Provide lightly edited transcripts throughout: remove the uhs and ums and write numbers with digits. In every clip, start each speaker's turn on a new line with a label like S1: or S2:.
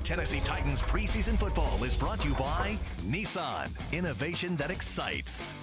S1: Tennessee Titans preseason football is brought to you by Nissan, innovation that excites.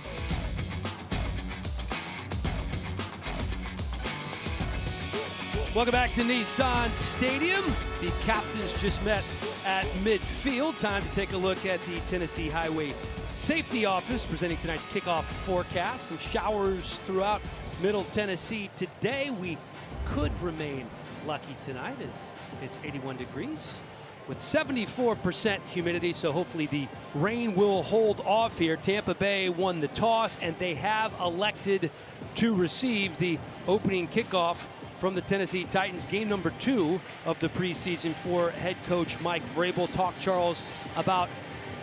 S2: Welcome back to Nissan Stadium. The captains just met at midfield. Time to take a look at the Tennessee Highway Safety Office presenting tonight's kickoff forecast. Some showers throughout Middle Tennessee today. We could remain lucky tonight as it's 81 degrees with 74% humidity, so hopefully the rain will hold off here. Tampa Bay won the toss, and they have elected to receive the opening kickoff from the Tennessee Titans. Game number 2 of the preseason for head coach Mike Vrabel. Talk, Charles, about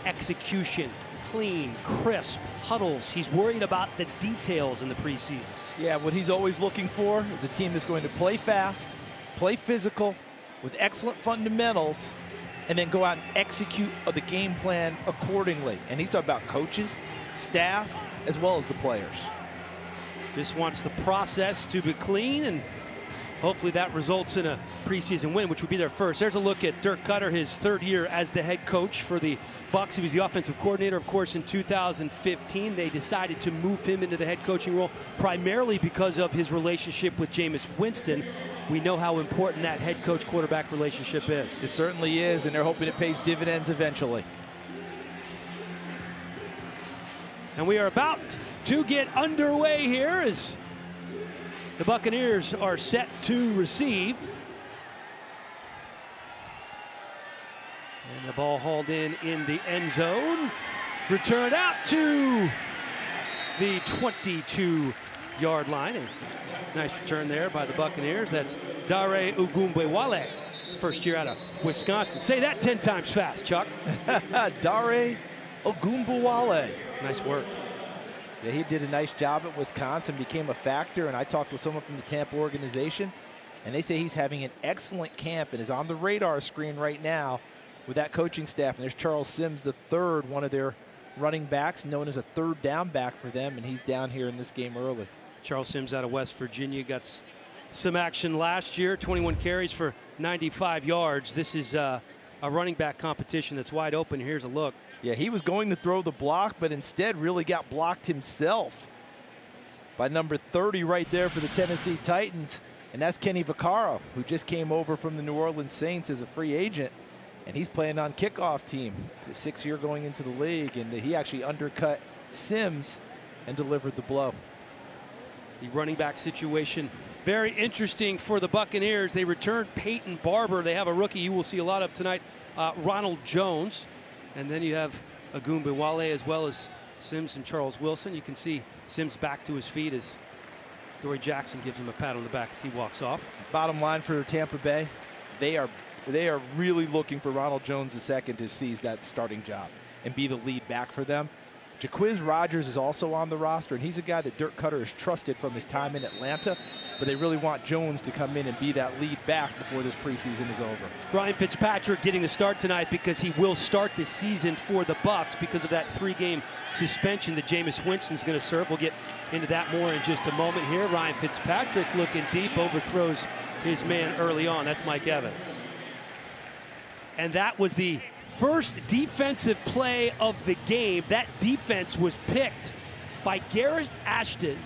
S2: execution, clean, crisp huddles. He's worried about the details in the preseason.
S3: Yeah, what he's always looking for is a team that's going to play fast, play physical, with excellent fundamentals, and then go out and execute the game plan accordingly. And he's talking about coaches, staff, as well as the players.
S2: Just wants the process to be clean, and hopefully that results in a preseason win, which would be their first. There's a look at Dirk Cutter, his 3rd year as the head coach for the Bucs. He was the offensive coordinator, of course, in 2015. They decided to move him into the head coaching role primarily because of his relationship with Jameis Winston. We know how important that head coach-quarterback relationship is.
S3: It certainly is, and they're hoping it pays dividends eventually.
S2: And we are about to get underway here as the Buccaneers are set to receive. And the ball hauled in the end zone. Returned out to the 22-yard line. And nice return there by the Buccaneers. That's Dare Ogunbowale, first year out of Wisconsin. Say that 10 times fast, Chuck.
S3: Dare Ogunbowale.
S2: Nice work.
S3: Yeah, he did a nice job at Wisconsin, became a factor, and I talked with someone from the Tampa organization, and they say he's having an excellent camp and is on the radar screen right now with that coaching staff. And there's Charles Sims, the third, one of their running backs, known as a 3rd down back for them, and he's down here in this game early. Charles
S2: Sims out of West Virginia got some action last year, 21 carries for 95 yards. This is a running back competition that's wide open. Here's a look.
S3: Yeah, he was going to throw the block, but instead really got blocked himself by number 30 right there for the Tennessee Titans. And that's Kenny Vaccaro, who just came over from the New Orleans Saints as a free agent. And he's playing on kickoff team, the 6th year going into the league. And he actually undercut Sims and delivered the blow.
S2: The running back situation, very interesting for the Buccaneers. They returned Peyton Barber. They have a rookie you will see a lot of tonight, Ronald Jones. And then you have Ogunbowale as well as Sims and Charles Wilson. You can see Sims back to his feet as Dory Jackson gives him a pat on the back as he walks off.
S3: Bottom line for Tampa Bay, they are really looking for Ronald Jones II to seize that starting job and be the lead back for them. Jaquiz Rogers is also on the roster, and he's a guy that Dirk Cutter has trusted from his time in Atlanta, but they really want Jones to come in and be that lead back before this preseason is over.
S2: Ryan Fitzpatrick getting the start tonight because he will start the season for the Bucs because of that 3-game suspension that Jameis Winston's going to serve. We'll get into that more in just a moment here. Ryan Fitzpatrick looking deep, overthrows his man early on. That's Mike Evans. And that was the first defensive play of the game. That defense was picked by Garrett Ashton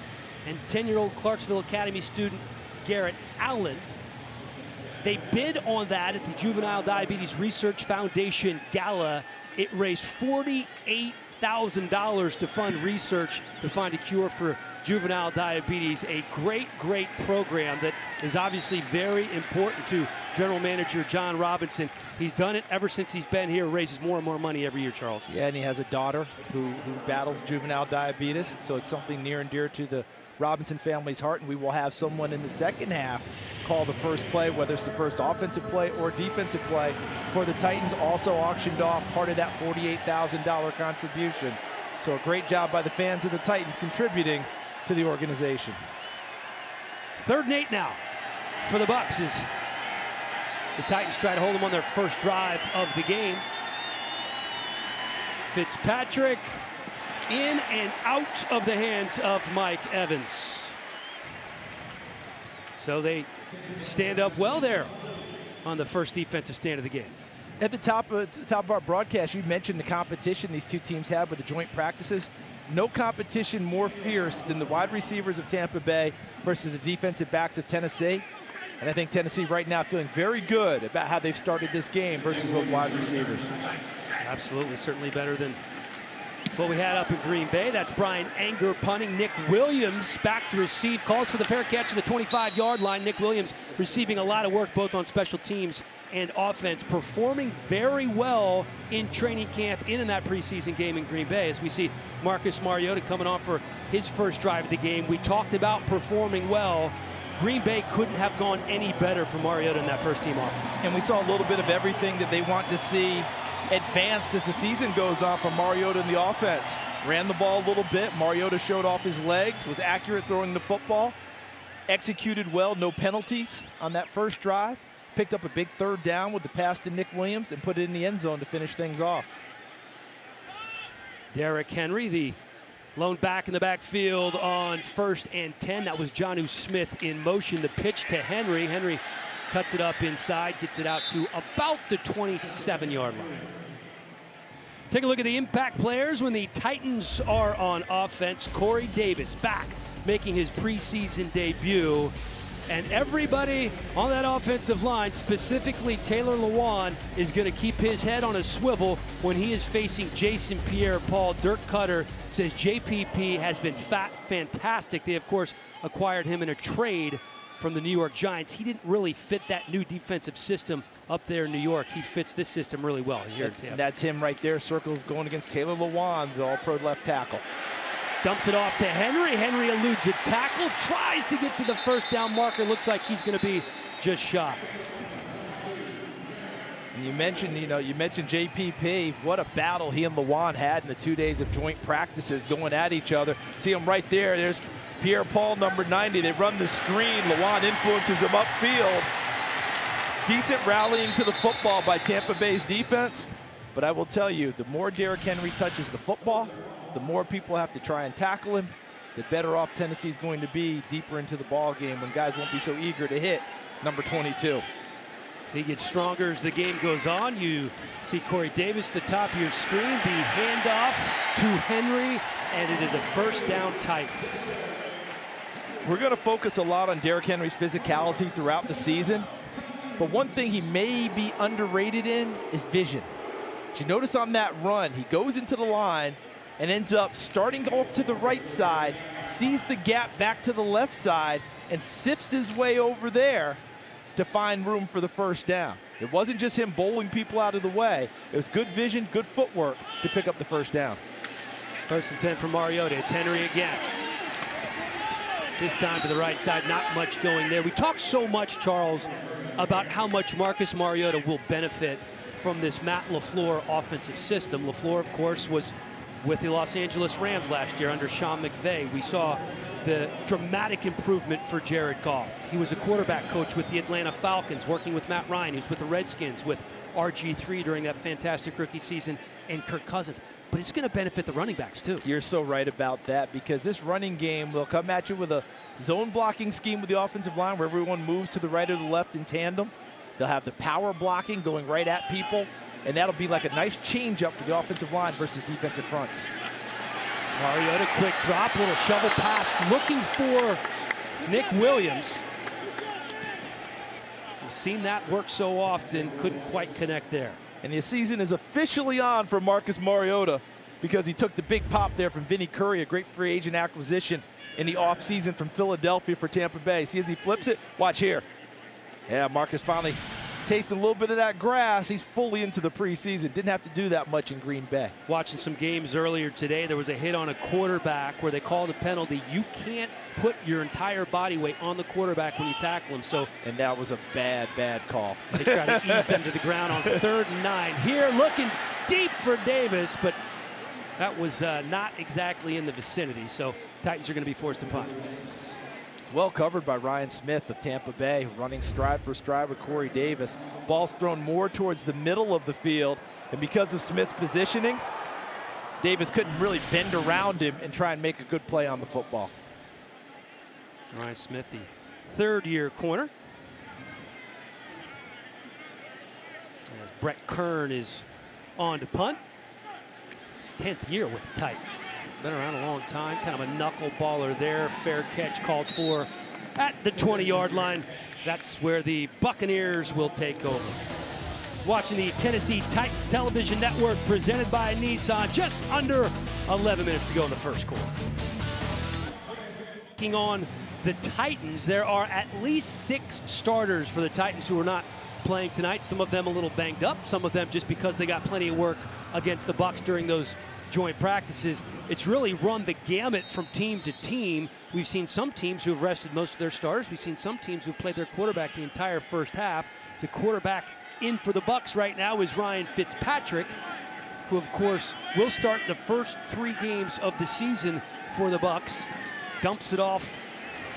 S2: and 10-year-old Clarksville Academy student Garrett Allen. They bid on that at the Juvenile Diabetes Research Foundation Gala. It raised $48,000 to fund research to find a cure for juvenile diabetes. A great, great program that is obviously very important to General Manager John Robinson. He's done it ever since he's been here, raises more and more money every year, Charles.
S3: Yeah, and he has a daughter who battles juvenile diabetes, so it's something near and dear to the Robinson family's heart, and we will have someone in the second half call the first play, whether it's the first offensive play or defensive play for the Titans. Also auctioned off part of that $48,000 contribution. So a great job by the fans of the Titans contributing to the organization.
S2: 3rd and 8 now for the Bucs as the Titans try to hold them on their first drive of the game. Fitzpatrick in and out of the hands of Mike Evans. So they stand up well there on the first defensive stand of the game.
S3: At the top of our broadcast, you mentioned the competition these two teams have with the joint practices. No competition more fierce than the wide receivers of Tampa Bay versus the defensive backs of Tennessee. And I think Tennessee right now feeling very good about how they've started this game versus those wide receivers.
S2: Absolutely, certainly better than what we had up in Green Bay. That's Brian Anger punting. Nick Williams back to receive. Calls for the fair catch at the 25-yard line. Nick Williams receiving a lot of work both on special teams and offense, performing very well in training camp in that preseason game in Green Bay. As we see Marcus Mariota coming on for his first drive of the game. We talked about performing well. Green Bay couldn't have gone any better for Mariota in that first team offense.
S3: And we saw a little bit of everything that they want to see advanced as the season goes on from Mariota in the offense. Ran the ball a little bit. Mariota showed off his legs, was accurate throwing the football, executed well, no penalties on that first drive. Picked up a big third down with the pass to Nick Williams and put it in the end zone to finish things off.
S2: Derrick Henry, the lone back in the backfield on 1st and 10. That was Jonnu Smith in motion. The pitch to Henry. Henry cuts it up inside, gets it out to about the 27-yard line. Take a look at the impact players when the Titans are on offense. Corey Davis back, making his preseason debut. And everybody on that offensive line, specifically Taylor Lewan, is going to keep his head on a swivel when he is facing Jason Pierre-Paul. Dirk Cutter says JPP has been fantastic. They, of course, acquired him in a trade from the New York Giants. He didn't really fit that new defensive system up there in New York. He fits this system really well here at Tampa.
S3: That's him right there, circle going against Taylor Lewan, the all-pro left tackle.
S2: Dumps it off to Henry. Henry eludes a tackle, tries to get to the first down marker. Looks like he's going to be just shy.
S3: And you mentioned JPP. What a battle he and Lewan had in the 2 days of joint practices going at each other. See him right there. There's Pierre-Paul, number 90. They run the screen. Lewan influences him upfield. Decent rallying to the football by Tampa Bay's defense. But I will tell you, the more Derrick Henry touches the football, the more people have to try and tackle him, the better off Tennessee's going to be deeper into the ball game when guys won't be so eager to hit number 22.
S2: He gets stronger as the game goes on. You see Corey Davis at the top of your screen. The handoff to Henry, and it is a first down Titans.
S3: We're going to focus a lot on Derrick Henry's physicality throughout the season, but one thing he may be underrated in is vision. Did you notice on that run, he goes into the line and ends up starting off to the right side, sees the gap back to the left side, and sifts his way over there to find room for the first down. It wasn't just him bowling people out of the way. It was good vision, good footwork to pick up the first down.
S2: 1st and 10 for Mariota. It's Henry again. This time to the right side, not much going there. We talk so much, Charles, about how much Marcus Mariota will benefit from this Matt LaFleur offensive system. LaFleur, of course, was with the Los Angeles Rams last year under Sean McVay. We saw the dramatic improvement for Jared Goff. He was a quarterback coach with the Atlanta Falcons, working with Matt Ryan. He was with the Redskins with RG3 during that fantastic rookie season, and Kirk Cousins. But it's going to benefit the running backs, too.
S3: You're so right about that, because this running game will come at you with a zone blocking scheme with the offensive line where everyone moves to the right or the left in tandem. They'll have the power blocking going right at people, and that'll be like a nice change-up for the offensive line versus defensive fronts.
S2: Mariota, quick drop, little shovel pass, looking for Nick Williams. We've seen that work so often, couldn't quite connect there.
S3: And the season is officially on for Marcus Mariota because he took the big pop there from Vinny Curry, a great free agent acquisition in the offseason from Philadelphia for Tampa Bay. See as he flips it? Watch here. Yeah, Marcus finally tasted a little bit of that grass. He's fully into the preseason. Didn't have to do that much in Green Bay.
S2: Watching some games earlier today, there was a hit on a quarterback where they called a penalty. You can't put your entire body weight on the quarterback when you tackle him.
S3: And that was a bad, bad call.
S2: They try to ease them to the ground on 3rd and 9. Here looking deep for Davis, but that was not exactly in the vicinity. So Titans are going to be forced to punt.
S3: It's well covered by Ryan Smith of Tampa Bay, running stride for stride with Corey Davis. Ball's thrown more towards the middle of the field, and because of Smith's positioning, Davis couldn't really bend around him and try and make a good play on the football.
S2: Ryan Smith, the 3rd-year corner. As Brett Kern is on to punt. His 10th year with the Titans. Been around a long time. Kind of a knuckleballer there. Fair catch called for at the 20-yard line. That's where the Buccaneers will take over. Watching the Tennessee Titans television network presented by Nissan. Just under 11 minutes to go in the first quarter. Taking on the Titans, there are at least 6 starters for the Titans who are not playing tonight. Some of them a little banged up, some of them just because they got plenty of work against the Bucs during those joint practices. It's really run the gamut from team to team. We've seen some teams who have rested most of their starters. We've seen some teams who have played their quarterback the entire first half. The quarterback in for the Bucs right now is Ryan Fitzpatrick, who of course will start the first 3 games of the season for the Bucs. Dumps it off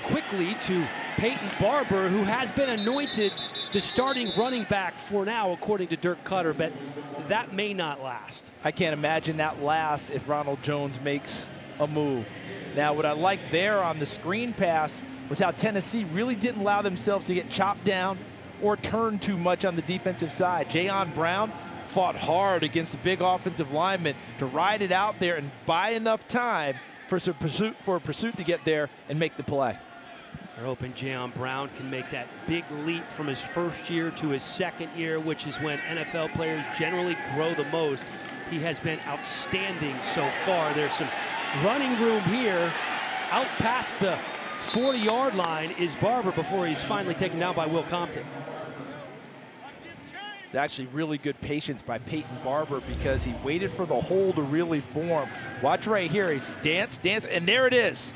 S2: quickly to Peyton Barber, who has been anointed the starting running back for now, according to Dirk Cutter, but that may not last.
S3: I can't imagine that lasts if Ronald Jones makes a move. Now, what I like there on the screen pass was how Tennessee really didn't allow themselves to get chopped down or turn too much on the defensive side. Jayon Brown fought hard against the big offensive lineman to ride it out there and buy enough time for a pursuit to get there and make the play.
S2: They're hoping Jayon Brown can make that big leap from his first year to his second year, which is when NFL players generally grow the most. He has been outstanding so far. There's some running room here. Out past the 40-yard line is Barber before he's finally taken down by Will Compton.
S3: It's actually really good patience by Peyton Barber because he waited for the hole to really form. Watch right here. He's dance, and there it is.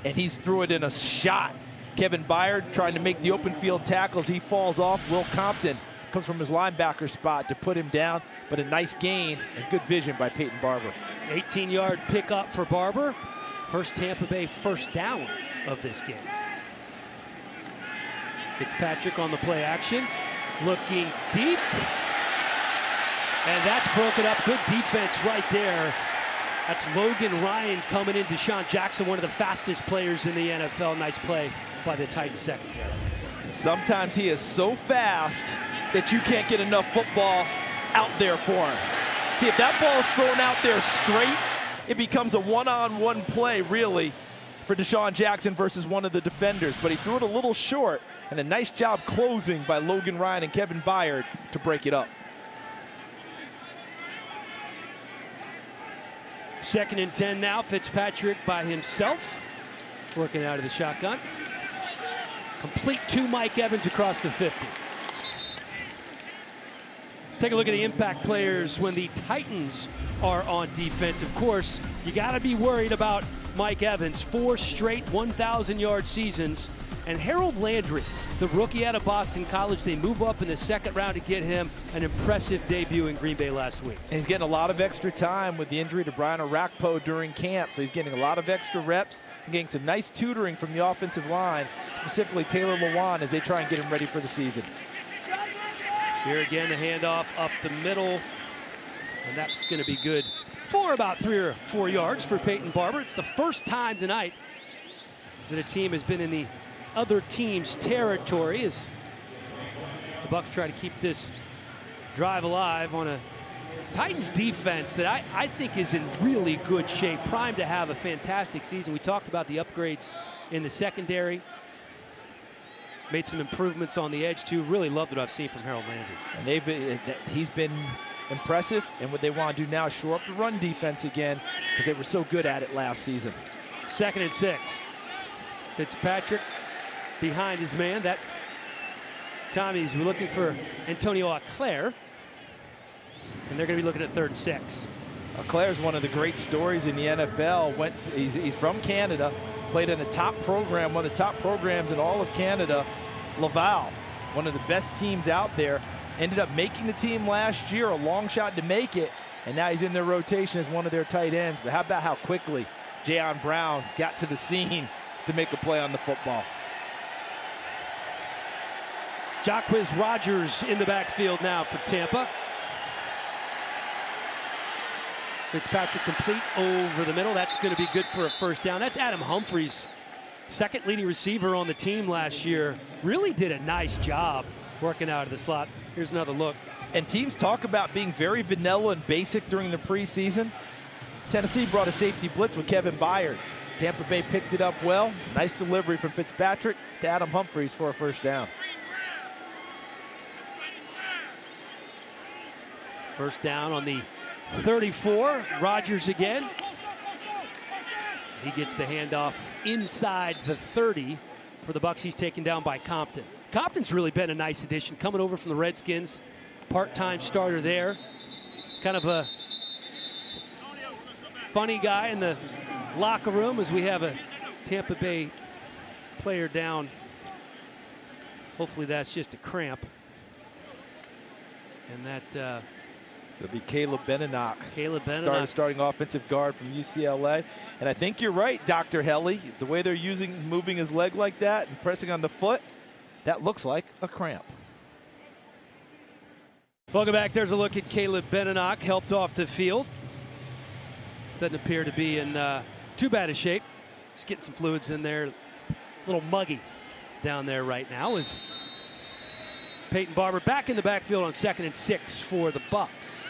S3: And he's threw it in a shot. Kevin Byard trying to make the open field tackles. He falls off. Will Compton comes from his linebacker spot to put him down, but a nice gain and good vision by Peyton Barber.
S2: 18-yard pickup for Barber. First Tampa Bay first down of this game. Fitzpatrick on the play action, looking deep. And that's broken up. Good defense right there. That's Logan Ryan coming in. Deshaun Jackson, one of the fastest players in the NFL. Nice play by the Titans secondary.
S3: Sometimes he is so fast that you can't get enough football out there for him. See, if that ball is thrown out there straight, it becomes a one-on-one play, really, for Deshaun Jackson versus one of the defenders. But he threw it a little short, and a nice job closing by Logan Ryan and Kevin Byard to break it up.
S2: Second and 10 now. Fitzpatrick by himself, working out of the shotgun. Complete to Mike Evans across the 50. Let's take a look at the impact players when the Titans are on defense. Of course, you got to be worried about Mike Evans. 4 straight 1,000-yard seasons. And Harold Landry, the rookie out of Boston College, they move up in the second round to get him an impressive debut in Green Bay last week.
S3: And he's getting a lot of extra time with the injury to Brian Orakpo during camp, so he's getting a lot of extra reps and getting some nice tutoring from the offensive line, specifically Taylor Lewan, as they try and get him ready for the season.
S2: Here again, the handoff up the middle, and that's going to be good for about 3 or 4 yards for Peyton Barber. It's the first time tonight that a team has been in the other team's territory as the Bucs try to keep this drive alive on a Titans defense that I think is in really good shape, primed to have a fantastic season. We talked about the upgrades in the secondary. Made some improvements on the edge too. Really loved what I've seen from Harold Landry.
S3: And he's been impressive, and what they want to do now is shore up the run defense again because they were so good at it last season.
S2: 2nd and 6. Fitzpatrick behind his man. That time he's looking for Antonio Auclair, and they're going to be looking at 3rd and 6.
S3: Auclair's one of the great stories in the NFL. He's from Canada, played in a top program, one of the top programs in all of Canada, Laval, one of the best teams out there. Ended up making the team last year, a long shot to make it, and now he's in their rotation as one of their tight ends. But how about how quickly Jayon Brown got to the scene to make a play on the football.
S2: Jacquizz Rodgers in the backfield now for Tampa. Fitzpatrick complete over the middle. That's going to be good for a first down. That's Adam Humphries, second leading receiver on the team last year. Really did a nice job working out of the slot. Here's another look
S3: And teams talk about being very vanilla and basic during the preseason. Tennessee brought a safety blitz with Kevin Byard. Tampa Bay picked it up well. Nice delivery from Fitzpatrick to Adam Humphries for a first down.
S2: First down on the 34. Rodgers again. He gets the handoff inside the 30 for the Bucs. He's taken down by Compton. Compton's really been a nice addition, coming over from the Redskins. Part-time starter there. Kind of a funny guy in the locker room as we have a Tampa Bay player down. Hopefully that's just a cramp. And that
S3: it'll be Caleb Benenoch.
S2: Caleb Benenoch.
S3: Starting offensive guard from UCLA. And I think you're right, Dr. Helly. The way they're moving his leg like that and pressing on the foot, that looks like a cramp.
S2: Welcome back. There's a look at Caleb Benenoch, helped off the field. Doesn't appear to be in too bad a shape. Just getting some fluids in there. A little muggy down there right now as Peyton Barber back in the backfield on 2nd and 6 for the Bucs.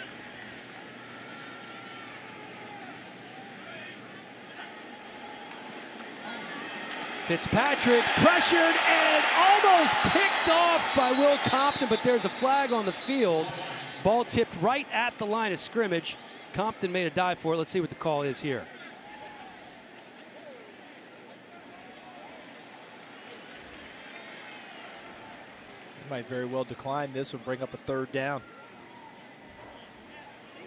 S2: Fitzpatrick pressured and almost picked off by Will Compton, but there's a flag on the field. Ball tipped right at the line of scrimmage. Compton made a dive for it. Let's see what the call is here.
S3: He might very well decline this and bring up a third down.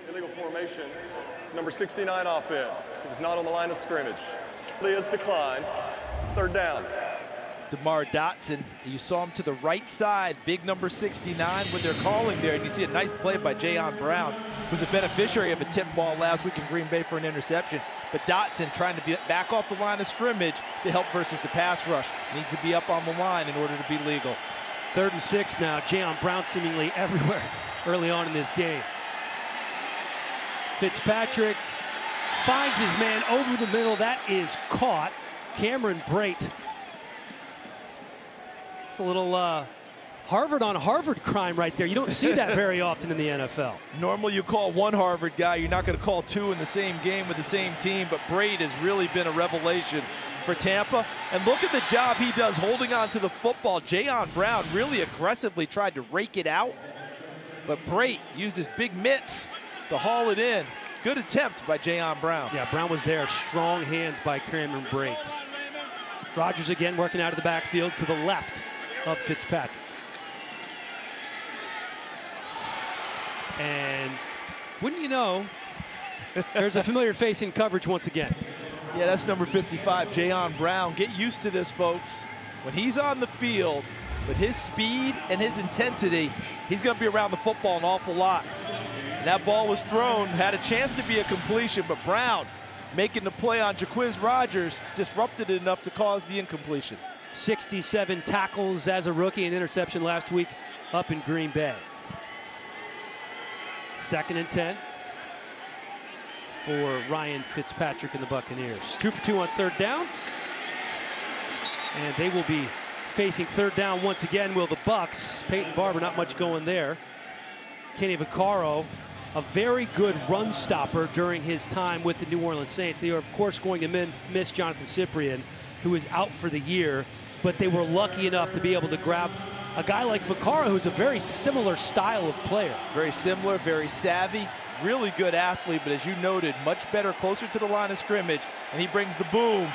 S4: Illegal formation, number 69 offense. It was not on the line of scrimmage. Play is declined. Third down.
S3: DeMar Dotson, you saw him to the right side, big number 69 when they're calling there, and you see a nice play by Jayon Brown, who's a beneficiary of a tip ball last week in Green Bay for an interception. But Dotson trying to be back off the line of scrimmage to help versus the pass rush. Needs to be up on the line in order to be legal.
S2: 3rd and 6 now. Jayon Brown seemingly everywhere early on in this game. Fitzpatrick finds his man over the middle. That is caught. Cameron Brate. It's a little Harvard on Harvard crime right there. You don't see that very often in the NFL.
S3: Normally you call one Harvard guy. You're not going to call two in the same game with the same team, but Brate has really been a revelation for Tampa. And look at the job he does holding on to the football. Jayon Brown really aggressively tried to rake it out, but Brate used his big mitts to haul it in. Good attempt by Jayon Brown.
S2: Yeah, Brown was there. Strong hands by Cameron Brate. Rodgers again working out of the backfield to the left of Fitzpatrick. And wouldn't you know, there's a familiar face in coverage once again.
S3: Yeah, that's number 55, Jayon Brown. Get used to this, folks. When he's on the field, with his speed and his intensity, he's going to be around the football an awful lot. And that ball was thrown, had a chance to be a completion, but Brown making the play on Jacquizz Rodgers disrupted it enough to cause the incompletion.
S2: 67 tackles as a rookie, an interception last week up in Green Bay. 2nd and 10 for Ryan Fitzpatrick and the Buccaneers. 2 for 2 on 3rd downs. And they will be facing 3rd down once again, will the Bucs. Peyton Barber, not much going there. Kenny Vaccaro, a very good run stopper during his time with the New Orleans Saints. They are, of course, going to miss Jonathan Cyprien, who is out for the year, but they were lucky enough to be able to grab a guy like Vaccaro, who's a very similar style of player.
S3: Very similar, very savvy, really good athlete, but as you noted, much better closer to the line of scrimmage, and he brings the boom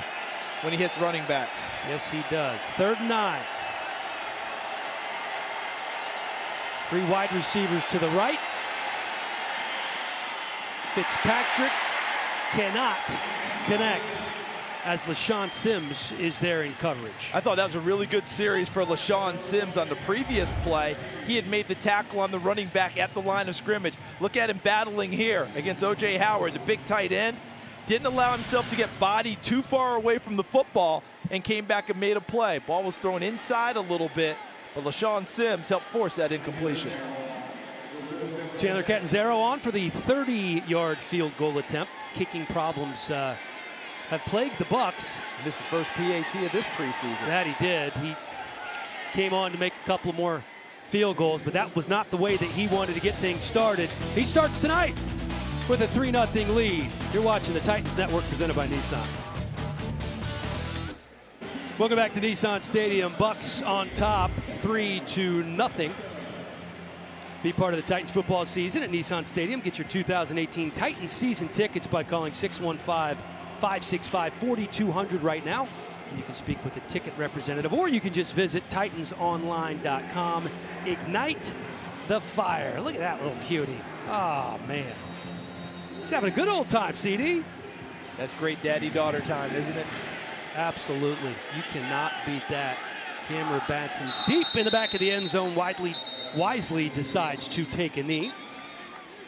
S3: when he hits running backs.
S2: Yes, he does. 3rd and 9. 3 wide receivers to the right. Fitzpatrick cannot connect as LaShawn Sims is there in coverage.
S3: I thought that was a really good series for LaShawn Sims on the previous play. He had made the tackle on the running back at the line of scrimmage. Look at him battling here against O.J. Howard, the big tight end. Didn't allow himself to get bodied too far away from the football and came back and made a play. Ball was thrown inside a little bit, but LaShawn Sims helped force that incompletion.
S2: Chandler Catanzaro on for the 30-yard field goal attempt. Kicking problems have plagued the Bucs.
S3: This is the first PAT of this preseason.
S2: That he did. He came on to make a couple more field goals, but that was not the way that he wanted to get things started. He starts tonight with a 3-0 lead. You're watching the Titans Network presented by Nissan. Welcome back to Nissan Stadium. Bucks on top, 3-0. Be part of the Titans football season at Nissan Stadium. Get your 2018 Titans season tickets by calling 615-565-4200 right now. And you can speak with a ticket representative, or you can just visit titansonline.com. Ignite the fire. Look at that little cutie. Oh, man. He's having a good old time, CD.
S3: That's great daddy-daughter time, isn't it?
S2: Absolutely. You cannot beat that. Cameron Batson deep in the back of the end zone, wisely decides to take a knee.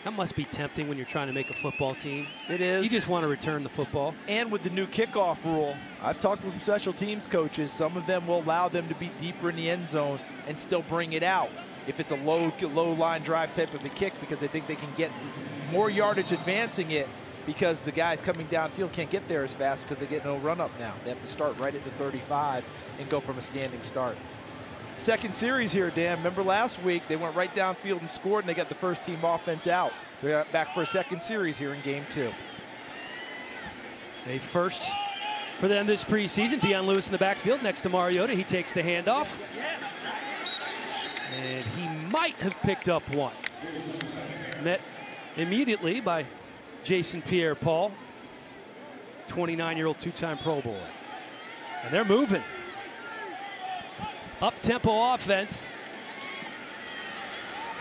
S2: That must be tempting when you're trying to make a football team.
S3: It is.
S2: You just want to return the football.
S3: And with the new kickoff rule, I've talked with some special teams coaches. Some of them will allow them to be deeper in the end zone and still bring it out if it's a low line drive type of a kick, because they think they can get more yardage advancing it, because the guys coming downfield can't get there as fast because they get no run up now. They have to start right at the 35 and go from a standing start. Second series here, Dan. Remember last week they went right downfield and scored, and they got the first team offense out. They're back for a second series here in game 2.
S2: A first for them this preseason. Deion Lewis in the backfield next to Mariota. He takes the handoff. And he might have picked up one. Met immediately by Jason Pierre-Paul, 29-year-old two-time Pro Bowler. And they're moving. Up-tempo offense.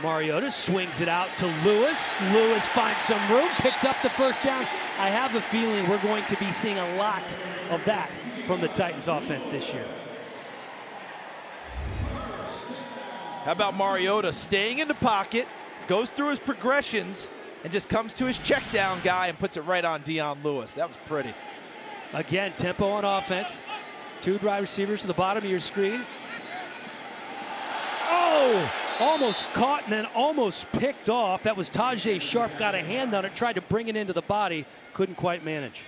S2: Mariota swings it out to Lewis. Lewis finds some room, picks up the first down. I have a feeling we're going to be seeing a lot of that from the Titans offense this year.
S3: How about Mariota staying in the pocket, goes through his progressions, and just comes to his check down guy and puts it right on Deion Lewis. That was pretty.
S2: Again, tempo on offense. 2 wide receivers to the bottom of your screen. Oh, almost caught and then almost picked off. That was Tajay Sharp, got a hand on it, tried to bring it into the body, couldn't quite manage.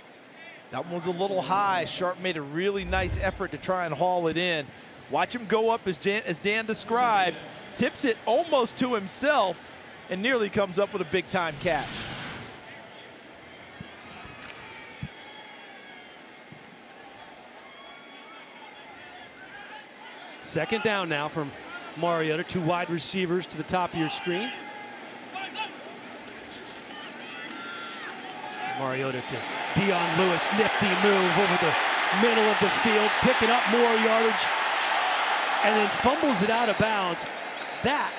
S3: That one was a little high. Sharp made a really nice effort to try and haul it in. Watch him go up as Dan described, tips it almost to himself, and nearly comes up with a big-time catch.
S2: Second down now from Mariota. 2 wide receivers to the top of your screen. Mariota to Deion Lewis. Nifty move over the middle of the field, picking up more yardage, and then fumbles it out of bounds. That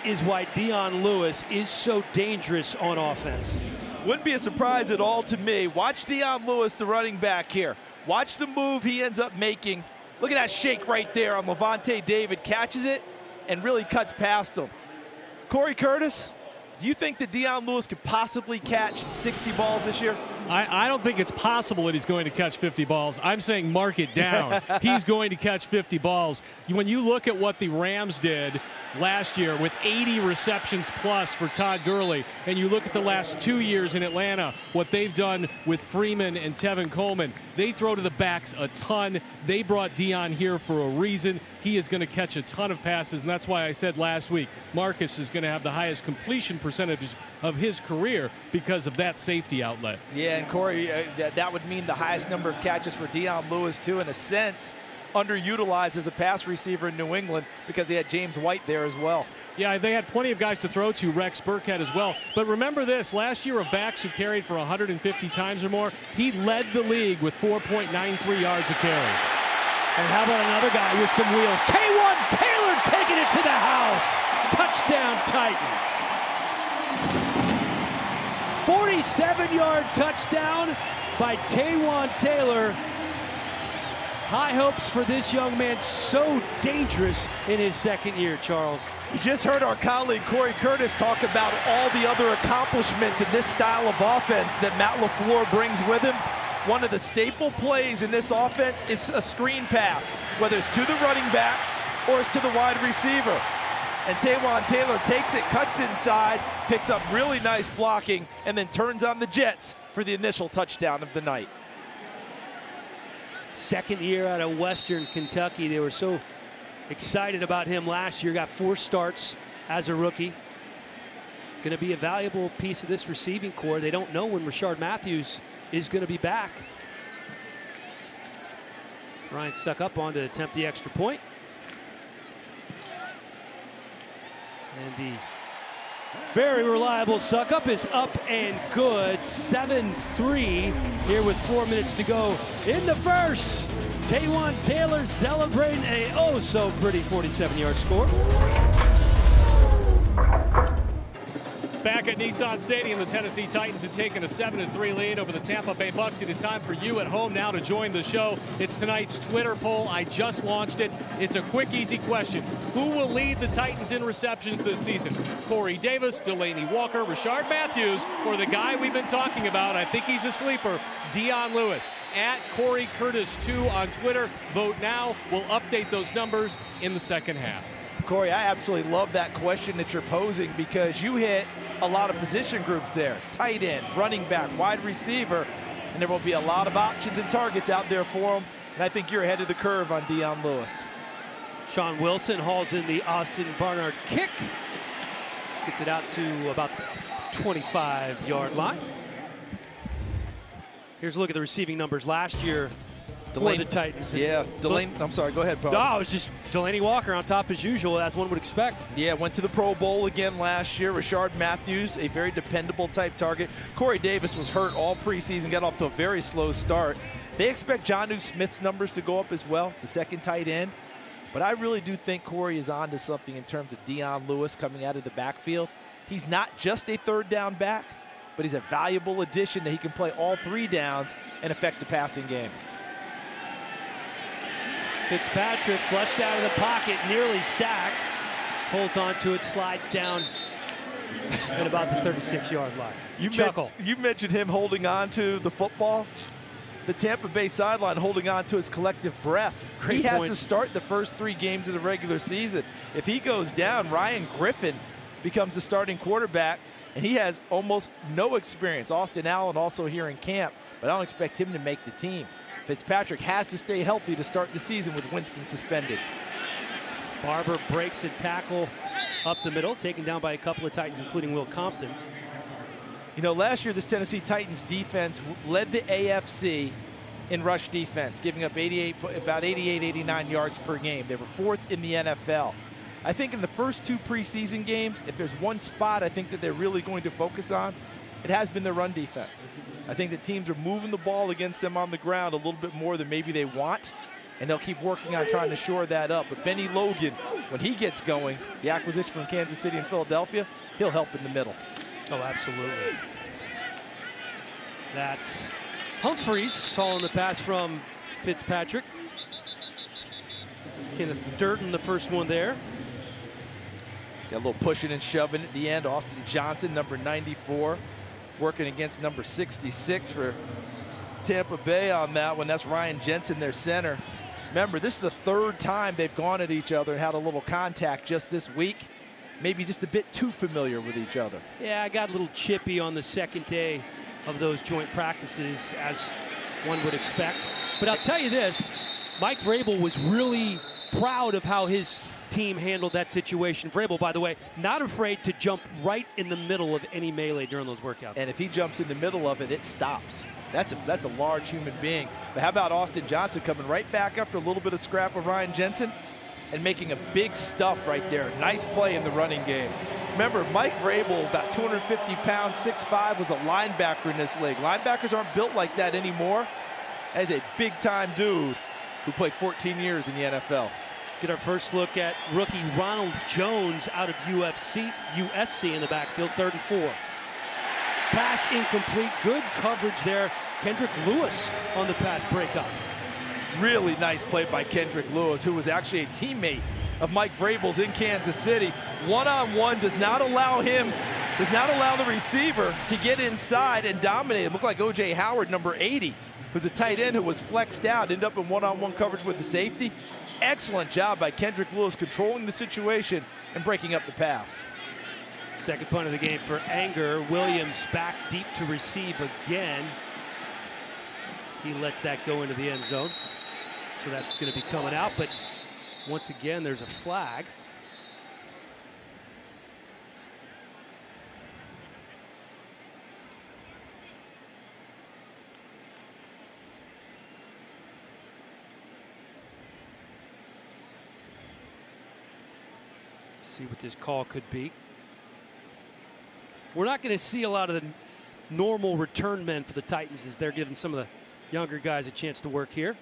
S2: is why Deion Lewis is so dangerous on offense.
S3: Wouldn't be a surprise at all to me. Watch Deion Lewis, the running back here. Watch the move he ends up making. Look at that shake right there on Levante David. Catches it and really cuts past him. Corey Curtis, do you think that Deion Lewis could possibly catch 60 balls this year?
S5: I don't think it's possible that he's going to catch 50 balls. I'm saying mark it down. He's going to catch 50 balls. When you look at what the Rams did last year with 80 receptions plus for Todd Gurley, and you look at the last 2 years in Atlanta, what they've done with Freeman and Tevin Coleman, they throw to the backs a ton. They brought Deion here for a reason. He is going to catch a ton of passes, and that's why I said last week Marcus is going to have the highest completion percentage of his career because of that safety outlet.
S3: Yeah, and Corey, that would mean the highest number of catches for Deion Lewis, too, in a sense, underutilized as a pass receiver in New England because they had James White there as well.
S5: Yeah, they had plenty of guys to throw to, Rex Burkhead as well. But remember this, last year of backs who carried for 150 times or more, he led the league with 4.93 yards a carry.
S2: And how about another guy with some wheels? Taywan Taylor taking it to the house. Touchdown Titans. 47-yard touchdown by Taywan Taylor. High hopes for this young man, so dangerous in his second year, Charles.
S3: You just heard our colleague Corey Curtis talk about all the other accomplishments in this style of offense that Matt LaFleur brings with him. One of the staple plays in this offense is a screen pass, whether it's to the running back or it's to the wide receiver. And Taywan Taylor takes it, cuts inside, picks up really nice blocking, and then turns on the Jets for the initial touchdown of the night.
S2: Second year out of Western Kentucky. They were so excited about him last year. Got 4 starts as a rookie. Going to be a valuable piece of this receiving core. They don't know when Rashard Matthews is going to be back. Ryan stuck up on to attempt the extra point. And the very reliable suck up is up and good. 7-3 here with 4 minutes to go in the first. Taywan Taylor celebrating a oh-so-pretty 47-yard score.
S5: Back at Nissan Stadium, the Tennessee Titans have taken a 7-3 lead over the Tampa Bay Bucs. It is time for you at home now to join the show. It's tonight's Twitter poll. I just launched it. It's a quick, easy question. Who will lead the Titans in receptions this season? Corey Davis, Delaney Walker, Rashard Matthews, or the guy we've been talking about, I think he's a sleeper, Dion Lewis. At Corey Curtis 2 on Twitter. Vote now. We'll update those numbers in the second half.
S3: Corey, I absolutely love that question that you're posing because you hit a lot of position groups there. Tight end, running back, wide receiver, and there will be a lot of options and targets out there for him. And I think you're ahead of the curve on Dion Lewis.
S2: Sean Wilson hauls in the Austin Barnard kick. Gets it out to about the 25-yard line. Here's a look at the receiving numbers last year.
S3: Delaney,
S2: the Titans.
S3: Yeah, Delaney. I'm sorry. Go ahead, Bo.
S2: No, it's just Delaney Walker on top as usual, as one would expect.
S3: Yeah, went to the Pro Bowl again last year. Rashard Matthews, a very dependable type target. Corey Davis was hurt all preseason, got off to a very slow start. They expect Jonnu Smith's numbers to go up as well, the second tight end. But I really do think Corey is on to something in terms of Dion Lewis coming out of the backfield. He's not just a third down back, but he's a valuable addition that he can play all 3 downs and affect the passing game.
S2: Fitzpatrick flushed out of the pocket, nearly sacked. Holds on to it, slides down at about the 36-yard line.
S3: You mentioned him holding on to the football. The Tampa Bay sideline holding on to his collective breath. He has to start the first 3 games of the regular season. If he goes down, Ryan Griffin becomes the starting quarterback, and he has almost no experience. Austin Allen also here in camp, but I don't expect him to make the team. Fitzpatrick has to stay healthy to start the season with Winston suspended.
S2: Barber breaks a tackle up the middle, taken down by a couple of Titans, including Will Compton.
S3: You know, last year this Tennessee Titans defense led the AFC in rush defense, giving up about 88, 89 yards per game. They were 4th in the NFL. I think in the first 2 preseason games, if there's one spot I think that they're really going to focus on, it has been their run defense. I think the teams are moving the ball against them on the ground a little bit more than maybe they want, and they'll keep working on trying to shore that up. But Benny Logan, when he gets going, the acquisition from Kansas City and Philadelphia, he'll help in the middle.
S2: Oh, absolutely. That's Humphreys hauling the pass from Fitzpatrick. Kenneth Durden, the first one there.
S3: Got a little pushing and shoving at the end. Austin Johnson, number 94. Working against number 66 for Tampa Bay on that one. That's Ryan Jensen, their center. Remember, this is the 3rd time they've gone at each other and had a little contact just this week. Maybe just a bit too familiar with each other.
S2: Yeah, I got a little chippy on the second day of those joint practices, as one would expect. But I'll tell you this, Mike Vrabel was really proud of how his team handled that situation. Vrabel, by the way, not afraid to jump right in the middle of any melee during those workouts.
S3: And if he jumps in the middle of it, it stops. That's a large human being. But how about Austin Johnson coming right back after a little bit of scrap with Ryan Jensen and making a big stuff right there. Nice play in the running game. Remember, Mike Vrabel, about 250 pounds, 6'5", was a linebacker in this league. Linebackers aren't built like that anymore. As a big-time dude who played 14 years in the NFL.
S2: Get our first look at rookie Ronald Jones out of USC in the backfield, 3rd and 4. Pass incomplete, good coverage there. Kendrick Lewis on the pass breakup.
S3: Really nice play by Kendrick Lewis, who was actually a teammate of Mike Vrabel's in Kansas City. One-on-one does not allow the receiver to get inside and dominate. It looked like O.J. Howard, number 80, who's a tight end who was flexed out, ended up in one-on-one coverage with the safety. Excellent job by Kendrick Lewis controlling the situation and breaking up the pass.
S2: Second punt of the game for Anger. Williams back deep to receive again. He lets that go into the end zone. So that's going to be coming out, but Once again, there's a flag. See what this call could be. We're not going to see a lot of the normal return men for the Titans as they're giving some of the younger guys a chance to work here.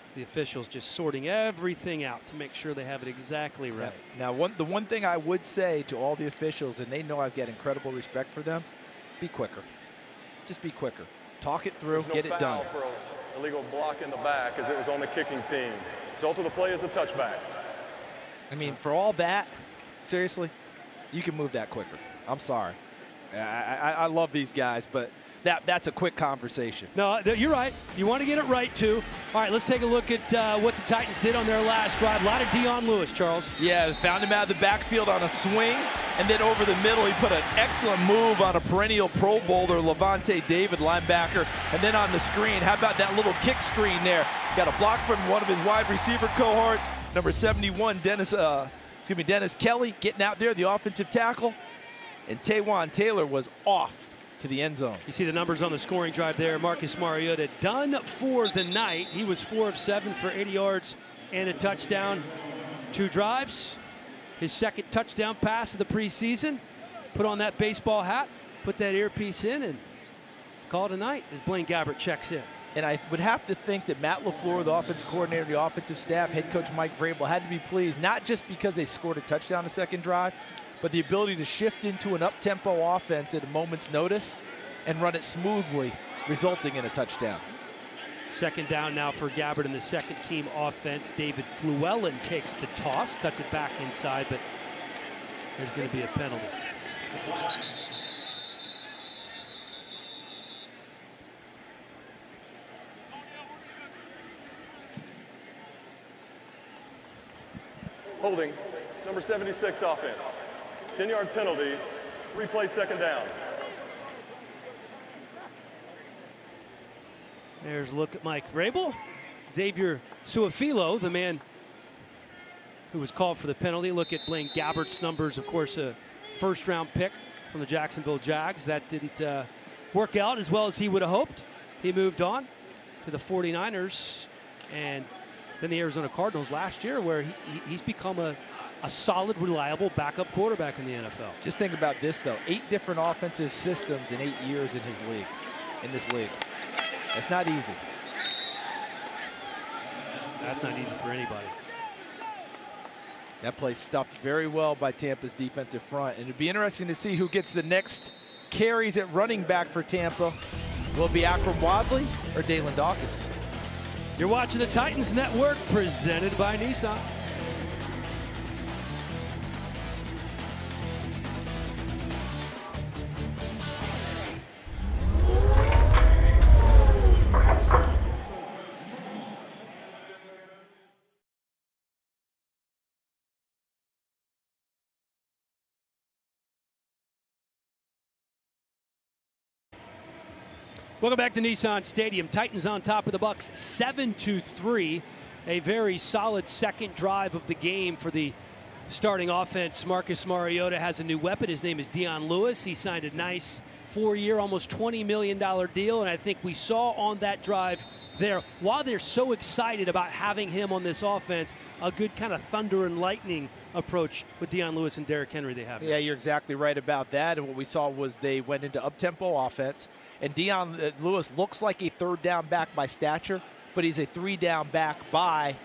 S2: It's the officials just sorting everything out to make sure they have it exactly right.
S3: Now, the one thing I would say to all the officials, and they know I've got incredible respect for them, be quicker. Just be quicker. Talk it through, get it done.
S4: For an illegal block in the back as it was on the kicking team. Result of the play is a touchback.
S3: I mean, for all that, seriously, you can move that quicker. I'm sorry. I love these guys, but that's a quick conversation.
S2: No, you're right. You want to get it right, too. All right, let's take a look at what the Titans did on their last drive. A lot of Dion Lewis, Charles.
S3: Yeah, found him out of the backfield on a swing, and then over the middle, he put an excellent move on a perennial Pro Bowler, Levante David, linebacker, and then on the screen, how about that little kick screen there? Got a block from one of his wide receiver cohorts, number 71, Dennis Kelly, getting out there, the offensive tackle, and Taywan Taylor was off to the end zone.
S2: You see the numbers on the scoring drive there. Marcus Mariota done for the night. He was 4 of 7 for 80 yards and a touchdown. 2 drives. His second touchdown pass of the preseason. Put on that baseball hat, put that earpiece in, and call it a night as Blaine Gabbert checks in.
S3: And I would have to think that Matt LaFleur, the offensive coordinator, the offensive staff, head coach Mike Vrabel had to be pleased, not just because they scored a touchdown the second drive, but the ability to shift into an up-tempo offense at a moment's notice and run it smoothly, resulting in a touchdown.
S2: Second down now for Gabbert in the second team offense. David Fluellen takes the toss, cuts it back inside, but there's going to be a penalty.
S4: Holding, number 76 offense. 10-yard penalty, replay second down.
S2: There's a look at Mike Vrabel. Xavier Suafilo, the man who was called for the penalty. Look at Blaine Gabbert's numbers. Of course, a first-round pick from the Jacksonville Jags. That didn't work out as well as he would have hoped. He moved on to the 49ers and then the Arizona Cardinals last year, where he's become a solid, reliable backup quarterback in the NFL.
S3: Just think about this, though. 8 different offensive systems in 8 years in this league. That's not easy.
S2: That's not easy for anybody.
S3: That play stuffed very well by Tampa's defensive front. And it'd be interesting to see who gets the next carries at running back for Tampa. Will it be Akram Wadley or Dalen Dawkins?
S2: You're watching the Titans Network, presented by Nissan. Welcome back to Nissan Stadium. Titans on top of the Bucs, 7-3. A very solid second drive of the game for the starting offense. Marcus Mariota has a new weapon. His name is Dion Lewis. He signed a nice 4-year, almost $20 million deal, and I think we saw on that drive there, while they're so excited about having him on this offense, a good kind of thunder and lightning approach with Dion Lewis and Derrick Henry they have.
S3: Yeah, you're exactly right about that. And what we saw was they went into up-tempo offense. And Dion Lewis looks like a third-down back by stature, but he's a 3-down back by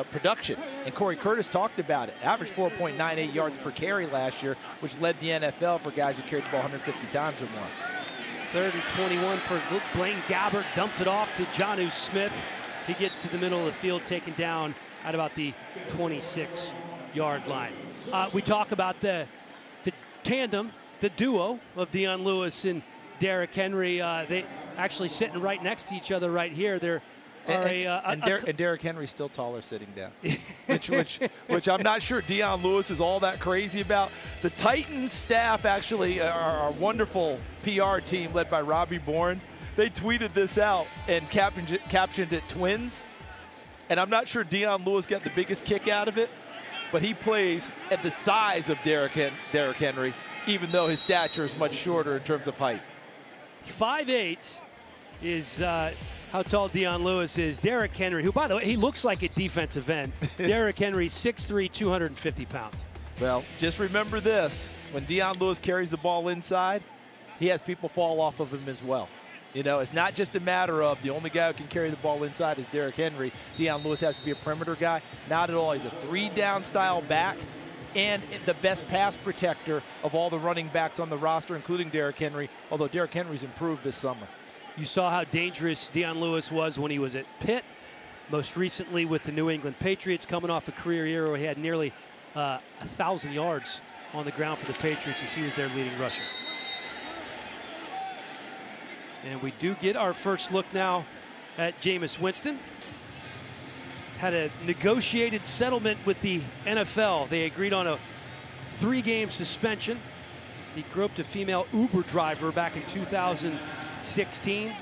S3: production. And Corey Curtis talked about it. Averaged 4.98 yards per carry last year, which led the NFL for guys who carried the ball 150 times or more.
S2: 3rd and 21 for Blaine Gabbert. Dumps it off to Jonnu Smith. He gets to the middle of the field, taken down at about the 26-yard line. We talk about the tandem, the duo of Dion Lewis and Derrick Henry. They actually sitting right next to each other right here. They're
S3: and Derrick Henry's still taller sitting down, which I'm not sure Dion Lewis is all that crazy about. The Titans staff actually are a wonderful PR team led by Robbie Bourne. They tweeted this out and captioned it Twins. And I'm not sure Dion Lewis got the biggest kick out of it, but he plays at the size of Derrick Henry, even though his stature is much shorter in terms of height.
S2: 5'8" is how tall Dion Lewis is. Derrick Henry, who, by the way, he looks like a defensive end. Derrick Henry, 6'3", 250 pounds.
S3: Well, just remember this. When Dion Lewis carries the ball inside, he has people fall off of him as well. You know, it's not just a matter of the only guy who can carry the ball inside is Derrick Henry. Dion Lewis has to be a perimeter guy. Not at all. He's a three-down style back and the best pass protector of all the running backs on the roster, including Derrick Henry, although Derrick Henry's improved this summer.
S2: You saw how dangerous Dion Lewis was when he was at Pitt, most recently with the New England Patriots, coming off a career year where he had nearly 1,000 yards on the ground for the Patriots as he was their leading rusher. And we do get our first look now at Jameis Winston. Had a negotiated settlement with the NFL. They agreed on a 3-game suspension. He groped a female Uber driver back in 2016.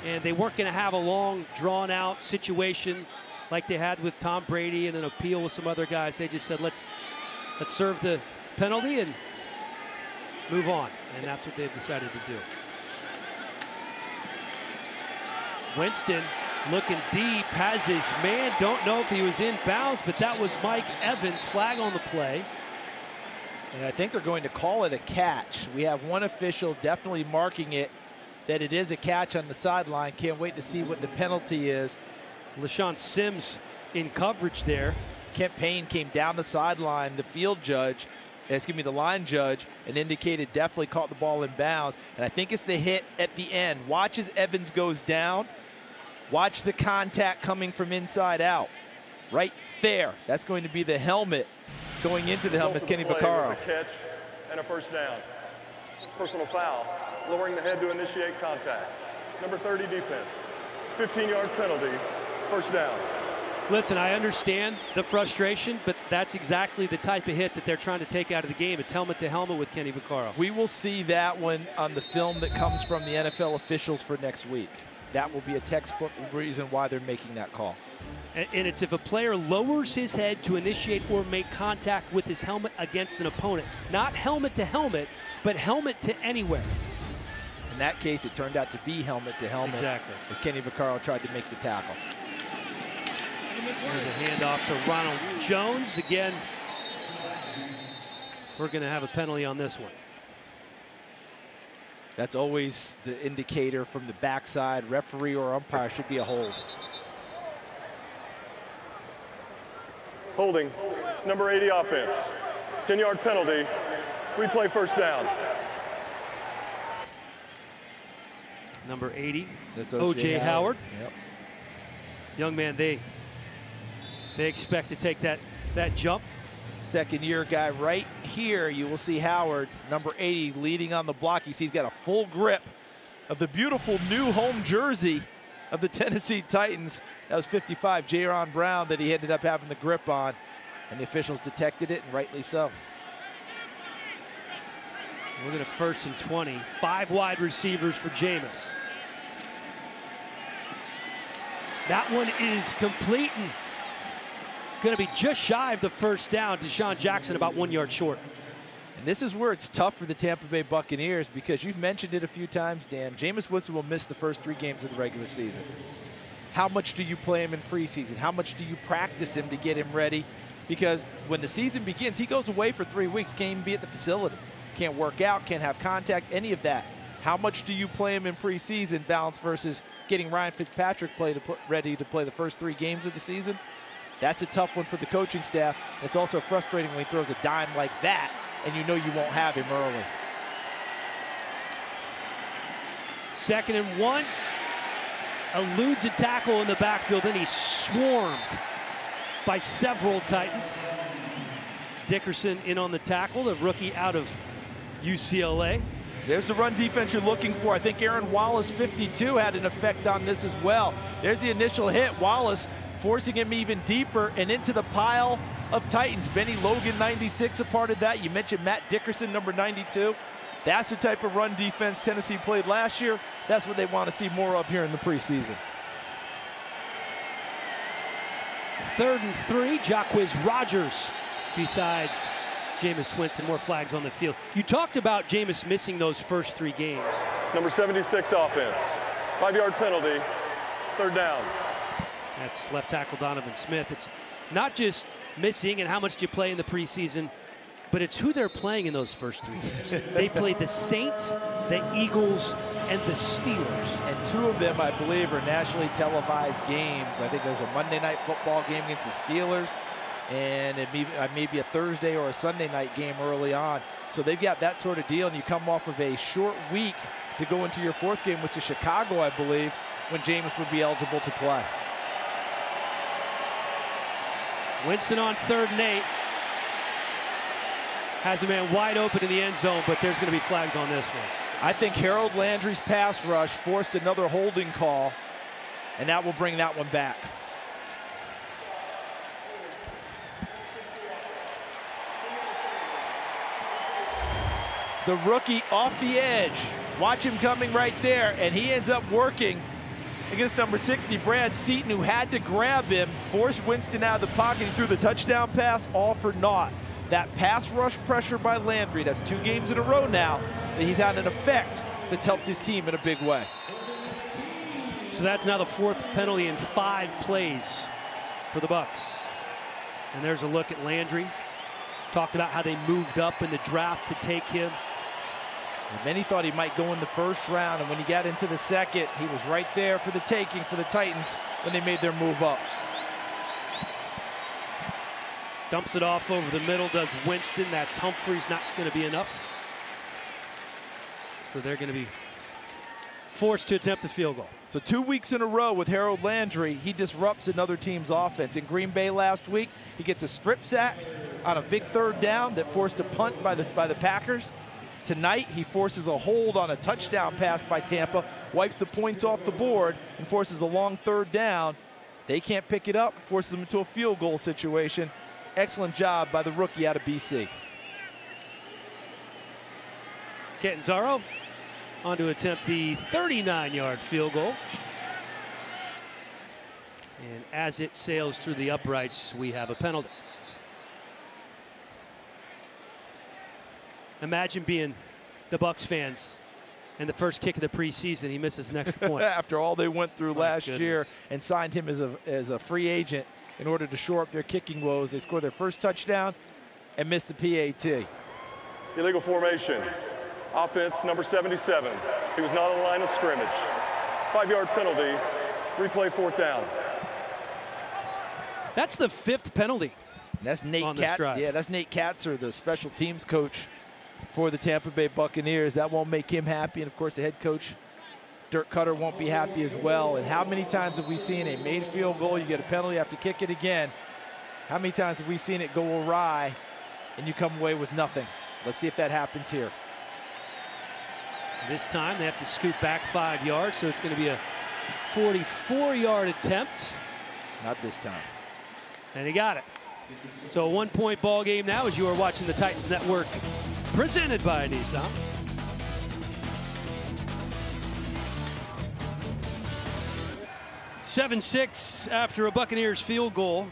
S2: And they weren't going to have a long, drawn-out situation like they had with Tom Brady and an appeal with some other guys. They just said, let's serve the penalty and move on. And that's what they've decided to do. Winston looking deep, has his man. Don't know if he was in bounds, but that was Mike Evans. Flag on the play.
S3: And I think they're going to call it a catch. We have one official definitely marking it that it is a catch on the sideline. Can't wait to see what the penalty is.
S2: LaShawn Sims in coverage there.
S3: Kent Payne came down the sideline, the line judge, and indicated definitely caught the ball in bounds. And I think it's the hit at the end. Watch as Evans goes down. Watch the contact coming from inside out. Right there. That's going to be the helmet. Going into the helmet is Kenny Vaccaro.
S4: Was a catch and a first down. Personal foul, lowering the head to initiate contact. Number 30 defense. 15-yard penalty, first down.
S2: Listen, I understand the frustration, but that's exactly the type of hit that they're trying to take out of the game. It's helmet to helmet with Kenny Vaccaro.
S3: We will see that one on the film that comes from the NFL officials for next week. That will be a textbook reason why they're making that call.
S2: And it's if a player lowers his head to initiate or make contact with his helmet against an opponent. Not helmet to helmet, but helmet to anywhere.
S3: In that case, it turned out to be helmet to helmet.
S2: Exactly.
S3: As Kenny Vaccaro tried to make the tackle.
S2: There's a handoff to Ronald Jones. Again, we're going to have a penalty on this one.
S3: That's always the indicator from the backside. Referee or umpire should be a hold.
S4: Holding, number 80 offense. 10-yard penalty, replay first down.
S2: Number 80,
S3: that's
S2: O.J. Howard.
S3: Yep.
S2: Young man, they expect to take that jump.
S3: Second-year guy right here. You will see Howard, number 80, leading on the block. You see he's got a full grip of the beautiful new home jersey of the Tennessee Titans. That was 55, Jaron Brown, that he ended up having the grip on. And the officials detected it, and rightly so.
S2: We're going to 1st and 20. 5 wide receivers for Jameis. That one is complete and going to be just shy of the first down. Deshaun Jackson about 1 yard short.
S3: And this is where it's tough for the Tampa Bay Buccaneers because you've mentioned it a few times, Dan. Jameis Winston will miss the first 3 games of the regular season. How much do you play him in preseason? How much do you practice him to get him ready? Because when the season begins, he goes away for 3 weeks, can't even be at the facility. Can't work out, can't have contact, any of that. How much do you play him in preseason balance versus getting Ryan Fitzpatrick ready to play the first 3 games of the season? That's a tough one for the coaching staff. It's also frustrating when he throws a dime like that and you know you won't have him early.
S2: 2nd and 1. Eludes a tackle in the backfield, then he's swarmed by several Titans. Dickerson in on the tackle, the rookie out of UCLA.
S3: There's the run defense you're looking for. I think Aaron Wallace, 52, had an effect on this as well. There's the initial hit. Wallace forcing him even deeper and into the pile of Titans. Benny Logan, 96, a part of that. You mentioned Matt Dickerson, number 92. That's the type of run defense Tennessee played last year. That's what they want to see more of here in the preseason.
S2: 3rd and 3, Jacquizz Rodgers besides Jameis Winston. More flags on the field. You talked about Jameis missing those first 3 games.
S4: Number 76 offense. 5-yard penalty. 3rd down.
S2: That's left tackle Donovan Smith. It's not just missing and how much do you play in the preseason, but it's who they're playing in those first 3 games. They played the Saints, the Eagles, and the Steelers.
S3: And 2 of them, I believe, are nationally televised games. I think there's a Monday Night Football game against the Steelers, and it may be a Thursday or a Sunday night game early on. So they've got that sort of deal, and you come off of a short week to go into your 4th game, which is Chicago, I believe, when Jameis would be eligible to play.
S2: Winston on 3rd and 8. Has a man wide open in the end zone, but there's going to be flags on this one.
S3: I think Harold Landry's pass rush forced another holding call, and that will bring that one back. The rookie off the edge. Watch him coming right there, and he ends up working against number 60, Brad Seaton, who had to grab him, forced Winston out of the pocket. He threw the touchdown pass, all for naught. That pass rush pressure by Landry, that's 2 games in a row now that he's had an effect that's helped his team in a big way.
S2: So that's now the 4th penalty in 5 plays for the Bucs. And there's a look at Landry. Talked about how they moved up in the draft to take him.
S3: And then he thought he might go in the 1st round, and when he got into the 2nd, he was right there for the taking for the Titans when they made their move up.
S2: Dumps it off over the middle, does Winston. That's Humphries, not going to be enough. So they're going to be forced to attempt a field goal.
S3: So 2 weeks in a row with Harold Landry, he disrupts another team's offense. In Green Bay last week, he gets a strip sack on a big 3rd down that forced a punt by the Packers. Tonight, he forces a hold on a touchdown pass by Tampa, wipes the points off the board, and forces a long 3rd down. They can't pick it up, forces them into a field goal situation. Excellent job by the rookie out of BC.
S2: Catanzaro on to attempt the 39-yard field goal. And as it sails through the uprights, we have a penalty. Imagine being the Bucs fans and the first kick of the preseason, he misses an extra point.
S3: After all they went through last
S2: goodness.
S3: year and signed him as a free agent in order to shore up their kicking woes. They scored their first touchdown and missed the PAT.
S4: Illegal formation. Offense number 77. He was not on the line of scrimmage. 5-yard penalty. Replay 4th down.
S2: That's the 5th penalty.
S3: And that's Nate
S2: on this drive.
S3: Yeah, that's Nate Katzer, the special teams coach for the Tampa Bay Buccaneers. That won't make him happy, and of course the head coach Dirk Cutter won't be happy as well. And how many times have we seen a made field goal, you get a penalty, you have to kick it again? How many times have we seen it go awry and you come away with nothing? Let's see if that happens here.
S2: This time they have to scoot back 5 yards, so it's going to be a 44-yard attempt.
S3: Not this time.
S2: And he got it. So a 1-point ball game now as you are watching the Titans Network, presented by Nissan. (7-6) after a Buccaneers field goal.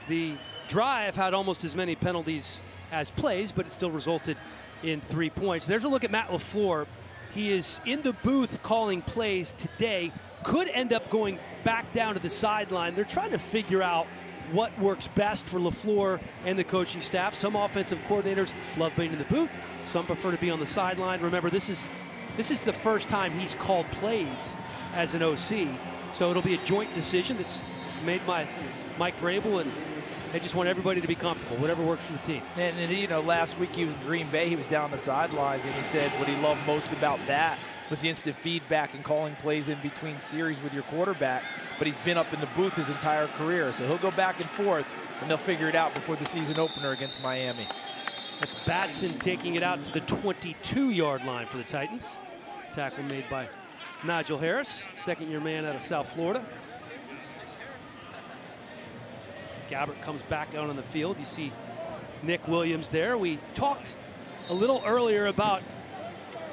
S2: The drive had almost as many penalties as plays, but it still resulted in 3 points. There's a look at Matt LaFleur. He is in the booth calling plays today. Could end up going back down to the sideline. They're trying to figure out what works best for LaFleur and the coaching staff. Some offensive coordinators love being in the booth. Some prefer to be on the sideline. Remember, this is the first time he's called plays as an OC. So it'll be a joint decision that's made by Mike Vrabel, and they just want everybody to be comfortable, whatever works for the team.
S3: And you know, last week he was in Green Bay. He was down the sidelines, and he said what he loved most about that was the instant feedback and calling plays in between series with your quarterback. But he's been up in the booth his entire career, so he'll go back and forth, and they'll figure it out before the season opener against Miami.
S2: That's Batson taking it out to the 22-yard line for the Titans. Tackle made by Nigel Harris, second-year man out of South Florida. Gabbert comes back out on the field. You see Nick Williams there. We talked a little earlier about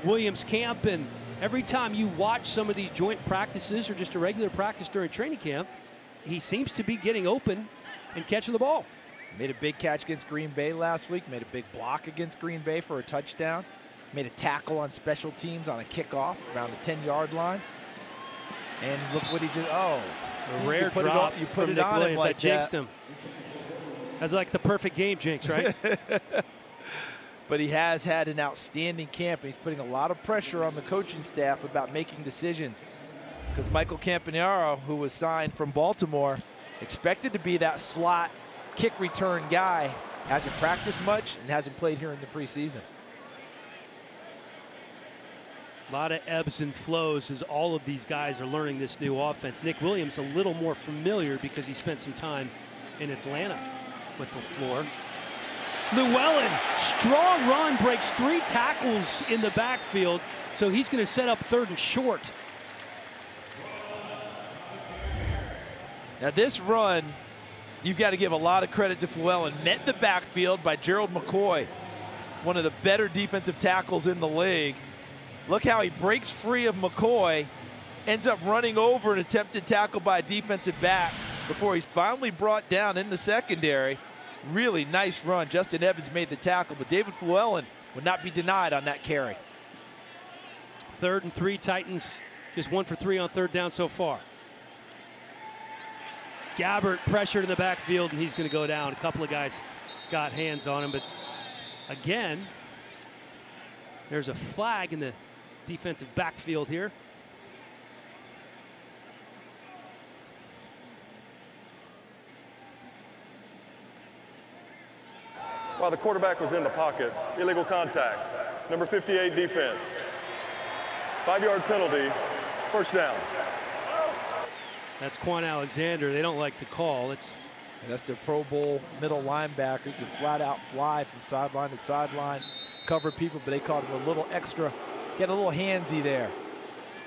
S2: Williams camp, and every time you watch some of these joint practices or just a regular practice during training camp, he seems to be getting open and catching the ball.
S3: Made a big catch against Green Bay last week, made a big block against Green Bay for a touchdown, made a tackle on special teams on a kickoff around the 10-yard line. And look what he just,
S2: a
S3: see,
S2: rare drop.
S3: You put it
S2: Nick
S3: on
S2: Williams
S3: him like
S2: that jinxed him. That's like the perfect game jinx, right?
S3: But he has had an outstanding camp, and he's putting a lot of pressure on the coaching staff about making decisions. Because Michael Campanaro, who was signed from Baltimore, expected to be that slot kick return guy, hasn't practiced much and hasn't played here in the preseason.
S2: A lot of ebbs and flows as all of these guys are learning this new offense. Nick Williams a little more familiar because he spent some time in Atlanta with LaFleur. Llewellyn, strong run, breaks 3 tackles in the backfield, so he's going to set up 3rd and short.
S3: Now this run, you've got to give a lot of credit to Llewellyn. Met the backfield by Gerald McCoy, one of the better defensive tackles in the league. Look how he breaks free of McCoy, ends up running over an attempted tackle by a defensive back before he's finally brought down in the secondary. Really nice run. Justin Evans made the tackle, but David Llewellyn would not be denied on that carry.
S2: 3rd and 3, Titans just 1 for 3 on 3rd down so far. Gabbert pressured in the backfield, and he's going to go down. A couple of guys got hands on him, but again, there's a flag in the defensive backfield here.
S4: While the quarterback was in the pocket, illegal contact. Number 58 defense. 5-yard penalty, 1st down.
S2: That's Quan Alexander. They don't like the call.
S3: That's their Pro Bowl middle linebacker. He can flat out fly from sideline to sideline, cover people, but they caught him a little extra, get a little handsy there.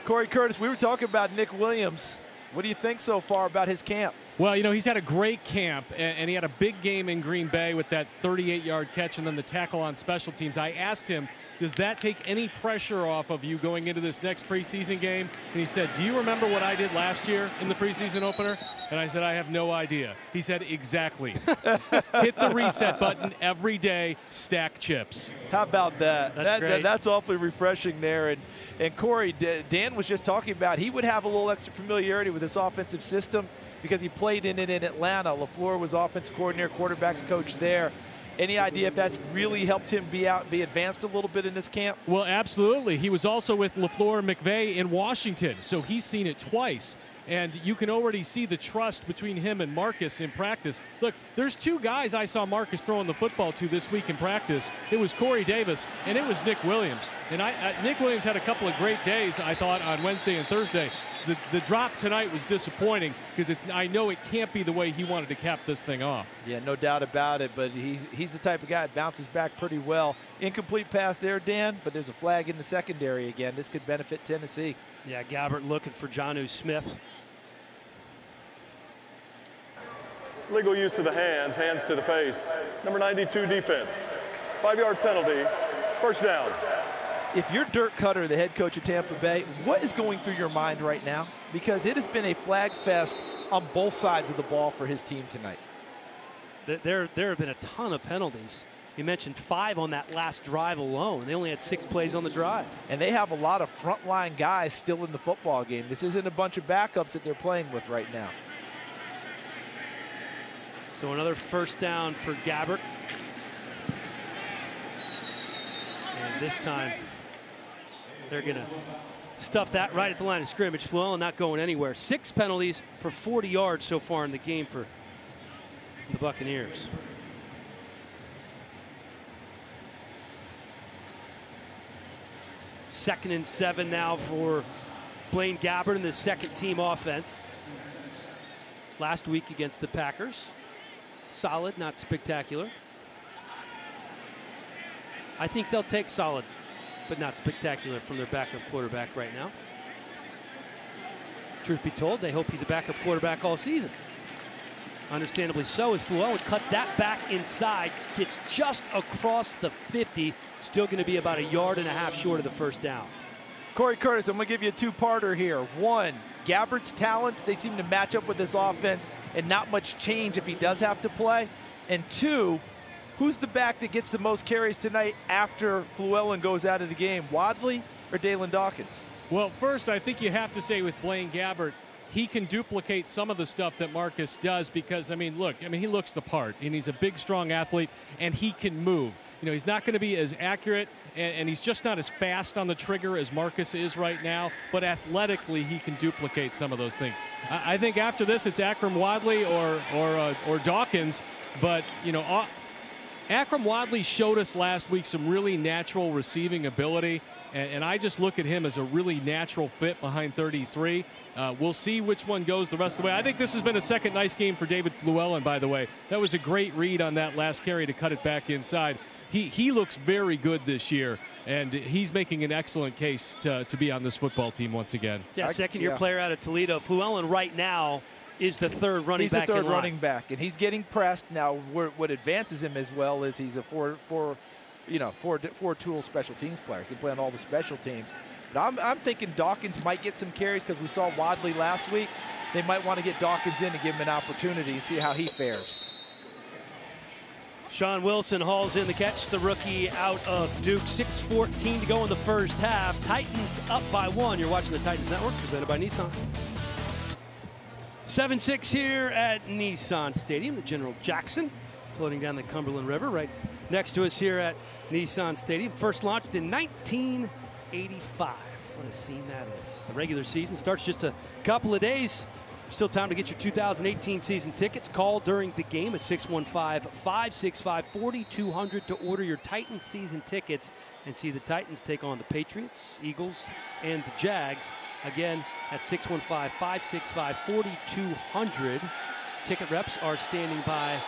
S3: Corey Curtis, we were talking about Nick Williams. What do you think so far about his camp?
S5: Well, you know, he's had a great camp, and he had a big game in Green Bay with that 38-yard catch and then the tackle on special teams. I asked him, does that take any pressure off of you going into this next preseason game? And he said, do you remember what I did last year in the preseason opener? And I said, I have no idea. He said, exactly. Hit the reset button every day, stack chips.
S3: How about that?
S2: That's great.
S3: That's awfully refreshing there. And Corey, Dan was just talking about he would have a little extra familiarity with this offensive system because he played in it in Atlanta. LaFleur was offensive coordinator, quarterbacks coach there. Any idea if that's really helped him be advanced a little bit in this camp?
S5: Well, absolutely. He was also with LaFleur and McVay in Washington, so he's seen it twice. And you can already see the trust between him and Marcus in practice. Look, there's 2 guys I saw Marcus throwing the football to this week in practice. It was Corey Davis, and it was Nick Williams. And Nick Williams had a couple of great days, I thought, on Wednesday and Thursday. The drop tonight was disappointing because I know it can't be the way he wanted to cap this thing off.
S3: Yeah, no doubt about it, but he's the type of guy that bounces back pretty well. Incomplete pass there, Dan, but there's a flag in the secondary again. This could benefit Tennessee.
S2: Yeah, Gabbert looking for Jonnu Smith.
S4: Legal use of the hands, hands to the face. Number 92 defense. 5-yard penalty, 1st down.
S3: If you're Dirk Cutter, the head coach of Tampa Bay, what is going through your mind right now? Because it has been a flag fest on both sides of the ball for his team tonight.
S2: There have been a ton of penalties. You mentioned 5 on that last drive alone. They only had 6 plays on the drive.
S3: And they have a lot of frontline guys still in the football game. This isn't a bunch of backups that they're playing with right now.
S2: So another 1st down for Gabbert. And this time, they're going to stuff that right at the line of scrimmage. Llewellyn not going anywhere. 6 penalties for 40 yards so far in the game for the Buccaneers. Second and 7 now for Blaine Gabbert in the 2nd-team offense. Last week against the Packers. Solid, not spectacular. I think they'll take solid, but not spectacular from their backup quarterback right now. Truth be told, they hope he's a backup quarterback all season. understandably so, as Fluellen cuts that back inside, gets just across the 50, still going to be about 1.5 yards short of the first down.
S3: Corey Curtis, I'm going to give you a two-parter here. One, Gabbert's talents, they seem to match up with this offense and not much change if he does have to play. And two, who's the back that gets the most carries tonight after Fluellen goes out of the game, Wadley or Dalen Dawkins?
S5: Well, first, I think you have to say with Blaine Gabbert, he can duplicate some of the stuff that Marcus does because, I mean, look, he looks the part, and he's a big, strong athlete, and he can move. You know, he's not going to be as accurate, and he's just not as fast on the trigger as Marcus is right now, but athletically, he can duplicate some of those things. I think after this, it's Akram Wadley or Dawkins, but, you know, Akram Wadley showed us last week some really natural receiving ability, and I just look at him as a really natural fit behind 33. We'll see which one goes the rest of the way. I think this has been a second nice game for David Fluellen, by the way. That was a great read on that last carry to cut it back inside. He looks very good this year, and he's making an excellent case to be on this football team once again.
S2: Yeah, second-year player out of Toledo. Fluellen right now is the third running back.
S3: He's the third running back, and he's getting pressed now. What advances him as well is he's a four-tool special teams player. He can play on all the special teams. But I'm thinking Dawkins might get some carries because we saw Wadley last week. They might want to get Dawkins in and give him an opportunity and see how he fares.
S2: Sean Wilson hauls in the catch, the rookie out of Duke. 6:14 to go in the first half. Titans up by 1. You're watching the Titans Network, presented by Nissan. 7-6 here at Nissan Stadium. The General Jackson floating down the Cumberland River right next to us here at Nissan Stadium. First launched in 1985. What a scene that is. The regular season starts just a couple of days. Still time to get your 2018 season tickets. Call during the game at 615-565-4200 to order your Titans season tickets and see the Titans take on the Patriots, Eagles, and the Jags. Again, at 615-565-4200. Ticket reps are standing by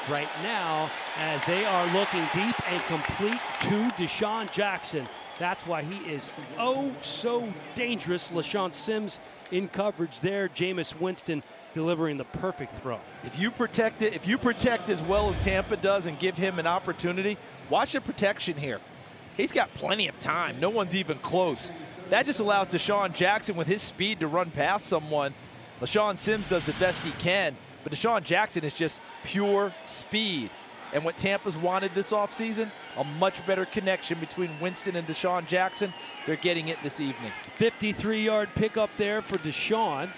S2: right now as they are looking deep and complete to Deshaun Jackson. That's why he is oh so dangerous. LaShawn Sims in coverage there. Jameis Winston delivering the perfect throw.
S3: If you protect as well as Tampa does and give him an opportunity, watch the protection here. He's got plenty of time. No one's even close. That just allows Deshaun Jackson with his speed to run past someone. LaShawn Sims does the best he can, but Deshaun Jackson is just pure speed. And what Tampa's wanted this offseason, a much better connection between Winston and Deshaun Jackson. They're getting it this evening.
S2: 53-yard pickup there for Deshaun.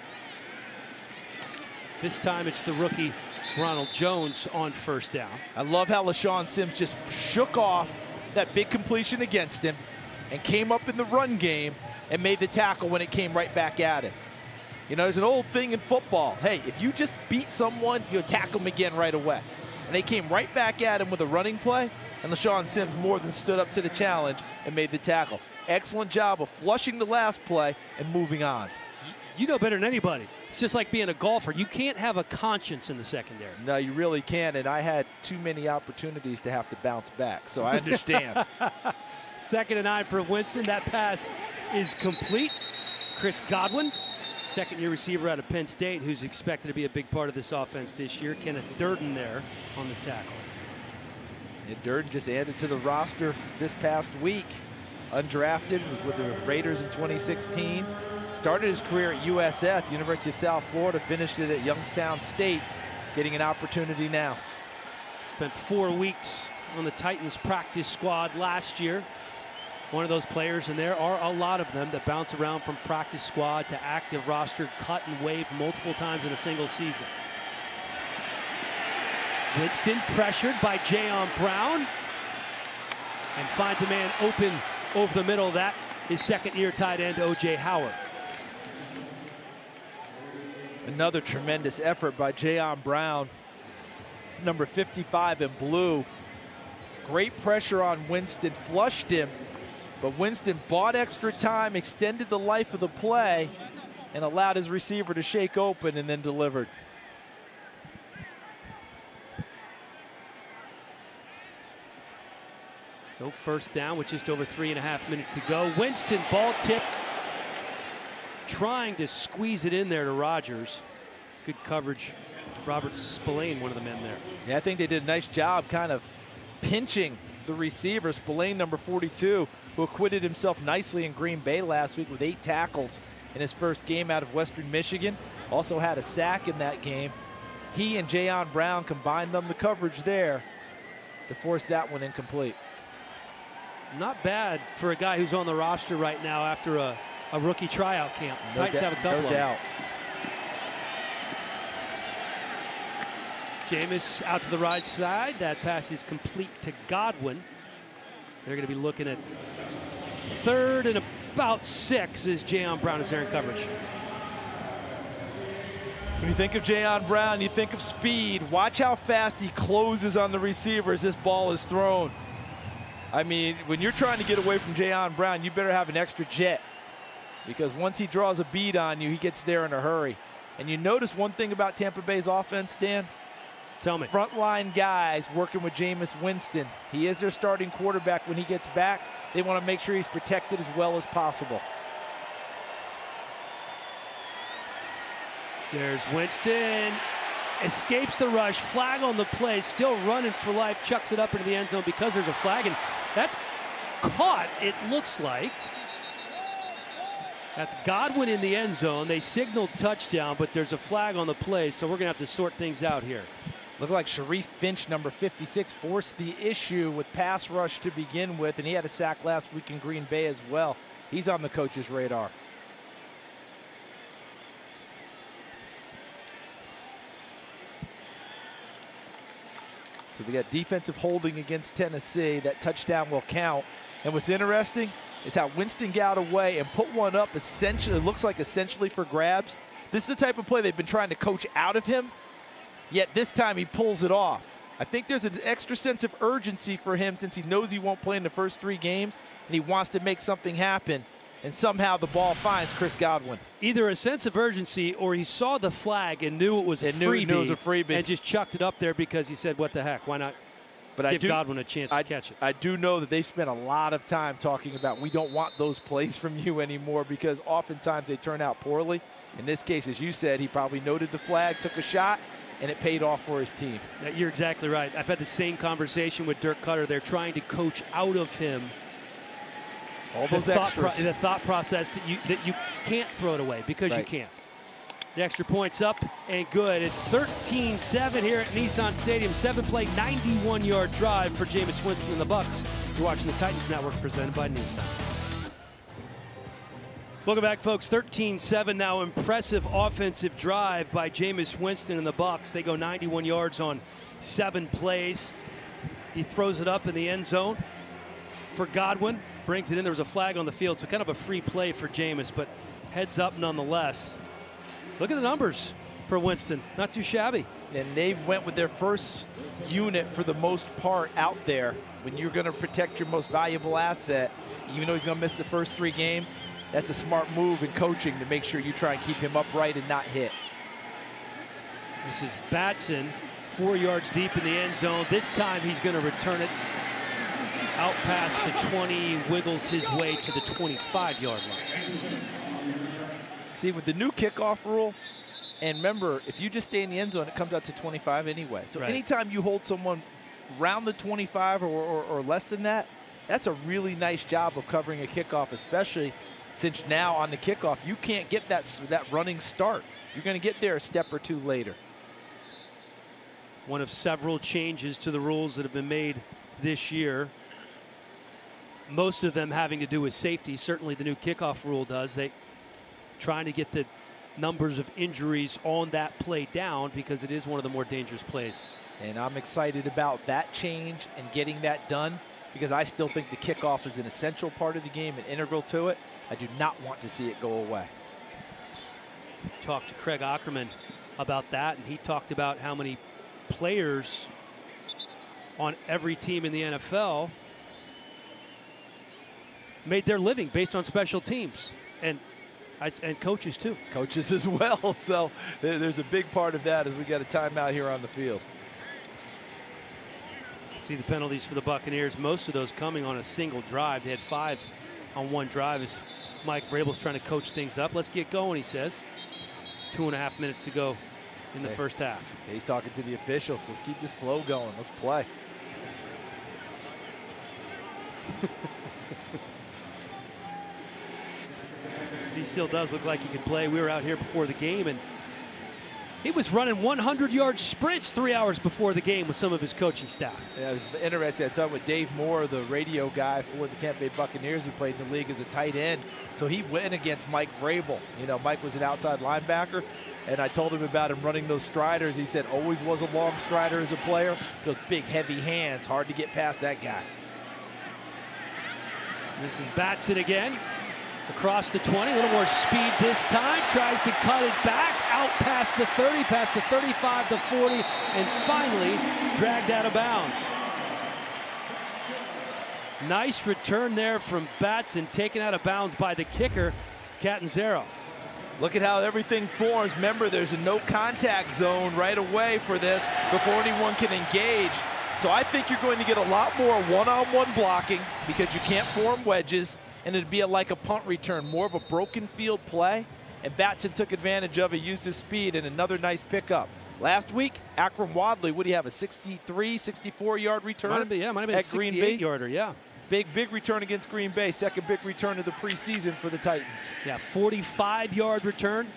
S2: This time it's the rookie Ronald Jones on first down.
S3: I love how LaShawn Sims just shook off that big completion against him and came up in the run game and made the tackle when it came right back at him. You know, there's an old thing in football. Hey, if you just beat someone, you attack them again right away. And they came right back at him with a running play, and LaShawn Sims more than stood up to the challenge and made the tackle. Excellent job of flushing the last play and moving on.
S2: You know better than anybody. It's just like being a golfer. You can't have a conscience in the secondary.
S3: No, you really can't, and I had too many opportunities to have to bounce back, so I understand.
S2: 2nd and 9 for Winston. That pass is complete. Chris Godwin, second-year receiver out of Penn State, who's expected to be a big part of this offense this year. Kenneth Durden there on the tackle.
S3: And Durden just added to the roster this past week. Undrafted, was with the Raiders in 2016. Started his career at USF, University of South Florida, finished it at Youngstown State, getting an opportunity now.
S2: Spent 4 weeks on the Titans practice squad last year. One of those players, and there are a lot of them that bounce around from practice squad to active roster, cut and waived multiple times in a single season. Winston pressured by Jayon Brown and finds a man open over the middle. That is second-year tight end O.J. Howard.
S3: Another tremendous effort by Jayon Brown, number 55 in blue. Great pressure on Winston, flushed him, but Winston bought extra time, extended the life of the play, and allowed his receiver to shake open and then delivered.
S2: So first down with just over 3.5 minutes to go. Winston ball tip, trying to squeeze it in there to Rodgers. Good coverage Robert Spillane, one of the men there.
S3: Yeah, I think they did a nice job kind of pinching the receiver. Spillane, number 42, who acquitted himself nicely in Green Bay last week with 8 tackles in his first game out of Western Michigan. Also had a sack in that game. He and Jayon Brown combined on the coverage there to force that one incomplete.
S2: Not bad for a guy who's on the roster right now after a rookie tryout camp. Titans have a couple
S3: no
S2: of them.
S3: doubt.
S2: Jameis out to the right side. That pass is complete to Godwin. They're going to be looking at 3rd and about 6 as Jayon Brown is there in coverage.
S3: When you think of Jayon Brown, you think of speed. Watch how fast he closes on the receiver as this ball is thrown. I mean, when you're trying to get away from Jayon Brown, you better have an extra jet, because once he draws a bead on you, he gets there in a hurry. And you notice one thing about Tampa Bay's offense, Dan?
S2: Tell me.
S3: Frontline guys working with Jameis Winston. He is their starting quarterback. When he gets back, they want to make sure he's protected as well as possible.
S2: There's Winston. Escapes the rush. Flag on the play. Still running for life. Chucks it up into the end zone because there's a flag. And that's caught, it looks like. That's Godwin in the end zone. They signaled touchdown, but there's a flag on the play, so we're going to have to sort things out here.
S3: Looked like Sharif Finch, number 56, forced the issue with pass rush to begin with, and he had a sack last week in Green Bay as well. He's on the coach's radar. So they got defensive holding against Tennessee. That touchdown will count. And what's interesting is how Winston got away and put one up essentially, it looks like essentially for grabs. This is the type of play they've been trying to coach out of him, yet this time he pulls it off. I think there's an extra sense of urgency for him since he knows he won't play in the first 3 games, and he wants to make something happen, and somehow the ball finds Chris Godwin.
S2: Either a sense of urgency, or he saw the flag and knew it was a freebie, and just chucked it up there because he said, what the heck, why not give Godwin a chance to catch it.
S3: I do know that they spent a lot of time talking about, we don't want those plays from you anymore, because oftentimes they turn out poorly. In this case, as you said, he probably noted the flag, took a shot, and it paid off for his team.
S2: You're exactly right. I've had the same conversation with Dirk Cutter. They're trying to coach out of him
S3: all those extras.
S2: The thought process that you can't throw it away because you can't. The extra point's up and good. It's 13-7 here at Nissan Stadium. 7-play, 91-yard drive for Jameis Winston and the Bucs. You're watching the Titans Network presented by Nissan. Welcome back, folks. 13-7 now. Impressive offensive drive by Jameis Winston and the Bucs. They go 91 yards on 7 plays. He throws it up in the end zone for Godwin. Brings it in. There was a flag on the field, so kind of a free play for Jameis, but heads up nonetheless. Look at the numbers for Winston. Not too shabby.
S3: And they went with their first unit for the most part out there. When you're going to protect your most valuable asset, even though he's going to miss the first 3 games, that's a smart move in coaching to make sure you try and keep him upright and not hit.
S2: This is Batson, 4 yards deep in the end zone. This time he's going to return it out past the 20, wiggles his way to the 25-yard line.
S3: See, with the new kickoff rule, and remember, if you just stay in the end zone, it comes out to 25 anyway. So anytime you hold someone around the 25 or less than that, that's a really nice job of covering a kickoff, especially since now on the kickoff, you can't get that running start. You're going to get there a step or 2 later.
S2: One of several changes to the rules that have been made this year. Most of them having to do with safety. Certainly the new kickoff rule does. They trying to get the numbers of injuries on that play down because it is one of the more dangerous plays.
S3: And I'm excited about that change and getting that done because I still think the kickoff is an essential part of the game and integral to it. I do not want to see it go away.
S2: Talked to Craig Ackerman about that, and he talked about how many players on every team in the NFL made their living based on special teams. And coaches too.
S3: Coaches as well. So there's a big part of that as we got a timeout here on the field.
S2: See the penalties for the Buccaneers. Most of those coming on a single drive. They had 5 on one drive as Mike Vrabel's trying to coach things up. Let's get going, he says. 2.5 minutes to go in the first half.
S3: He's talking to the officials. Let's keep this flow going. Let's play.
S2: He still does look like he can play. We were out here before the game, and he was running 100-yard sprints 3 hours before the game with some of his coaching staff.
S3: Yeah, it was interesting. I was talking with Dave Moore, the radio guy for the Tampa Bay Buccaneers, who played in the league as a tight end. So he went against Mike Vrabel. You know, Mike was an outside linebacker, and I told him about him running those striders. He said always was a long strider as a player. Those big, heavy hands, hard to get past that guy.
S2: This is Batson again. Across the 20, a little more speed this time. Tries to cut it back, out past the 30, past the 35, the 40, and finally dragged out of bounds. Nice return there from Batson, taken out of bounds by the kicker, Catanzaro.
S3: Look at how everything forms. Remember, there's a no contact zone right away for this before anyone can engage. So I think you're going to get a lot more one-on-one blocking because you can't form wedges, and it'd be like a punt return, more of a broken field play. And Batson took advantage of it, used his speed, and another nice pickup. Last week, Akram Wadley, what do you have, a 63, 64-yard return?
S2: Might have been a 68-yarder, yeah.
S3: Big return against Green Bay, second big return of the preseason for the Titans.
S2: Yeah, 45-yard return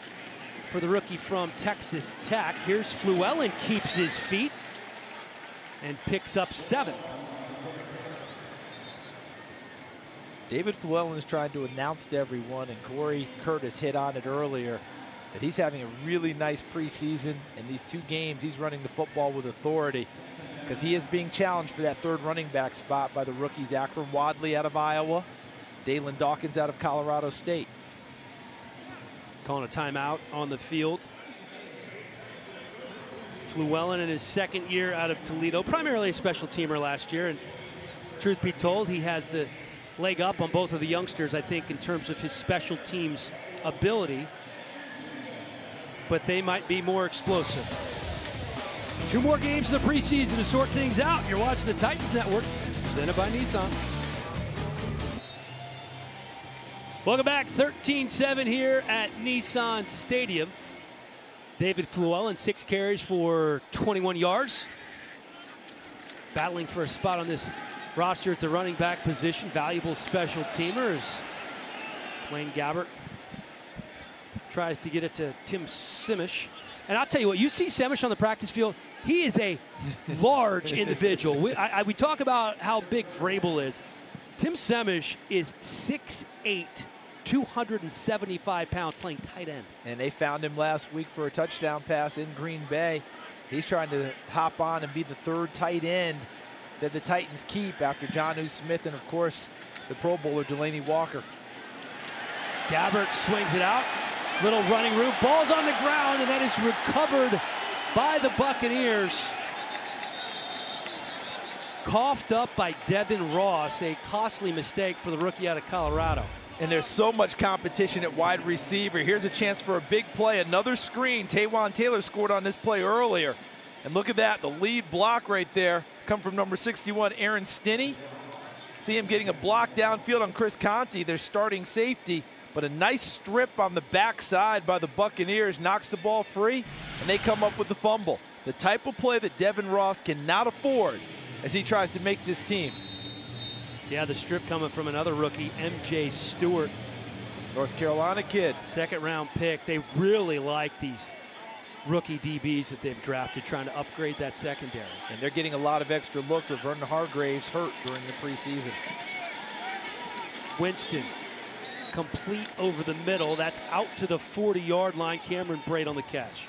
S2: for the rookie from Texas Tech. Here's Fluellen, keeps his feet and picks up 7.
S3: David Fluellen is trying to announce to everyone, and Corey Curtis hit on it earlier, that he's having a really nice preseason. In these 2 games, he's running the football with authority because he is being challenged for that 3rd running back spot by the rookies Akram Wadley out of Iowa, Dalen Dawkins out of Colorado State.
S2: Calling a timeout on the field. Fluellen in his 2nd year out of Toledo, primarily a special teamer last year, and truth be told, he has the leg up on both of the youngsters, I think, in terms of his special teams ability, but they might be more explosive. 2 more games in the preseason to sort things out. You're watching the Titans Network, presented by Nissan. Welcome back, 13-7 here at Nissan Stadium. David Fluellen, 6 carries for 21 yards. Battling for a spot on this roster at the running back position. Valuable special teamers. Wayne Gabbert tries to get it to Tim Simish. And I'll tell you what, you see Simish on the practice field, he is a large individual. We talk about how big Vrabel is. Tim Simish is 6'8", 275 pounds, playing tight end. And
S3: they found him last week for a touchdown pass in Green Bay. He's trying to hop on and be the 3rd tight end that the Titans keep after Jonnu Smith and, of course, the Pro Bowler Delaney Walker.
S2: Gabbert swings it out. Little running room. Ball's on the ground, and that is recovered by the Buccaneers. Coughed up by Devin Ross, a costly mistake for the rookie out of Colorado.
S3: And there's so much competition at wide receiver. Here's a chance for a big play. Another screen. Taywan Taylor scored on this play earlier. And look at that, the lead block right there come from number 61, Aaron Stinney. See him getting a block downfield on Chris Conte, their starting safety. But a nice strip on the backside by the Buccaneers knocks the ball free, and they come up with the fumble. The type of play that Devin Ross cannot afford as he tries to make this team.
S2: Yeah, the strip coming from another rookie, M.J. Stewart.
S3: North Carolina kid.
S2: 2nd round pick. They really like these rookie DBs that they've drafted, trying to upgrade that secondary.
S3: And they're getting a lot of extra looks with Vernon Hargreaves hurt during the preseason.
S2: Winston, complete over the middle. That's out to the 40-yard line. Cameron Braid on the catch.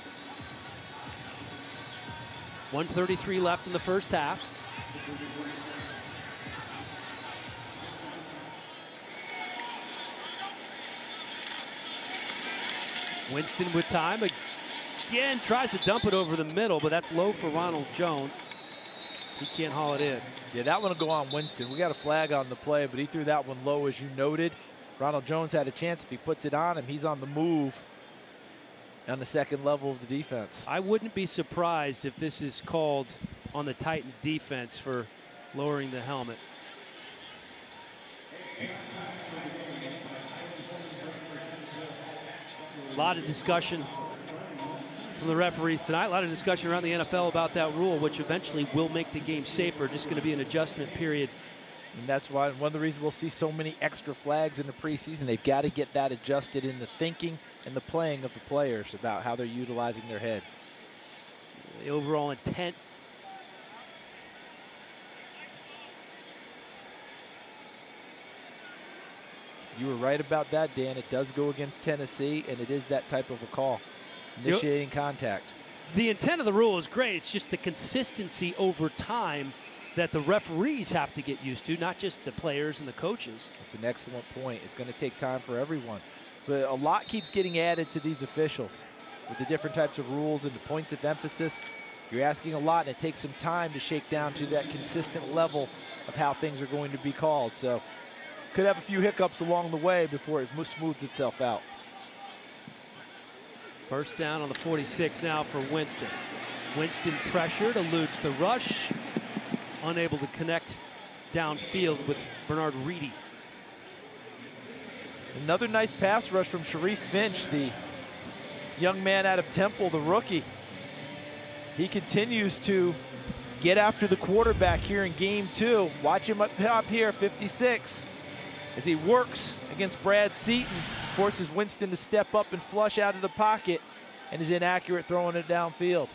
S2: 1:33 left in the first half. Winston with time. Again, tries to dump it over the middle, but that's low for Ronald Jones. He can't haul it in.
S3: Yeah, that one will go on Winston. We got a flag on the play, but he threw that one low, as you noted. Ronald Jones had a chance. If he puts it on him, he's on the move on the 2nd level of the defense.
S2: I wouldn't be surprised if this is called on the Titans defense for lowering the helmet. A lot of discussion from the referees tonight. A lot of discussion around the NFL about that rule, which eventually will make the game safer. Just going to be an adjustment period.
S3: And that's why one of the reasons we'll see so many extra flags in the preseason. They've got to get that adjusted in the thinking and the playing of the players about how they're utilizing their head.
S2: The overall intent.
S3: You were right about that, Dan. It does go against Tennessee, and it is that type of a call, initiating contact.
S2: The intent of the rule is great. It's just the consistency over time that the referees have to get used to, not just the players and the coaches.
S3: It's an excellent point. It's going to take time for everyone. But a lot keeps getting added to these officials with the different types of rules and the points of emphasis. You're asking a lot, and it takes some time to shake down to that consistent level of how things are going to be called. So could have a few hiccups along the way before it smooths itself out.
S2: First down on the 46 now for Winston. Winston pressured, eludes the rush. Unable to connect downfield with Bernard Reedy.
S3: Another nice pass rush from Sharif Finch, the young man out of Temple, the rookie. He continues to get after the quarterback here in game 2. Watch him up top here, 56. As he works against Brad Seaton, forces Winston to step up and flush out of the pocket, and is inaccurate throwing it downfield.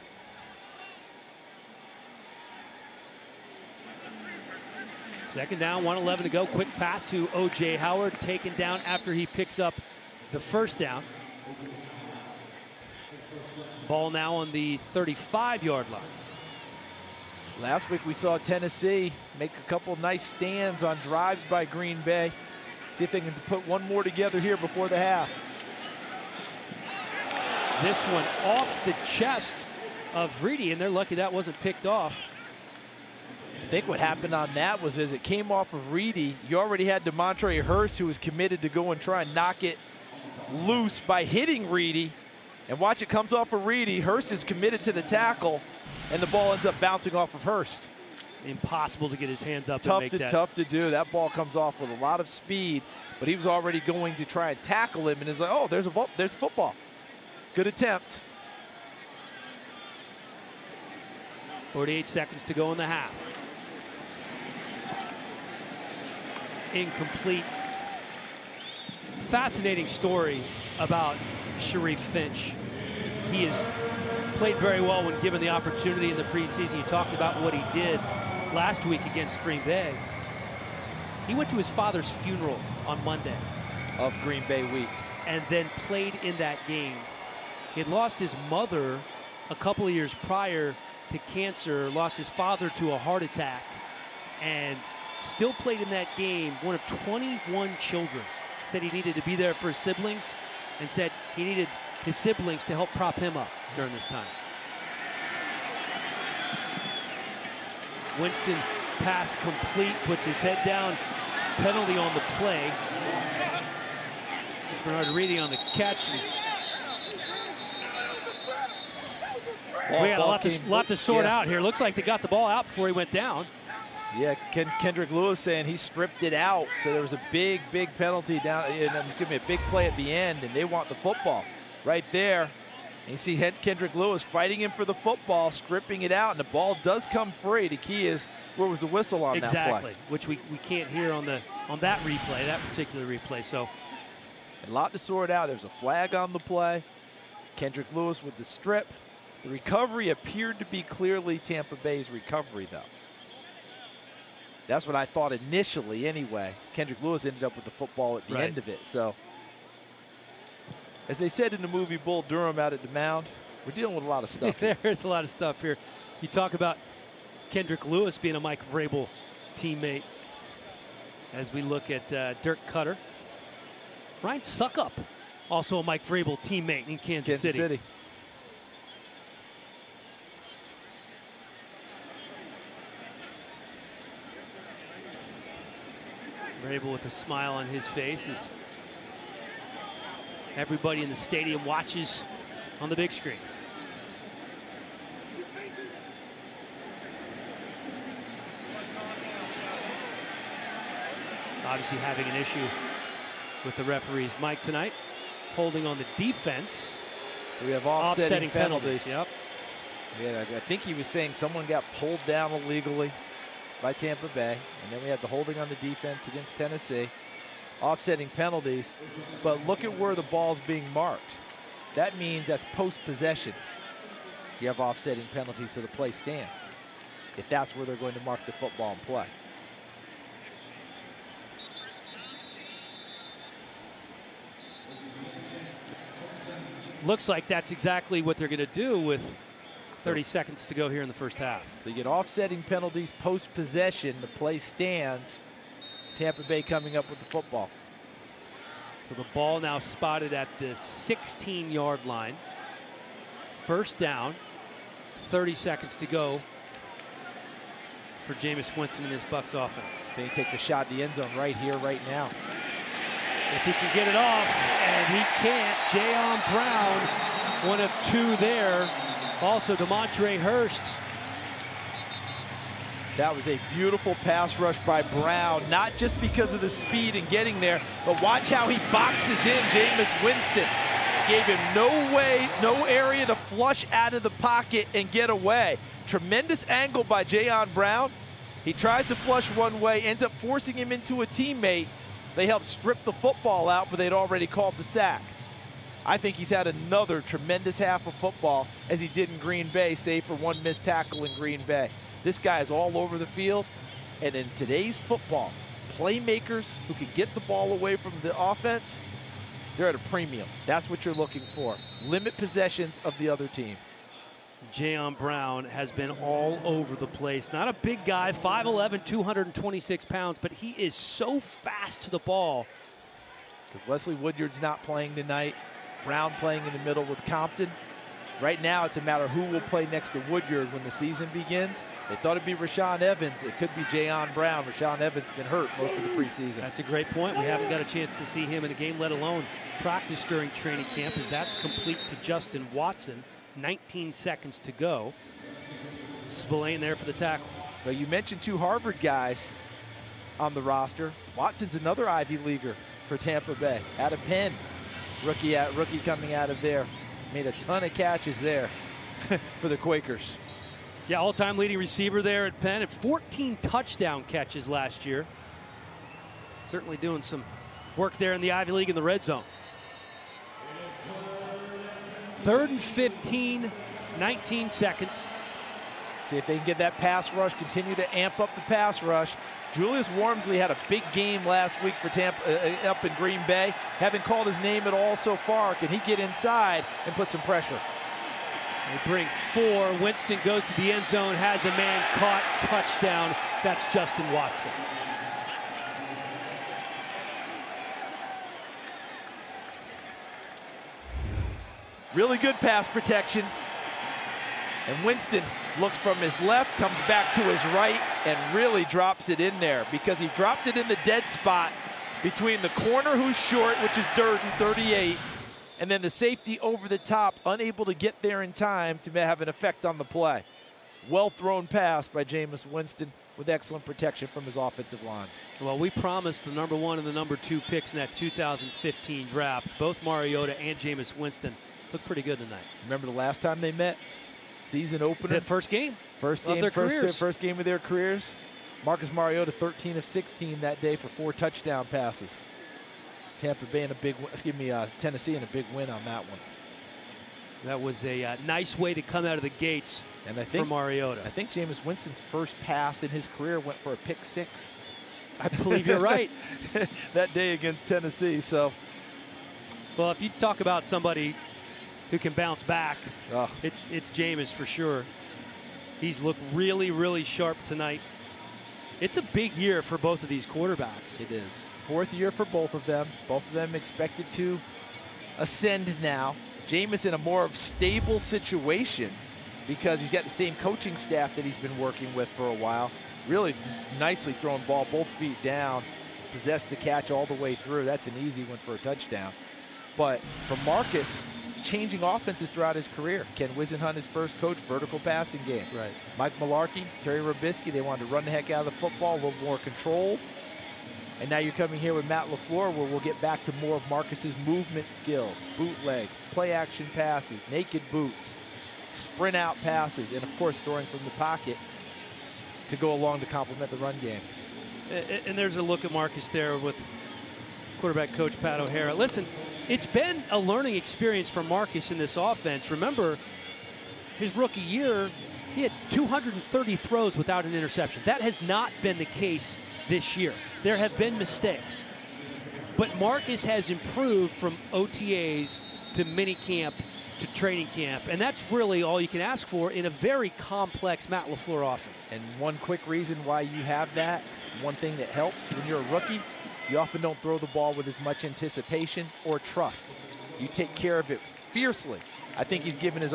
S2: Second down, 1:11 to go. Quick pass to O.J. Howard, taken down after he picks up the first down. Ball now on the 35-yard line.
S3: Last week we saw Tennessee make a couple nice stands on drives by Green Bay. See if they can put one more together here before the half.
S2: This one off the chest of Reedy, and they're lucky that wasn't picked off.
S3: I think what happened on that was as it came off of Reedy, you already had DeMontre Hurst, who was committed to go and try and knock it loose by hitting Reedy. And watch, it comes off of Reedy. Hurst is committed to the tackle, and the ball ends up bouncing off of Hurst.
S2: Impossible to get his hands up and make that.
S3: Tough to do. That ball comes off with a lot of speed, but he was already going to try and tackle him, and is like, oh, there's football. Good attempt.
S2: 48 seconds to go in the half. Incomplete. Fascinating story about Sharif Finch. He has played very well when given the opportunity in the preseason. You talked about what he did last week against Green Bay. He went to his father's funeral on Monday.
S3: Of Green Bay week.
S2: And then played in that game. He had lost his mother a couple of years prior to cancer, lost his father to a heart attack, and still played in that game. One of 21 children. Said he needed to be there for his siblings, and said he needed his siblings to help prop him up during this time. Winston, pass complete, puts his head down, penalty on the play. Bernard Reedy on the catch. We got a lot to sort out here. Looks like they got the ball out before he went down.
S3: Yeah, Kendrick Lewis saying he stripped it out. So there was a big penalty down, excuse me, a big play at the end, and they want the football right there. And you see Kendrick Lewis fighting him for the football, stripping it out, and the ball does come free. The key is, where was the whistle on that play?
S2: Exactly, which we can't hear on that replay, that particular replay. So
S3: a lot to sort out. There's a flag on the play. Kendrick Lewis with the strip. The recovery appeared to be clearly Tampa Bay's recovery, though. That's what I thought initially anyway. Kendrick Lewis ended up with the football at the end of it. So, as they said in the movie Bull Durham out at the mound, we're dealing with a lot of stuff here.
S2: There's a lot of stuff here. You talk about Kendrick Lewis being a Mike Vrabel teammate as we look at Dirk Cutter. Ryan Suckup, also a Mike Vrabel teammate in Kansas City. Vrabel with a smile on his face as everybody in the stadium watches on the big screen. Obviously having an issue with the referee's mic tonight. Holding on the defense.
S3: So we have offsetting penalties.
S2: Yep.
S3: Yeah, I think he was saying someone got pulled down illegally by Tampa Bay. And then we have the holding on the defense against Tennessee. Offsetting penalties. But look at where the ball's being marked. That means that's post-possession. You have offsetting penalties, so the play stands, if that's where they're going to mark the football and play.
S2: Looks like that's exactly what they're going to do with 30 seconds to go here in the first half.
S3: So you get offsetting penalties post-possession. The play stands. Tampa Bay coming up with the football.
S2: So the ball now spotted at the 16-yard line. First down. 30 seconds to go for Jameis Winston and his Bucs offense.
S3: Then he takes a shot at the end zone right here, right now.
S2: If he can get it off, and he can't. Jayon Brown, one of two there. Also, Demontre Hurst.
S3: That was a beautiful pass rush by Brown, not just because of the speed and getting there, but watch how he boxes in Jameis Winston. Gave him no way, no area to flush out of the pocket and get away. Tremendous angle by Jayon Brown. He tries to flush one way, ends up forcing him into a teammate. They helped strip the football out, but they'd already called the sack. I think he's had another tremendous half of football as he did in Green Bay, save for one missed tackle in Green Bay. This guy is all over the field, and in today's football, playmakers who can get the ball away from the offense, they're at a premium. That's what you're looking for. Limit possessions of the other team.
S2: Jayon Brown has been all over the place. Not a big guy, 5'11", 226 pounds, but he is so fast to the ball.
S3: Because Wesley Woodyard's not playing tonight. Brown playing in the middle with Compton. Right now, it's a matter of who will play next to Woodyard when the season begins. They thought it'd be Rashaan Evans. It could be Jayon Brown. Rashaan Evans has been hurt most of the preseason.
S2: That's a great point. We haven't got a chance to see him in a game, let alone practice during training camp, as that's complete to Justin Watson. 19 seconds to go. Spillane there for the tackle.
S3: Well, you mentioned two Harvard guys on the roster. Watson's another Ivy Leaguer for Tampa Bay. Out of Penn, rookie coming out of there. Made a ton of catches there for the Quakers.
S2: Yeah, all-time leading receiver there at Penn. 14 touchdown catches last year. Certainly doing some work there in the Ivy League in the red zone. 3rd and 15, 19 seconds.
S3: See if they can get that pass rush, continue to amp up the pass rush. Julius Wormsley had a big game last week for Tampa up in Green Bay. Haven't called his name at all so far. Can he get inside and put some pressure?
S2: They bring 4. Winston goes to the end zone, has a man caught, touchdown. That's Justin Watson.
S3: Really good pass protection. And Winston looks from his left, comes back to his right, and really drops it in there because he dropped it in the dead spot between the corner, who's short, which is Durden, 38, and then the safety over the top, unable to get there in time to have an effect on the play. Well thrown pass by Jameis Winston with excellent protection from his offensive line.
S2: Well, we promised the number 1 and the number 2 picks in that 2015 draft. Both Mariota and Jameis Winston looked pretty good tonight.
S3: Remember the last time they met? Season opener.
S2: That first game.
S3: First game of their careers. Marcus Mariota 13 of 16 that day for 4 touchdown passes. Tampa Bay in a big, Tennessee in a big win on that one.
S2: That was a nice way to come out of the gates for Mariota.
S3: I think Jameis Winston's first pass in his career went for a pick 6.
S2: I believe you're right.
S3: That day against Tennessee. So,
S2: well, if you talk about somebody who can bounce back,
S3: oh,
S2: it's Jameis for sure. He's looked really, really sharp tonight. It's a big year for both of these quarterbacks.
S3: It is. 4th year for both of them. Both of them expected to ascend now. Jameis in a more stable situation because he's got the same coaching staff that he's been working with for a while. Really nicely thrown ball, both feet down, possessed the catch all the way through. That's an easy one for a touchdown. But for Marcus, changing offenses throughout his career. Ken Wisenhunt, his first coach, vertical passing game.
S2: Right.
S3: Mike Mularkey, Terry Robisky, they wanted to run the heck out of the football, a little more controlled. And now you're coming here with Matt LaFleur, where we'll get back to more of Marcus's movement skills, bootlegs, play action passes, naked boots, sprint out passes, and of course throwing from the pocket to go along to complement the run game.
S2: And there's a look at Marcus there with quarterback coach Pat O'Hara. Listen, it's been a learning experience for Marcus in this offense. Remember, his rookie year, he had 230 throws without an interception. That has not been the case this year. There have been mistakes. But Marcus has improved from OTAs to minicamp to training camp, and that's really all you can ask for in a very complex Matt LaFleur offense.
S3: And one quick reason why you have that, one thing that helps when you're a rookie, you often don't throw the ball with as much anticipation or trust. You take care of it fiercely. I think he's given his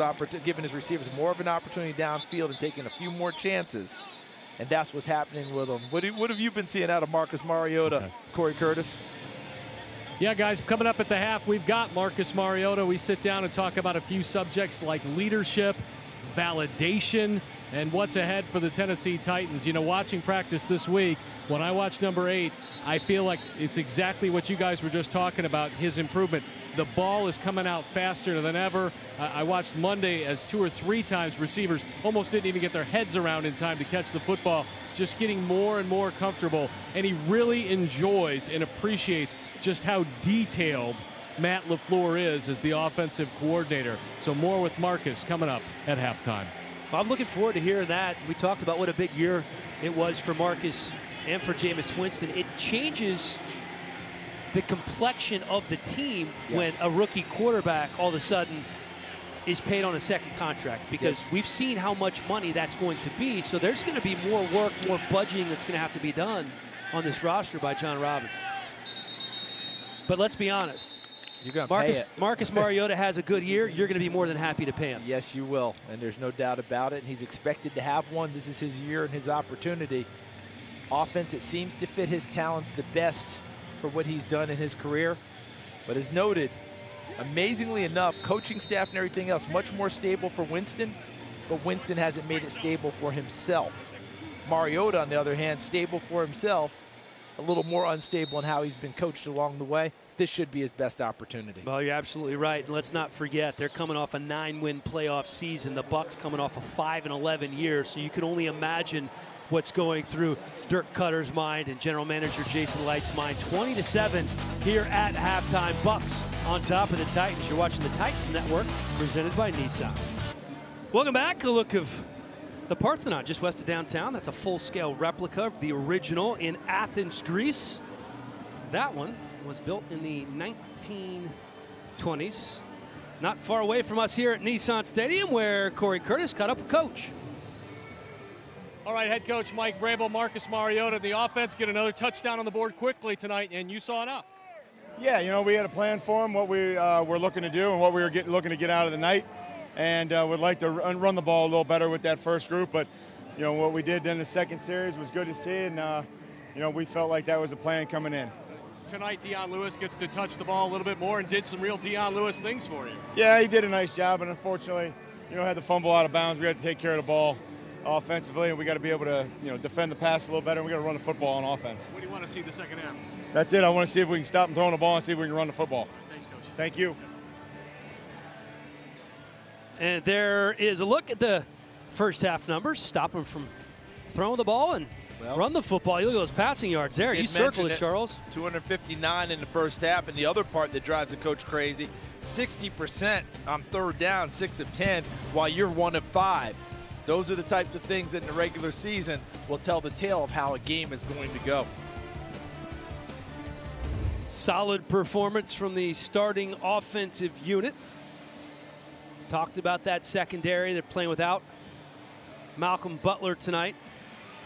S3: receivers more of an opportunity downfield and taking a few more chances, and that's what's happening with him. What have you been seeing out of Marcus Mariota, Corey Curtis?
S5: Yeah, guys, coming up at the half, we've got Marcus Mariota. We sit down and talk about a few subjects like leadership, validation, and what's ahead for the Tennessee Titans. You know, watching practice this week, when I watch number 8, I feel like it's exactly what you guys were just talking about, his improvement. The ball is coming out faster than ever. I watched Monday as 2 or 3 times receivers almost didn't even get their heads around in time to catch the football, just getting more and more comfortable. And he really enjoys and appreciates just how detailed Matt LaFleur is as the offensive coordinator. So more with Marcus coming up at halftime.
S2: Well, I'm looking forward to hearing that. We talked about what a big year it was for Marcus and for Jameis Winston. It changes the complexion of the team when a rookie quarterback all of a sudden is paid on a second contract, because we've seen how much money that's going to be. So there's going to be more work, more budgeting that's going to have to be done on this roster by John Robinson. But let's be honest.
S3: You're going to pay it.
S2: Marcus Mariota has a good year. You're going to be more than happy to pay him.
S3: Yes, you will, and there's no doubt about it. And he's expected to have one. This is his year and his opportunity. Offense, it seems to fit his talents the best for what he's done in his career. But as noted, amazingly enough, coaching staff and everything else, much more stable for Winston, but Winston hasn't made it stable for himself. Mariota, on the other hand, stable for himself, a little more unstable in how he's been coached along the way. This should be his best opportunity.
S2: Well, you're absolutely right. And let's not forget, they're coming off a 9-win playoff season. The Bucs coming off a 5-11 year. So you can only imagine what's going through Dirk Cutter's mind and general manager Jason Light's mind. 20-7 here at halftime. Bucs on top of the Titans. You're watching the Titans Network, presented by Nissan. Welcome back. A look of the Parthenon just west of downtown. That's a full-scale replica of the original in Athens, Greece. That one was built in the 1920s. Not far away from us here at Nissan Stadium, where Corey Curtis caught up with Coach.
S5: All right, head coach Mike Vrabel, Marcus Mariota, the offense get another touchdown on the board quickly tonight, and you saw enough.
S6: Yeah, you know, we had a plan for him, what we were looking to do and what we were looking to get out of the night, and would like to run the ball a little better with that first group. But, you know, what we did in the second series was good to see, and, you know, we felt like that was a plan coming in.
S5: Tonight, Dion Lewis gets to touch the ball a little bit more and did some real Dion Lewis things for you.
S6: Yeah, he did a nice job, and unfortunately, you know, had the fumble out of bounds. We had to take care of the ball offensively, and we got to be able to, you know, defend the pass a little better, and we got to run the football on offense.
S5: What do you want to see the second half?
S6: That's it. I want to see if we can stop them throwing the ball and see if we can run the football.
S5: Thanks, Coach.
S6: Thank you.
S2: And there is a look at the first half numbers. Stop them from throwing the ball and run the football. You look at those passing yards there. You circled it, Charles.
S3: 259 in the first half, and the other part that drives the coach crazy, 60% on third down, 6 of 10, while you're 1 of 5. Those are the types of things that in the regular season will tell the tale of how a game is going to go.
S2: Solid performance from the starting offensive unit. Talked about that secondary. They're playing without Malcolm Butler tonight.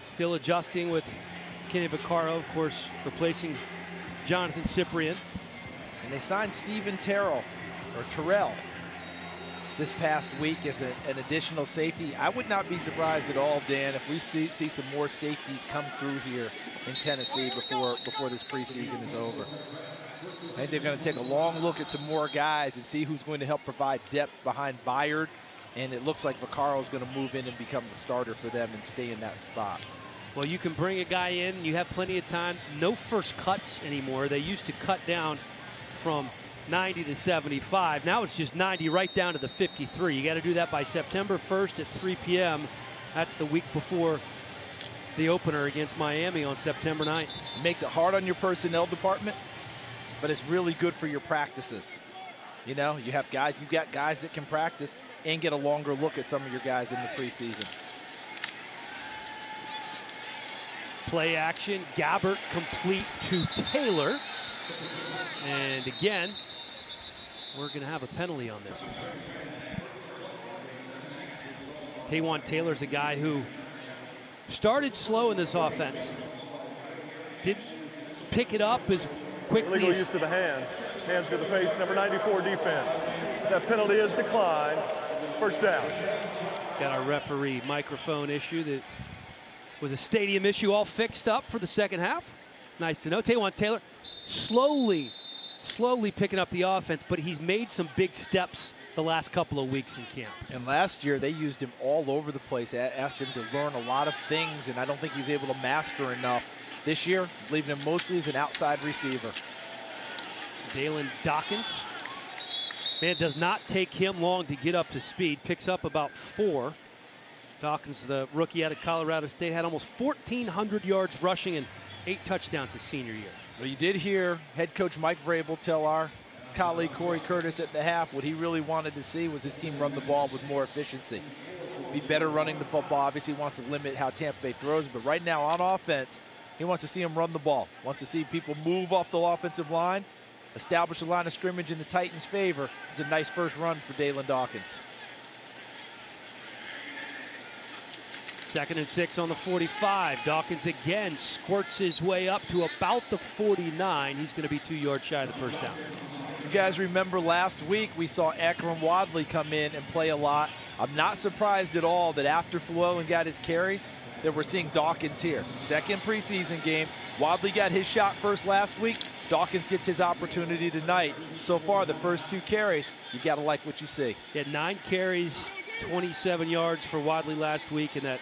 S2: Still adjusting with Kenny Vaccaro, of course, replacing Jonathan Cyprien.
S3: And they signed Steven Terrell this past week as an additional safety. I would not be surprised at all, Dan, if we see some more safeties come through here in Tennessee before this preseason is over. I think they're going to take a long look at some more guys and see who's going to help provide depth behind Byard. And it looks like Vaccaro is going to move in and become the starter for them and stay in that spot.
S2: Well, you can bring a guy in. You have plenty of time. No first cuts anymore. They used to cut down from 90 to 75. Now it's just 90 right down to the 53. You got to do that by September 1st at 3 p.m. That's the week before the opener against Miami on September 9th.
S3: It makes it hard on your personnel department, but it's really good for your practices. You know, you've got guys that can practice and get a longer look at some of your guys in the preseason.
S2: Play action, Gabbert complete to Taylor. And again, we're going to have a penalty on this one. Taywan Taylor's a guy who started slow in this offense. Didn't pick it up as quickly
S4: Illegal
S2: as...
S4: use to the hands. Hands to the face, number 94 defense. That penalty is declined. First down.
S2: Got our referee microphone issue that was a stadium issue all fixed up for the second half. Nice to know. Taywan Taylor slowly picking up the offense, but he's made some big steps the last couple of weeks in camp.
S3: And last year, they used him all over the place, asked him to learn a lot of things, and I don't think he was able to master enough. This year, leaving him mostly as an outside receiver.
S2: Dalen Dawkins. Man, it does not take him long to get up to speed. Picks up about 4. Dawkins, the rookie out of Colorado State, had almost 1,400 yards rushing and 8 touchdowns his senior year.
S3: Well, you did hear head coach Mike Vrabel tell our colleague Corey Curtis at the half what he really wanted to see was his team run the ball with more efficiency. Be better running the football. Obviously, he wants to limit how Tampa Bay throws, but right now on offense, he wants to see him run the ball. Wants to see people move off the offensive line, establish a line of scrimmage in the Titans' favor. It's a nice first run for Dalen Dawkins.
S2: 2nd and 6 on the 45. Dawkins again squirts his way up to about the 49. He's going to be 2 yards shy of the first down.
S3: You guys remember last week we saw Akram Wadley come in and play a lot. I'm not surprised at all that after Llewellyn got his carries that we're seeing Dawkins here. Second preseason game. Wadley got his shot first last week. Dawkins gets his opportunity tonight. So far, the first 2 carries, you got to like what you see.
S2: He had 9 carries, 27 yards for Wadley last week, and that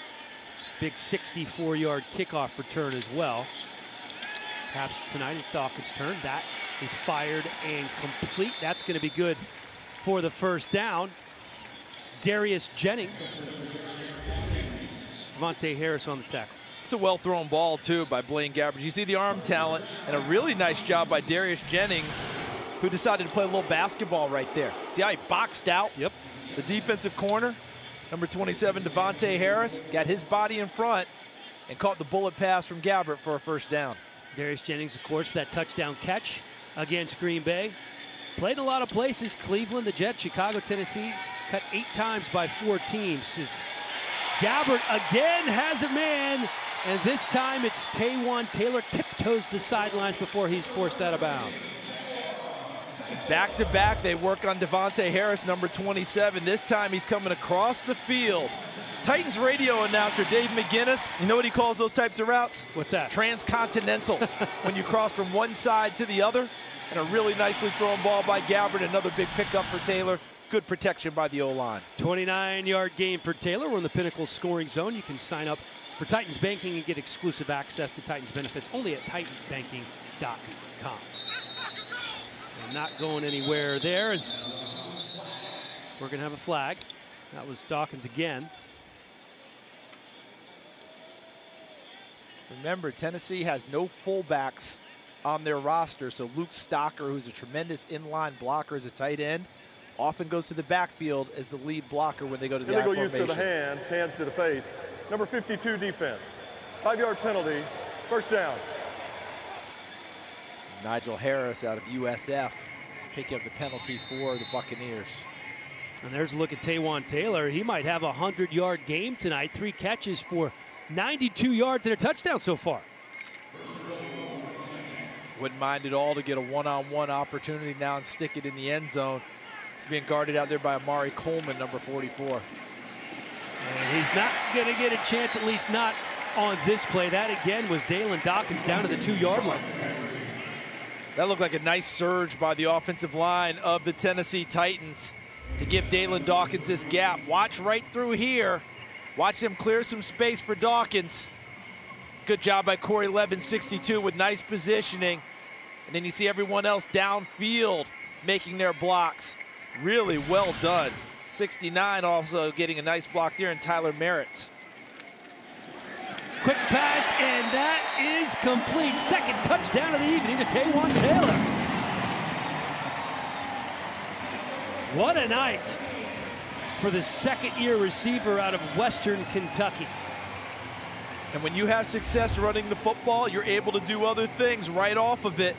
S2: big 64-yard kickoff return as well. Perhaps tonight it's Dawkins' turn. That is fired and complete. That's going to be good for the first down. Darius Jennings. Devontae Harris on the tackle.
S3: It's a well-thrown ball, too, by Blaine Gabbert. You see the arm talent and a really nice job by Darius Jennings, who decided to play a little basketball right there. See how he boxed out?
S2: Yep.
S3: The defensive corner, number 27, Devontae Harris, got his body in front and caught the bullet pass from Gabbert for a first down.
S2: Darius Jennings, of course, that touchdown catch against Green Bay. Played in a lot of places. Cleveland, the Jets, Chicago, Tennessee. Cut 8 times by 4 teams. Gabbert again has a man, and this time it's Taywan Taylor tiptoes the sidelines before he's forced out of bounds.
S3: Back-to-back, they work on Devontae Harris, number 27. This time he's coming across the field. Titans radio announcer Dave McGinnis, you know what he calls those types of routes?
S2: What's that?
S3: Transcontinentals. When you cross from one side to the other. And a really nicely thrown ball by Gabbert. Another big pickup for Taylor. Good protection by the O-line.
S2: 29-yard gain for Taylor. We're in the Pinnacle scoring zone. You can sign up for Titans Banking and get exclusive access to Titans benefits only at titansbanking.com. And not going anywhere there as we're going to have a flag. That was Dawkins again.
S3: Remember, Tennessee has no fullbacks on their roster, so Luke Stocker, who's a tremendous inline blocker as a tight end, often goes to the backfield as the lead blocker when they go to the I formation.
S4: Illegal use to the hands, hands to the face. Number 52 defense. 5-yard penalty, first down.
S3: Nigel Harris out of USF picking up the penalty for the Buccaneers.
S2: And there's a look at Taywan Taylor. He might have a 100-yard game tonight. 3 catches for 92 yards and a touchdown so far.
S3: Wouldn't mind at all to get a one-on-one opportunity now and stick it in the end zone. He's being guarded out there by Amari Coleman, number 44.
S2: And he's not going to get a chance, at least not on this play. That again was Dalen Dawkins down to the 2-yard line.
S3: That looked like a nice surge by the offensive line of the Tennessee Titans to give Dalen Dawkins this gap. Watch right through here. Watch them clear some space for Dawkins. Good job by Corey Levin, 62, with nice positioning. And then you see everyone else downfield making their blocks. Really well done. 69 also getting a nice block there, and Tyler Merritt's.
S2: Quick pass, and that is complete. Second touchdown of the evening to Taywan Taylor. What a night for the second-year receiver out of Western Kentucky.
S3: And when you have success running the football, you're able to do other things right off of it.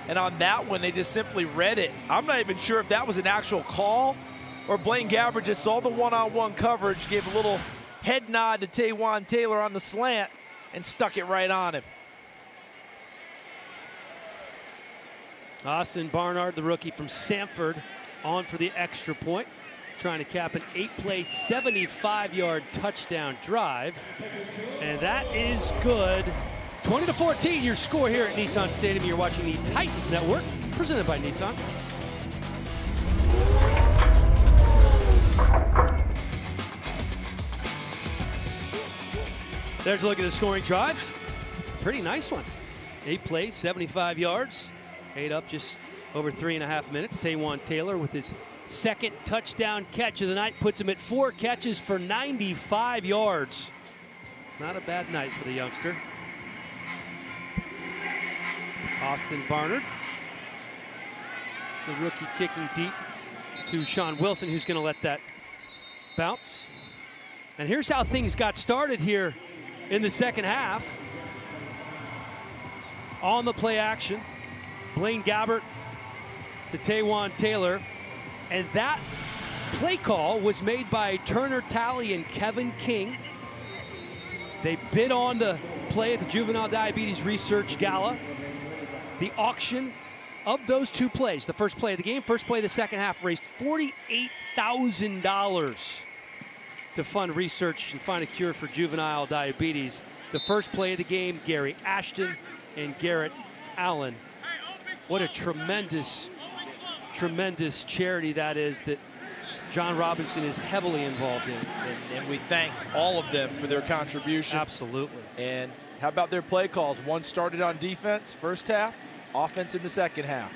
S3: And on that one, they just simply read it. I'm not even sure if that was an actual call or Blaine Gabbert just saw the one-on-one coverage, gave a little head nod to Taywan Taylor on the slant, and stuck it right on him.
S2: Austin Barnard, the rookie from Samford, on for the extra point, trying to cap an 8-play, 75-yard touchdown drive. And that is good. 20-14, your score here at Nissan Stadium. You're watching the Titans Network, presented by Nissan. There's a look at the scoring drive. Pretty nice one. 8 plays, 75 yards. 8 up just over 3.5 minutes. Taywan Taylor with his second touchdown catch of the night puts him at 4 catches for 95 yards. Not a bad night for the youngster. Austin Barnard, the rookie, kicking deep to Sean Wilson, who's going to let that bounce. And here's how things got started here in the second half. On the play action, Blaine Gabbert to Taywan Taylor. And that play call was made by Turner Talley and Kevin King. They bid on the play at the Juvenile Diabetes Research Gala. The auction of those 2 plays, the first play of the game, first play of the second half, raised $48,000 to fund research and find a cure for juvenile diabetes. The first play of the game, Gary Ashton and Garrett Allen. What a tremendous, tremendous charity that is that John Robinson is heavily involved in.
S3: And we thank all of them for their contribution.
S2: Absolutely.
S3: And how about their play calls? One started on defense, first half, offense in the second half.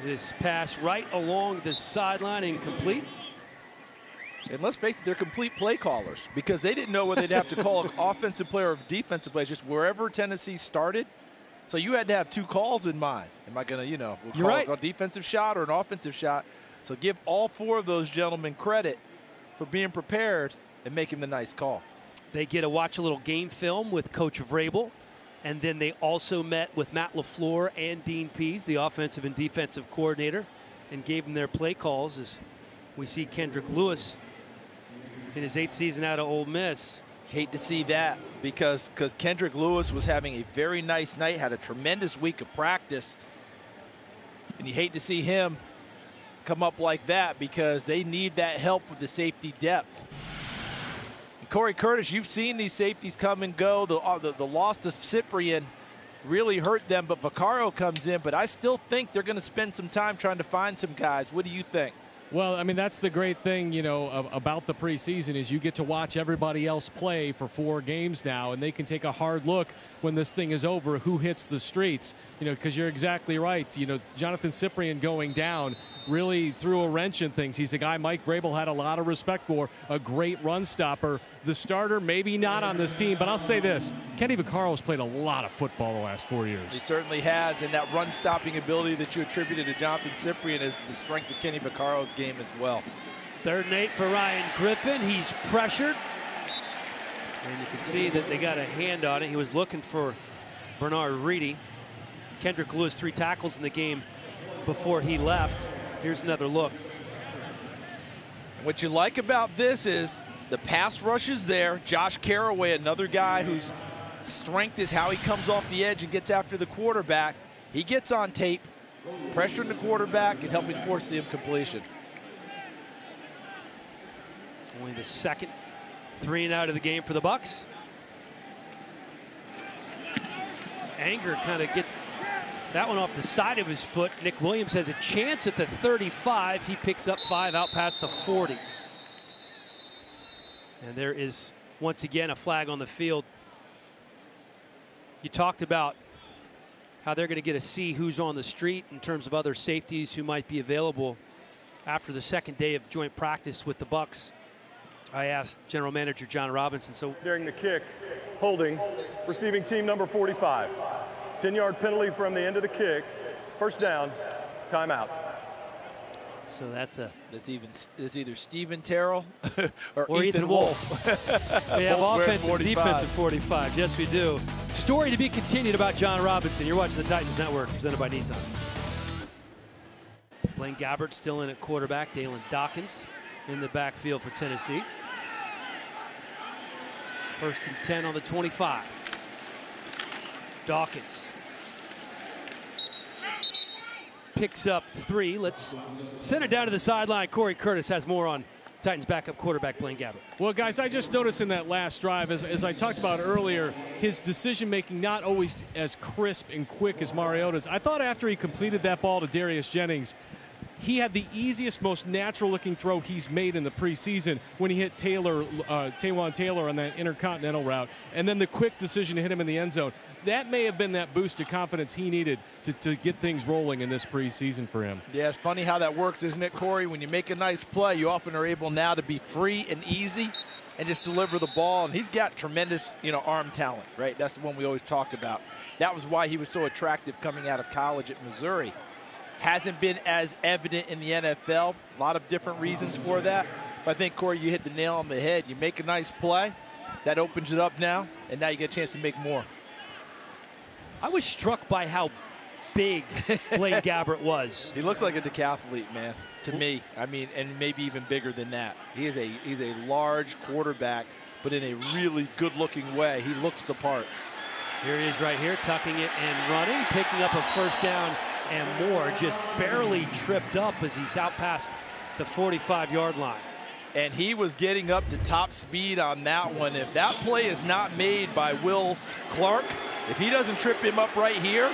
S2: This pass right along the sideline, incomplete.
S3: And let's face it, they're complete play callers because they didn't know whether they'd have to call an offensive play or defensive play, just wherever Tennessee started. So you had to have 2 calls in mind. Am I going to, we'll call it a defensive shot or an offensive shot? So give all 4 of those gentlemen credit for being prepared and making the nice call.
S2: They get to watch a little game film with Coach Vrabel, and then they also met with Matt LaFleur and Dean Pease, the offensive and defensive coordinator, and gave them their play calls as we see Kendrick Lewis in his 8th season out of Ole Miss.
S3: Hate to see that because Kendrick Lewis was having a very nice night, had a tremendous week of practice, and you hate to see him come up like that because they need that help with the safety depth. Corey Curtis, you've seen these safeties come and go. The loss to Cyprian really hurt them, but Vaccaro comes in. But I still think they're going to spend some time trying to find some guys. What do you think?
S5: Well, I mean, that's the great thing, about the preseason is you get to watch everybody else play for 4 games now, and they can take a hard look when this thing is over who hits the streets, because you're exactly right. Jonathan Cyprian going down really threw a wrench in things. He's a guy Mike Vrabel had a lot of respect for, a great run stopper. The starter, maybe not on this team, but I'll say this, Kenny Vaccaro's played a lot of football the last 4 years.
S3: He certainly has, and that run-stopping ability that you attributed to Jonathan Cyprian is the strength of Kenny Vaccaro's game as well.
S2: 3rd and 8 for Ryan Griffin. He's pressured. And you can see that they got a hand on it. He was looking for Bernard Reedy. Kendrick Lewis 3 tackles in the game before he left. Here's another look.
S3: What you like about this is the pass rush is there. Josh Caraway, another guy whose strength is how he comes off the edge and gets after the quarterback. He gets on tape, pressuring the quarterback and helping force the incompletion.
S2: Only the second 3 and out of the game for the Bucs. Anger kind of gets that one off the side of his foot. Nick Williams has a chance at the 35. He picks up 5 out past the 40. And there is once again a flag on the field You talked about how they're going to get to see who's on the street in terms of other safeties who might be available after the second day of joint practice with the Bucs. I asked General Manager John Robinson. So
S4: during the kick, holding, receiving team number 45. 10-yard penalty from the end of the kick. First down, timeout.
S2: So that's
S3: either Steven Terrell or
S2: Ethan Wolf. We have offense and defense at 45. Yes, we do. Story to be continued about John Robinson. You're watching the Titans Network, presented by Nissan. Blaine Gabbert still in at quarterback. Dalen Dawkins in the backfield for Tennessee. 1st and 10 on the 25. Dawkins picks up 3. Let's send it down to the sideline. Corey Curtis has more on Titans backup quarterback Blaine Gabbert.
S5: Well, guys, I just noticed in that last drive, as I talked about earlier, his decision-making not always as crisp and quick as Mariota's. I thought after he completed that ball to Darius Jennings, he had the easiest, most natural-looking throw he's made in the preseason when he hit Taywan Taylor on that intercontinental route, and then the quick decision to hit him in the end zone. That may have been that boost of confidence he needed to get things rolling in this preseason for him.
S3: Yeah, it's funny how that works, isn't it, Corey? When you make a nice play, you often are able now to be free and easy and just deliver the ball. And he's got tremendous, arm talent, right? That's the one we always talk about. That was why he was so attractive coming out of college at Missouri. Hasn't been as evident in the NFL. A lot of different reasons for that. But I think, Corey, you hit the nail on the head. You make a nice play, that opens it up now, and now you get a chance to make more.
S2: I was struck by how big Blaine Gabbert was.
S3: He looks like a decathlete, man, to me. I mean, and maybe even bigger than that. He's a large quarterback, but in a really good-looking way. He looks the part.
S2: Here he is right here, tucking it and running, picking up a first down and more, just barely tripped up as he's out past the 45-yard line.
S3: And he was getting up to top speed on that one. If that play is not made by Will Clark, if he doesn't trip him up right here,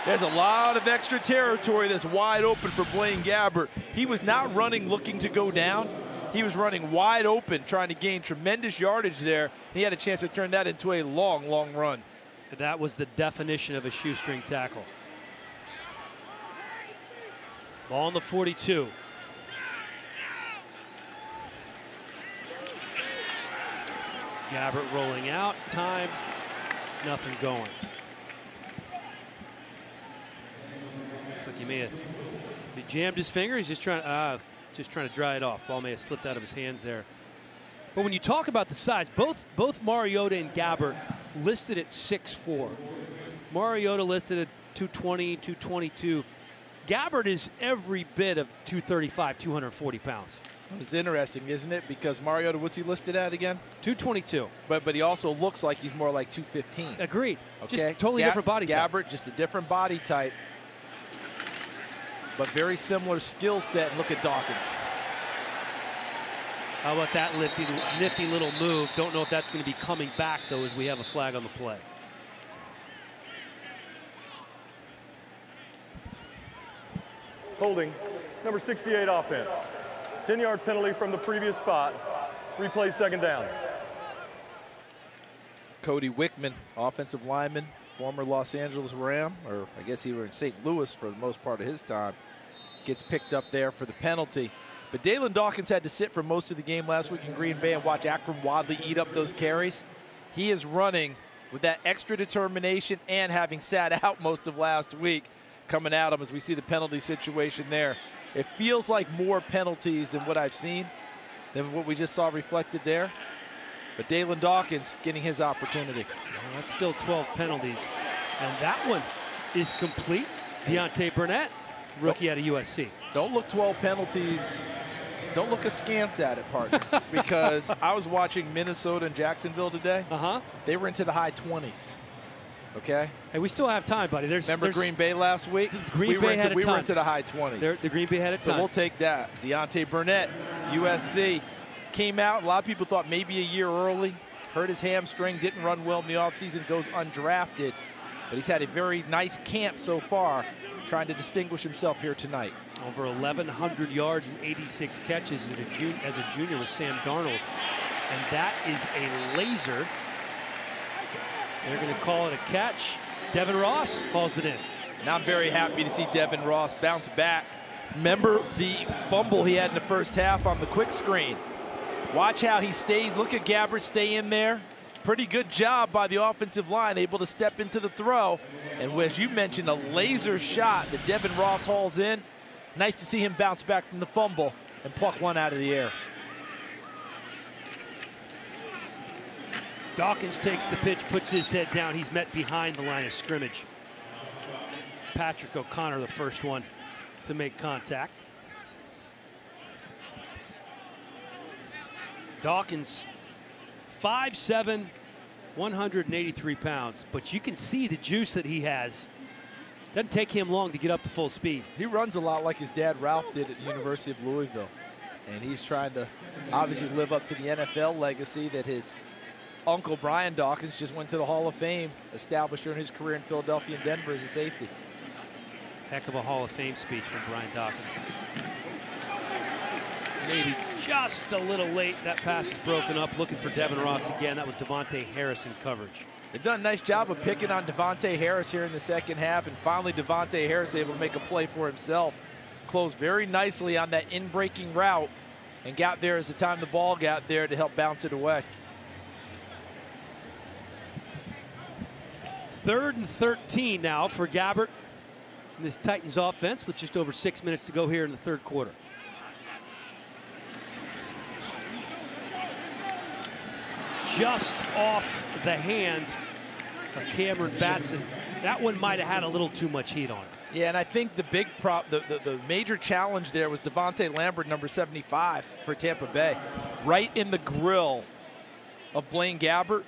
S3: there's a lot of extra territory that's wide open for Blaine Gabbert. He was not running looking to go down. He was running wide open, trying to gain tremendous yardage there. He had a chance to turn that into a long, long run.
S2: That was the definition of a shoestring tackle. Ball on the 42. Gabbert rolling out. Time. Nothing going. Looks like he may have jammed his finger. He's just trying to dry it off. Ball may have slipped out of his hands there. But when you talk about the size, both Mariota and Gabbert listed at 6'4". Mariota listed at 220, 222. Gabbert is every bit of 235, 240 pounds.
S3: It's interesting, isn't it? Because Mariota, what's he listed at again?
S2: 222.
S3: But he also looks like he's more like 215.
S2: Agreed.
S3: Okay.
S2: Just totally different body type.
S3: Gabbert, just a different body type, but very similar skill set. And look at Dawkins.
S2: How about that nifty little move? Don't know if that's going to be coming back, though, as we have a flag on the play.
S4: Holding, number 68 offense. 10-yard penalty from the previous spot. Replay second down.
S3: Cody Wickman, offensive lineman, former Los Angeles Ram, or I guess he was in St. Louis for the most part of his time, gets picked up there for the penalty. But Dalen Dawkins had to sit for most of the game last week in Green Bay and watch Akram Wadley eat up those carries. He is running with that extra determination and having sat out most of last week, coming at him as we see the penalty situation there. It feels like more penalties than what I've seen, than what we just saw reflected there. But Dalen Dawkins getting his opportunity.
S2: Well, that's still 12 penalties. And that one is complete. Deontay Burnett, rookie out of USC.
S3: Don't look 12 penalties. Don't look askance at it, partner. Because I was watching Minnesota and Jacksonville today. They were into the high 20s. Okay?
S2: Hey, we still have time, buddy.
S3: Remember Green Bay last week?
S2: We were into
S3: the high 20s.
S2: The Green Bay had a ton.
S3: So we'll take that. Deontay Burnett, USC, came out. A lot of people thought maybe a year early. Hurt his hamstring, didn't run well in the offseason, goes undrafted. But he's had a very nice camp so far, trying to distinguish himself here tonight.
S2: Over 1,100 yards and 86 catches as a junior with Sam Darnold. And that is a laser. They're going to call it a catch. Devin Ross calls it in.
S3: And I'm very happy to see Devin Ross bounce back. Remember the fumble he had in the first half on the quick screen. Watch how he stays. Look at Gabbert stay in there. Pretty good job by the offensive line, able to step into the throw. And as you mentioned, a laser shot that Devin Ross hauls in. Nice to see him bounce back from the fumble and pluck one out of the air.
S2: Dawkins takes the pitch, puts his head down. He's met behind the line of scrimmage. Patrick O'Connor, the first one to make contact. Dawkins, 5'7", 183 pounds, but you can see the juice that he has. Doesn't take him long to get up to full speed.
S3: He runs a lot like his dad Ralph did at the University of Louisville. And he's trying to obviously live up to the NFL legacy that his uncle Brian Dawkins just went to the Hall of Fame, established during his career in Philadelphia and Denver as a safety.
S2: Heck of a Hall of Fame speech from Brian Dawkins. Maybe just a little late. That pass is broken up. Looking for Devin Ross again. That was Devontae Harris in coverage.
S3: They've done a nice job of picking on Devontae Harris here in the second half, and finally Devontae Harris able to make a play for himself. Closed very nicely on that in-breaking route and got there as the time the ball got there to help bounce it away.
S2: 3rd and 13 now for Gabbert in this Titans offense with just over 6 minutes to go here in the third quarter. Just off the hand of Cameron Batson. That one might have had a little too much heat on it.
S3: Yeah, and I think the big the major challenge there was Devontae Lambert, number 75 for Tampa Bay, right in the grill of Blaine Gabbert,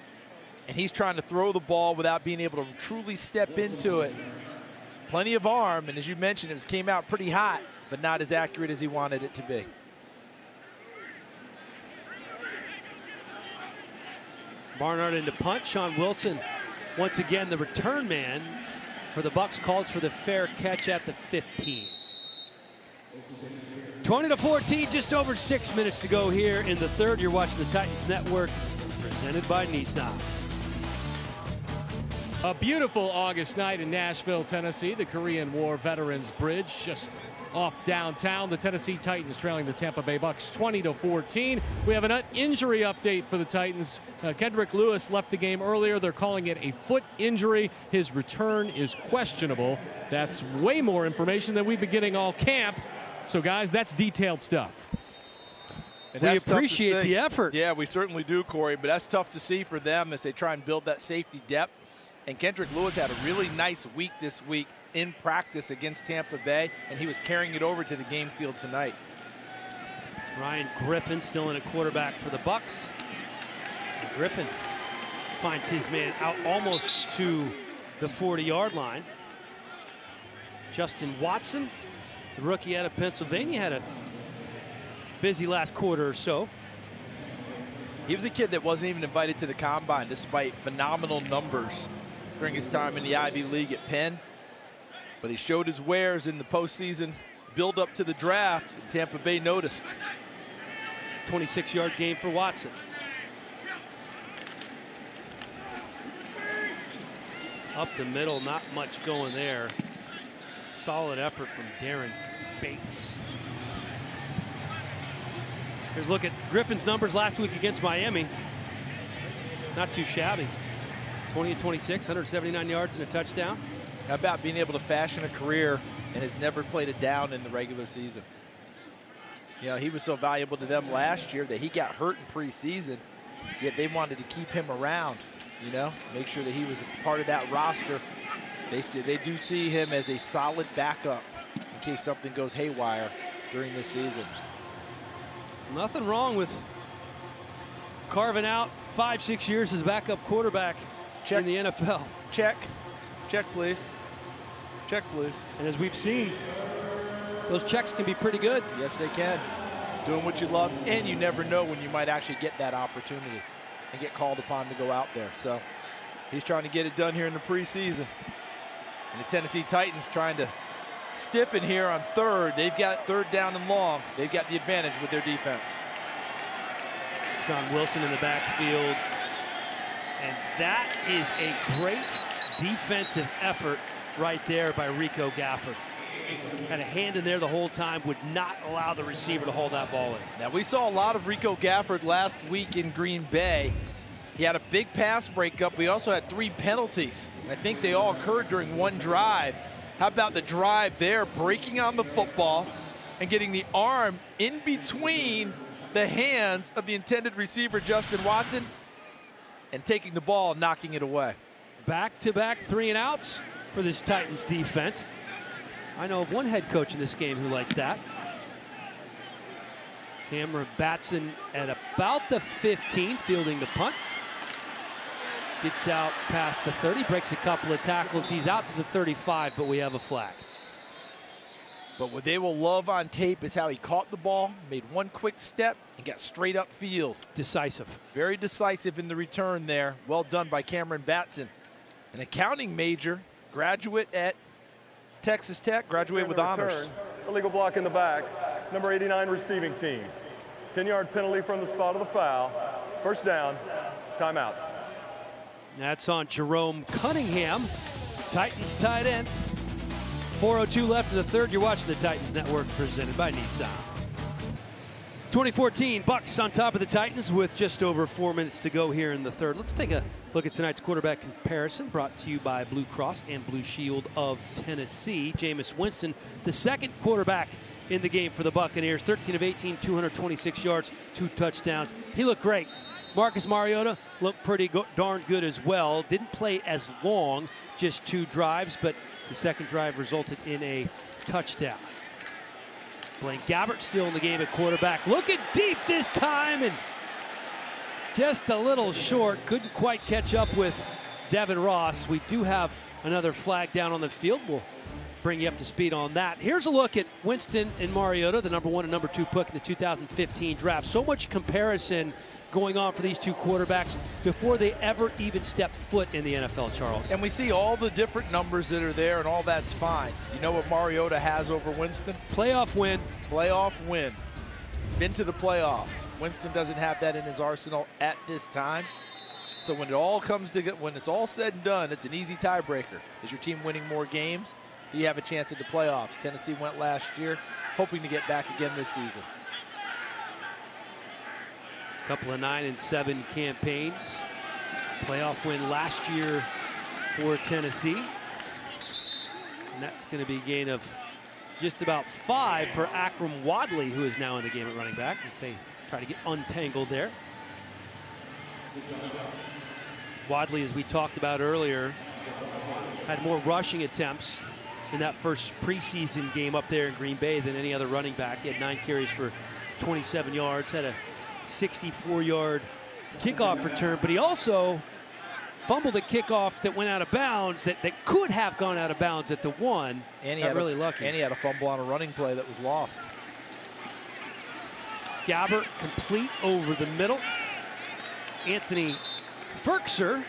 S3: and he's trying to throw the ball without being able to truly step into it. Plenty of arm, and as you mentioned, it came out pretty hot, but not as accurate as he wanted it to be.
S2: Barnard into punt. Sean Wilson, once again the return man for the Bucs, calls for the fair catch at the 15. 20-14, just over 6 minutes to go here in the third. You're watching the Titans Network, presented by Nissan.
S5: A beautiful August night in Nashville, Tennessee. The Korean War Veterans Bridge just off downtown. The Tennessee Titans trailing the Tampa Bay Bucks 20-14. We have an injury update for the Titans. Kendrick Lewis left the game earlier. They're calling it a foot injury. His return is questionable. That's way more information than we've been getting all camp. So guys, that's detailed stuff.
S3: And
S2: we appreciate the effort.
S3: Yeah, we certainly do, Corey, but that's tough to see for them as they try and build that safety depth. And Kendrick Lewis had a really nice week this week in practice against Tampa Bay, and he was carrying it over to the game field tonight.
S2: Ryan Griffin still in a quarterback for the Bucs. And Griffin finds his man out almost to the 40-yard line. Justin Watson, the rookie out of Pennsylvania, had a busy last quarter or so.
S3: He was a kid that wasn't even invited to the combine despite phenomenal numbers during his time in the Ivy League at Penn. But he showed his wares in the postseason build up to the draft, and Tampa Bay noticed.
S2: 26-yard game for Watson. Up the middle, not much going there. Solid effort from Darren Bates. Here's a look at Griffin's numbers last week against Miami. Not too shabby. 20-26, 179 yards and a touchdown.
S3: How about being able to fashion a career and has never played it down in the regular season? You know, he was so valuable to them last year that he got hurt in preseason, yet they wanted to keep him around, you know, make sure that he was a part of that roster. They do see him as a solid backup in case something goes haywire during this season.
S2: Nothing wrong with carving out 5-6 years as backup quarterback in the NFL.
S3: Check. Check, please. Check, please.
S2: And as we've seen, those checks can be pretty good.
S3: Yes, they can. Doing what you love, and you never know when you might actually get that opportunity and get called upon to go out there. So he's trying to get it done here in the preseason. And the Tennessee Titans trying to stiffen here on third. They've got third down and long. They've got the advantage with their defense.
S2: Sean Wilson in the backfield. And that is a great defensive effort right there by Rico Gafford. Had a hand in there the whole time, would not allow the receiver to hold that ball in.
S3: Now, we saw a lot of Rico Gafford last week in Green Bay. He had a big pass breakup. We also had 3 penalties. I think they all occurred during one drive. How about the drive there, breaking on the football and getting the arm in between the hands of the intended receiver, Justin Watson, and taking the ball and knocking it away.
S2: Back-to-back 3-and-outs for this Titans defense. I know of one head coach in this game who likes that. Cameron Batson at about the 15, fielding the punt. Gets out past the 30, breaks a couple of tackles. He's out to the 35, but we have a flag.
S3: But what they will love on tape is how he caught the ball, made one quick step, and got straight up field.
S2: Decisive.
S3: Very decisive in the return there. Well done by Cameron Batson. An accounting major, graduate at Texas Tech, graduated with honors.
S4: Illegal block in the back, number 89 receiving team. 10-yard penalty from the spot of the foul. First down, timeout.
S2: That's on Jerome Cunningham, Titans tight end. 4:02 left in the third. You're watching the Titans Network, presented by Nissan. 2014 Bucs on top of the Titans with just over 4 minutes to go here in the third. Let's take a look at tonight's quarterback comparison, brought to you by Blue Cross and Blue Shield of Tennessee. Jameis Winston, the second quarterback in the game for the Buccaneers. 13 of 18, 226 yards, 2 touchdowns. He looked great. Marcus Mariota looked pretty darn good as well. Didn't play as long, just 2 drives, but the second drive resulted in a touchdown. Blaine Gabbert still in the game at quarterback. Looking deep this time and just a little short. Couldn't quite catch up with Devin Ross. We do have another flag down on the field. We'll bring you up to speed on that. Here's a look at Winston and Mariota, the number 1 and number 2 pick in the 2015 draft. So much comparison going on for these two quarterbacks before they ever even stepped foot in the NFL, Charles.
S3: And we see all the different numbers that are there, and all that's fine. You know what Mariota has over Winston?
S2: Playoff win.
S3: Playoff win. Been to the playoffs. Winston doesn't have that in his arsenal at this time. So when it all comes together, when it's all said and done, it's an easy tiebreaker. Is your team winning more games? Do you have a chance at the playoffs? Tennessee went last year, hoping to get back again this season.
S2: Couple of 9-7 campaigns. Playoff win last year for Tennessee. And that's going to be a gain of just about 5 for Akram Wadley, who is now in the game at running back, as they try to get untangled there. Wadley, as we talked about earlier, had more rushing attempts in that first preseason game up there in Green Bay than any other running back. He had 9 carries for 27 yards, had a 64-yard kickoff return, but he also fumbled a kickoff that went out of bounds that could have gone out of bounds at the 1.
S3: And he
S2: got
S3: had
S2: really lucky.
S3: And he had a fumble on a running play that was lost.
S2: Gabbert complete over the middle. Anthony Ferkser,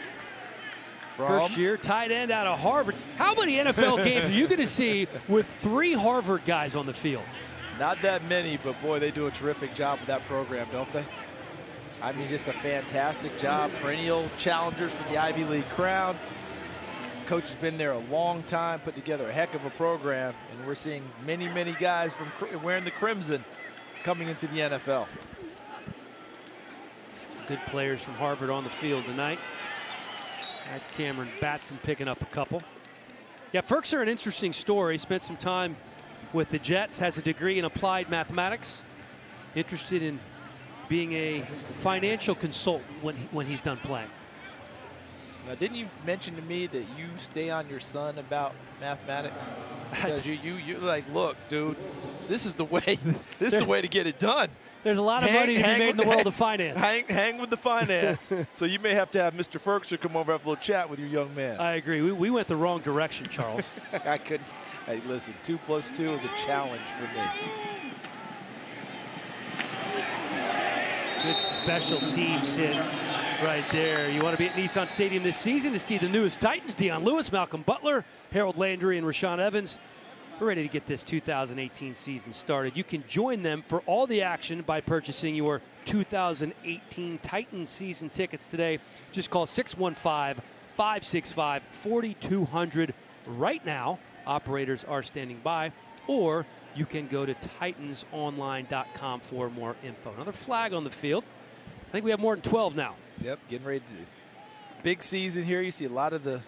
S2: first year tight end out of Harvard. How many NFL games are you going to see with 3 Harvard guys on the field?
S3: Not that many, but boy, they do a terrific job with that program, don't they? I mean, just a fantastic job. Perennial challengers for the Ivy League crown. Coach has been there a long time, put together a heck of a program, and we're seeing many, many guys from wearing the crimson coming into the NFL.
S2: Some good players from Harvard on the field tonight. That's Cameron Batson picking up a couple. Yeah, Ferkser, an interesting story. Spent some time with the Jets, has a degree in applied mathematics, interested in being a financial consultant when he's done playing.
S3: Now, didn't you mention to me that you stay on your son about mathematics? Because you're like, look, dude, this is the way. This is the way to get it done.
S2: There's a lot of money to be made in the world of finance.
S3: Hang with the finance. So you may have to have Mr. Ferkser come over and have a little chat with your young man.
S2: I agree. We went the wrong direction, Charles.
S3: I couldn't. Hey, listen, 2 + 2 is a challenge for me.
S2: Good special teams hit right there. You want to be at Nissan Stadium this season to see the newest Titans, Deion Lewis, Malcolm Butler, Harold Landry, and Rashaan Evans. We're ready to get this 2018 season started. You can join them for all the action by purchasing your 2018 Titans season tickets today. Just call 615-565-4200 right now. Operators are standing by. Or you can go to titansonline.com for more info. Another flag on the field. I think we have more than 12 now.
S3: Yep, getting ready to big season here. You see a lot of the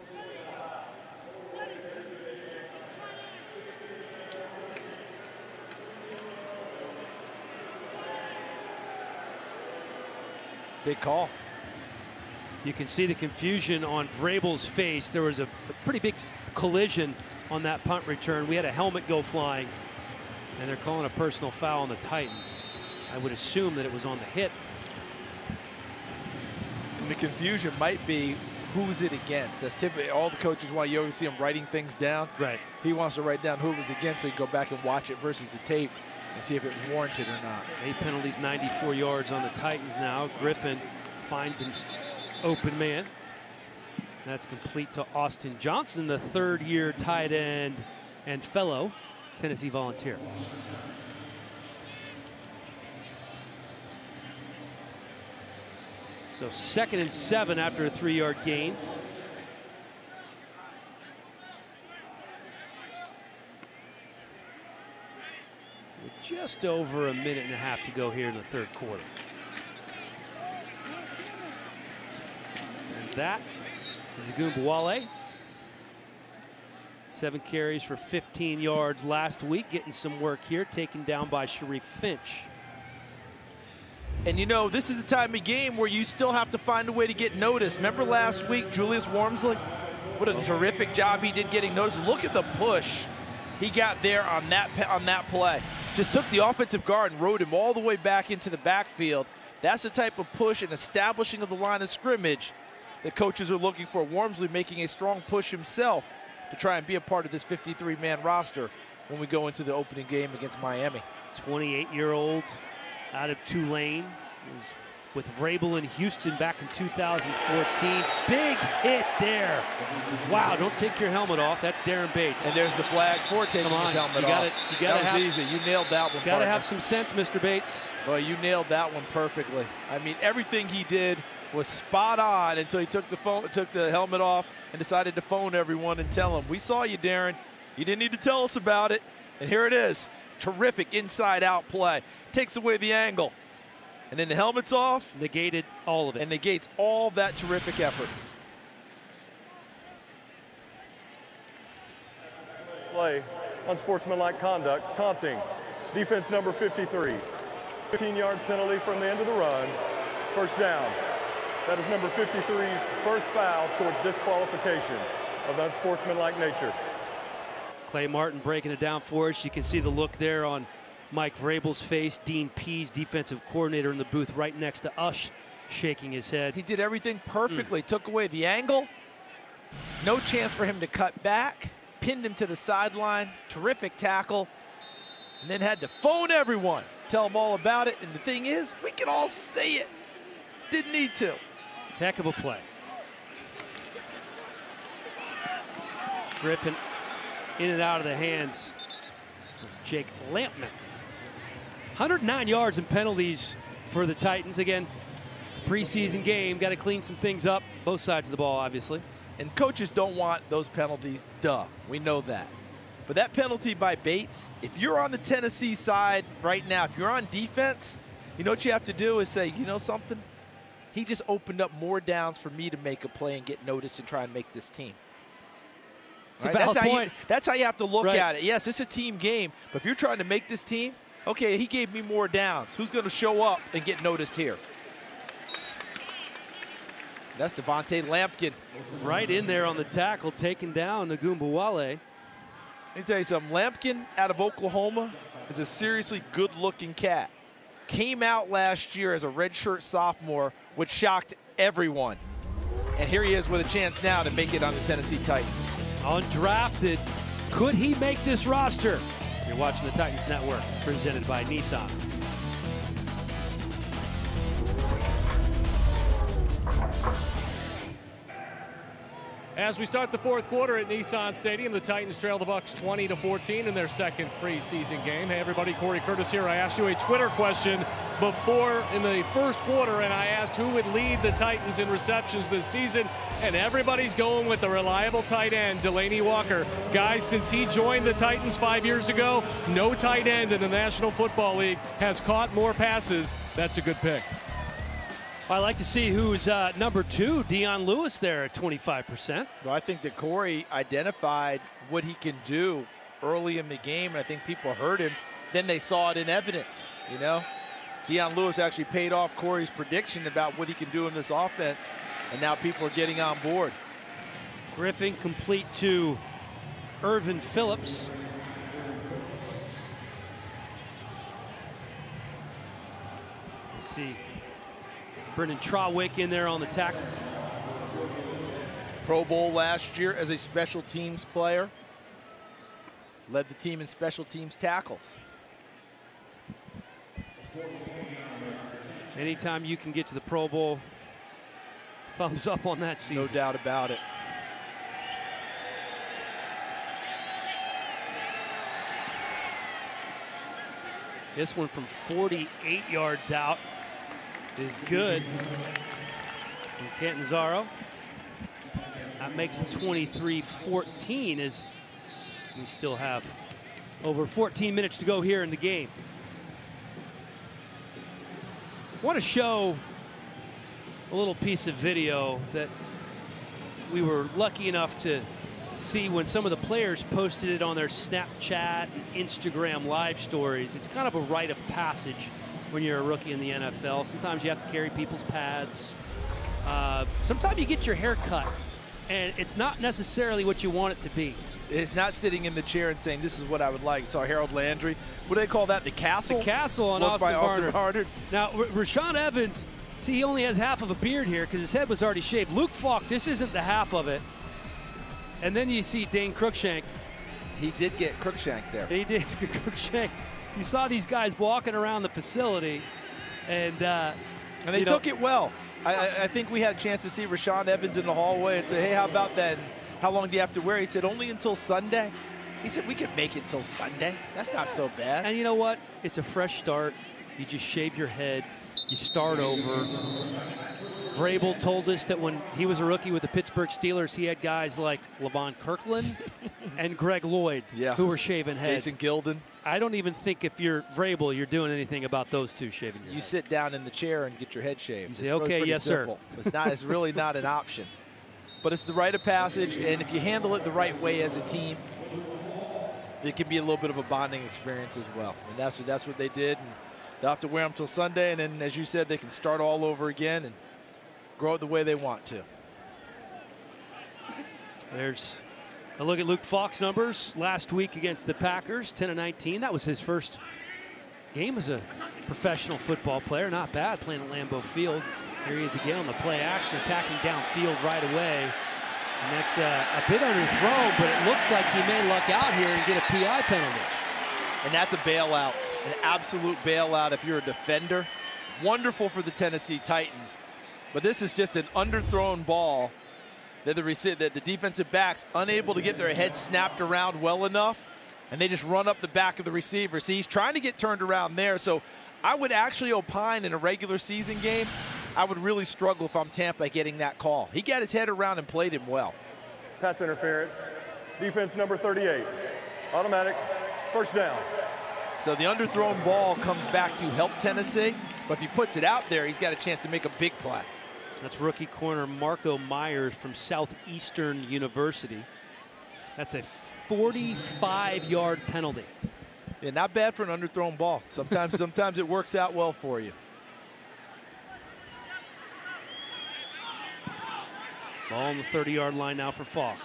S3: big call.
S2: You can see the confusion on Vrabel's face. There was a pretty big collision on that punt return. We had a helmet go flying, and they're calling a personal foul on the Titans. I would assume that it was on the hit.
S3: And the confusion might be who's it against. That's typically all the coaches want. You always see them writing things down.
S2: Right.
S3: He wants to write down who it was against so you can go back and watch it versus the tape and see if it was warranted or not.
S2: 8 penalties, 94 yards on the Titans now. Griffin finds an open man. That's complete to Austin Johnson, the third-year tight end and fellow Tennessee Volunteer. So 2nd and 7 after a 3-yard gain. With just over a minute and a half to go here in the third quarter. And that is Agumbawale. 7 carries for 15 yards last week, getting some work here, taken down by Sharif Finch.
S3: And you know, this is the time of game where you still have to find a way to get noticed. Remember last week, Julius Wormsley? What a terrific job he did getting noticed. Look at the push he got there on that play. Just took the offensive guard and rode him all the way back into the backfield. That's the type of push and establishing of the line of scrimmage that coaches are looking for. Wormsley making a strong push himself to try and be a part of this 53-man roster when we go into the opening game against Miami.
S2: 28-year-old out of Tulane. Was with Vrabel in Houston back in 2014. Big hit there. Wow, don't take your helmet off. That's Darren Bates.
S3: And there's the flag for taking his helmet off. That was easy. You nailed that one.
S2: Got to have some sense, Mr. Bates.
S3: Well, you nailed that one perfectly. I mean, everything he did was spot on until he took the helmet off and decided to phone everyone and tell them, "We saw you, Darren. You didn't need to tell us about it." And here it is. Terrific inside-out play. Takes away the angle. And then the helmet's off.
S2: Negated all of it.
S3: And negates all that terrific effort.
S4: Play, unsportsmanlike conduct, taunting. Defense number 53. 15-yard penalty from the end of the run. First down. That is number 53's first foul towards disqualification of unsportsmanlike nature.
S2: Clay Martin breaking it down for us. You can see the look there on Mike Vrabel's face. Dean Pease, defensive coordinator in the booth right next to us, shaking his head.
S3: He did everything perfectly. Took away the angle. No chance for him to cut back. Pinned him to the sideline. Terrific tackle. And then had to phone everyone. Tell them all about it. And the thing is, we can all say it. Didn't need to.
S2: Heck of a play. Griffin in and out of the hands of Jake Lampman. 109 yards and penalties for the Titans. Again, it's a preseason game. Got to clean some things up. Both sides of the ball, obviously.
S3: And coaches don't want those penalties. Duh. We know that. But that penalty by Bates, if you're on the Tennessee side right now, if you're on defense, you know what you have to do is say, you know something? He just opened up more downs for me to make a play and get noticed and try and make this team.
S2: Right?
S3: That's how you have to look
S2: right.
S3: at it. Yes, it's a team game, but if you're trying to make this team, okay, he gave me more downs. Who's going to show up and get noticed here? That's Devontae Lampkin.
S2: Right in there on the tackle, taking down Agumbawale.
S3: Let me tell you something. Lampkin out of Oklahoma is a seriously good-looking cat. Came out last year as a redshirt sophomore, which shocked everyone. And here he is with a chance now to make it on the Tennessee Titans.
S2: Undrafted. Could he make this roster? You're watching the Titans Network, presented by Nissan.
S5: As we start the fourth quarter at Nissan Stadium, the Titans trail the Bucs 20-14 in their second preseason game. Hey everybody, Corey Curtis here. I asked you a Twitter question before in the first quarter, and I asked who would lead the Titans in receptions this season, and everybody's going with the reliable tight end, Delanie Walker. Guys, since he joined the Titans 5 years ago, no tight end in the National Football League has caught more passes. That's a good pick.
S2: I like to see who's number 2, Dion Lewis there at 25%.
S3: Well, I think that Corey identified what he can do early in the game, and I think people heard him. Then they saw it in evidence, you know. Dion Lewis actually paid off Corey's prediction about what he can do in this offense, and now people are getting on board.
S2: Griffin complete to Irvin Phillips. Let's see. Brendan Trawick in there on the tackle.
S3: Pro Bowl last year as a special teams player. Led the team in special teams tackles.
S2: Anytime you can get to the Pro Bowl, thumbs up on that season.
S3: No doubt about it.
S2: This one from 48 yards out is good from Catanzaro. That makes it 23-14 as we still have over 14 minutes to go here in the game. I want to show a little piece of video that we were lucky enough to see when some of the players posted it on their Snapchat and Instagram live stories. It's kind of a rite of passage when you're a rookie in the NFL. Sometimes you have to carry people's pads. Sometimes you get your hair cut, and it's not necessarily what you want it to be.
S3: It's not sitting in the chair and saying, this is what I would like. So Harold Landry, what do they call that, the castle?
S2: The castle on
S3: Looked by
S2: Austin
S3: Barnard.
S2: Now, Rashaan Evans, see, he only has half of a beard here because his head was already shaved. Luke Falk, this isn't the half of it. And then you see Dane Cruikshank.
S3: He did get Cruikshank there.
S2: He did, Cruikshank. You saw these guys walking around the facility, and
S3: they took it well. I think we had a chance to see Rashaan Evans in the hallway and say, hey, how about that? And how long do you have to wear? He said, only until Sunday. He said, we can make it till Sunday. That's not so bad.
S2: And you know what? It's a fresh start. You just shave your head. You start over. Vrabel told us that when he was a rookie with the Pittsburgh Steelers, he had guys like LeVon Kirkland and Greg Lloyd who were shaving heads.
S3: Jason Gilden.
S2: I don't even think if you're Vrabel, you're doing anything about those two shaving your head.
S3: You sit down in the chair and get your head shaved.
S2: You say, okay, yes,
S3: simple.
S2: sir.
S3: It's really not an option. But it's the rite of passage, and if you handle it the right way as a team, it can be a little bit of a bonding experience as well. And that's what they did. And they'll have to wear them till Sunday, and then, as you said, they can start all over again and grow it the way they want to.
S2: There's a look at Luke Falk's numbers last week against the Packers, 10-19. That was his first game as a professional football player. Not bad playing at Lambeau Field. Here he is again on the play action, attacking downfield right away. And that's a bit underthrown, but it looks like he may luck out here and get a PI penalty.
S3: And that's a bailout, an absolute bailout if you're a defender. Wonderful for the Tennessee Titans. But this is just an underthrown ball that the defensive backs unable to get their head snapped around well enough, and they just run up the back of the receiver. See, he's trying to get turned around there. So I would actually opine in a regular season game, I would really struggle if I'm Tampa getting that call. He got his head around and played him well.
S4: Pass interference. Defense number 38. Automatic. First down.
S3: So the underthrown ball comes back to help Tennessee, but if he puts it out there, he's got a chance to make a big play.
S2: That's rookie corner Marco Myers from Southeastern University. That's a 45-yard penalty.
S3: Yeah, not bad for an underthrown ball. Sometimes it works out well for you.
S2: Ball on the 30-yard line now for Falk.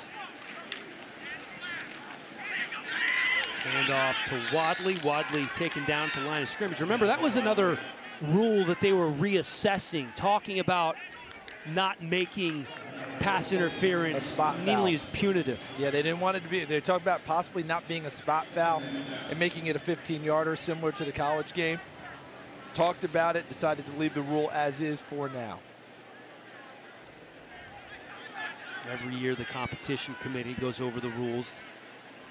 S2: Hand off to Wadley. Wadley taken down to line of scrimmage. Remember, that was another rule that they were reassessing, talking about not making pass interference nearly as punitive.
S3: Yeah, they didn't want it to be. They talked about possibly not being a spot foul and making it a 15-yarder, similar to the college game. Talked about it, decided to leave the rule as is for now.
S2: Every year the competition committee goes over the rules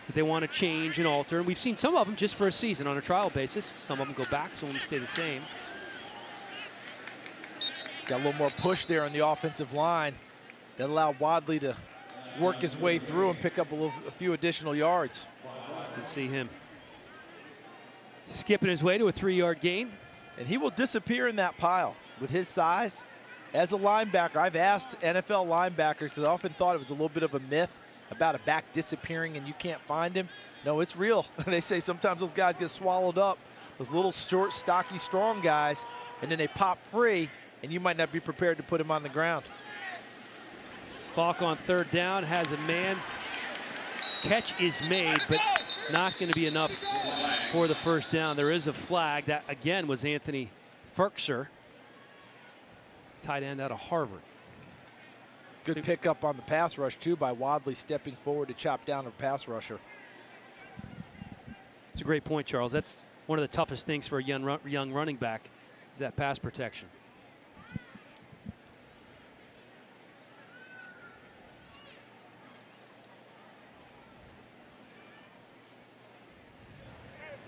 S2: that they want to change and alter. And we've seen some of them just for a season on a trial basis. Some of them go back, some of them stay the same.
S3: Got a little more push there on the offensive line. That allowed Wadley to work his way through and pick up a few additional yards.
S2: You can see him skipping his way to a 3-yard gain.
S3: And he will disappear in that pile with his size. As a linebacker, I've asked NFL linebackers, because I often thought it was a little bit of a myth about a back disappearing and you can't find him. No, it's real. They say sometimes those guys get swallowed up, those little short, stocky, strong guys, and then they pop free, and you might not be prepared to put him on the ground.
S2: Falk on 3rd down, has a man. Catch is made, but not going to be enough for the 1st down. There is a flag. That, again, was Anthony Ferkser, tight end out of Harvard.
S3: Good pickup on the pass rush, too, by Wadley stepping forward to chop down a pass rusher.
S2: It's a great point, Charles. That's one of the toughest things for a young running back is that pass protection.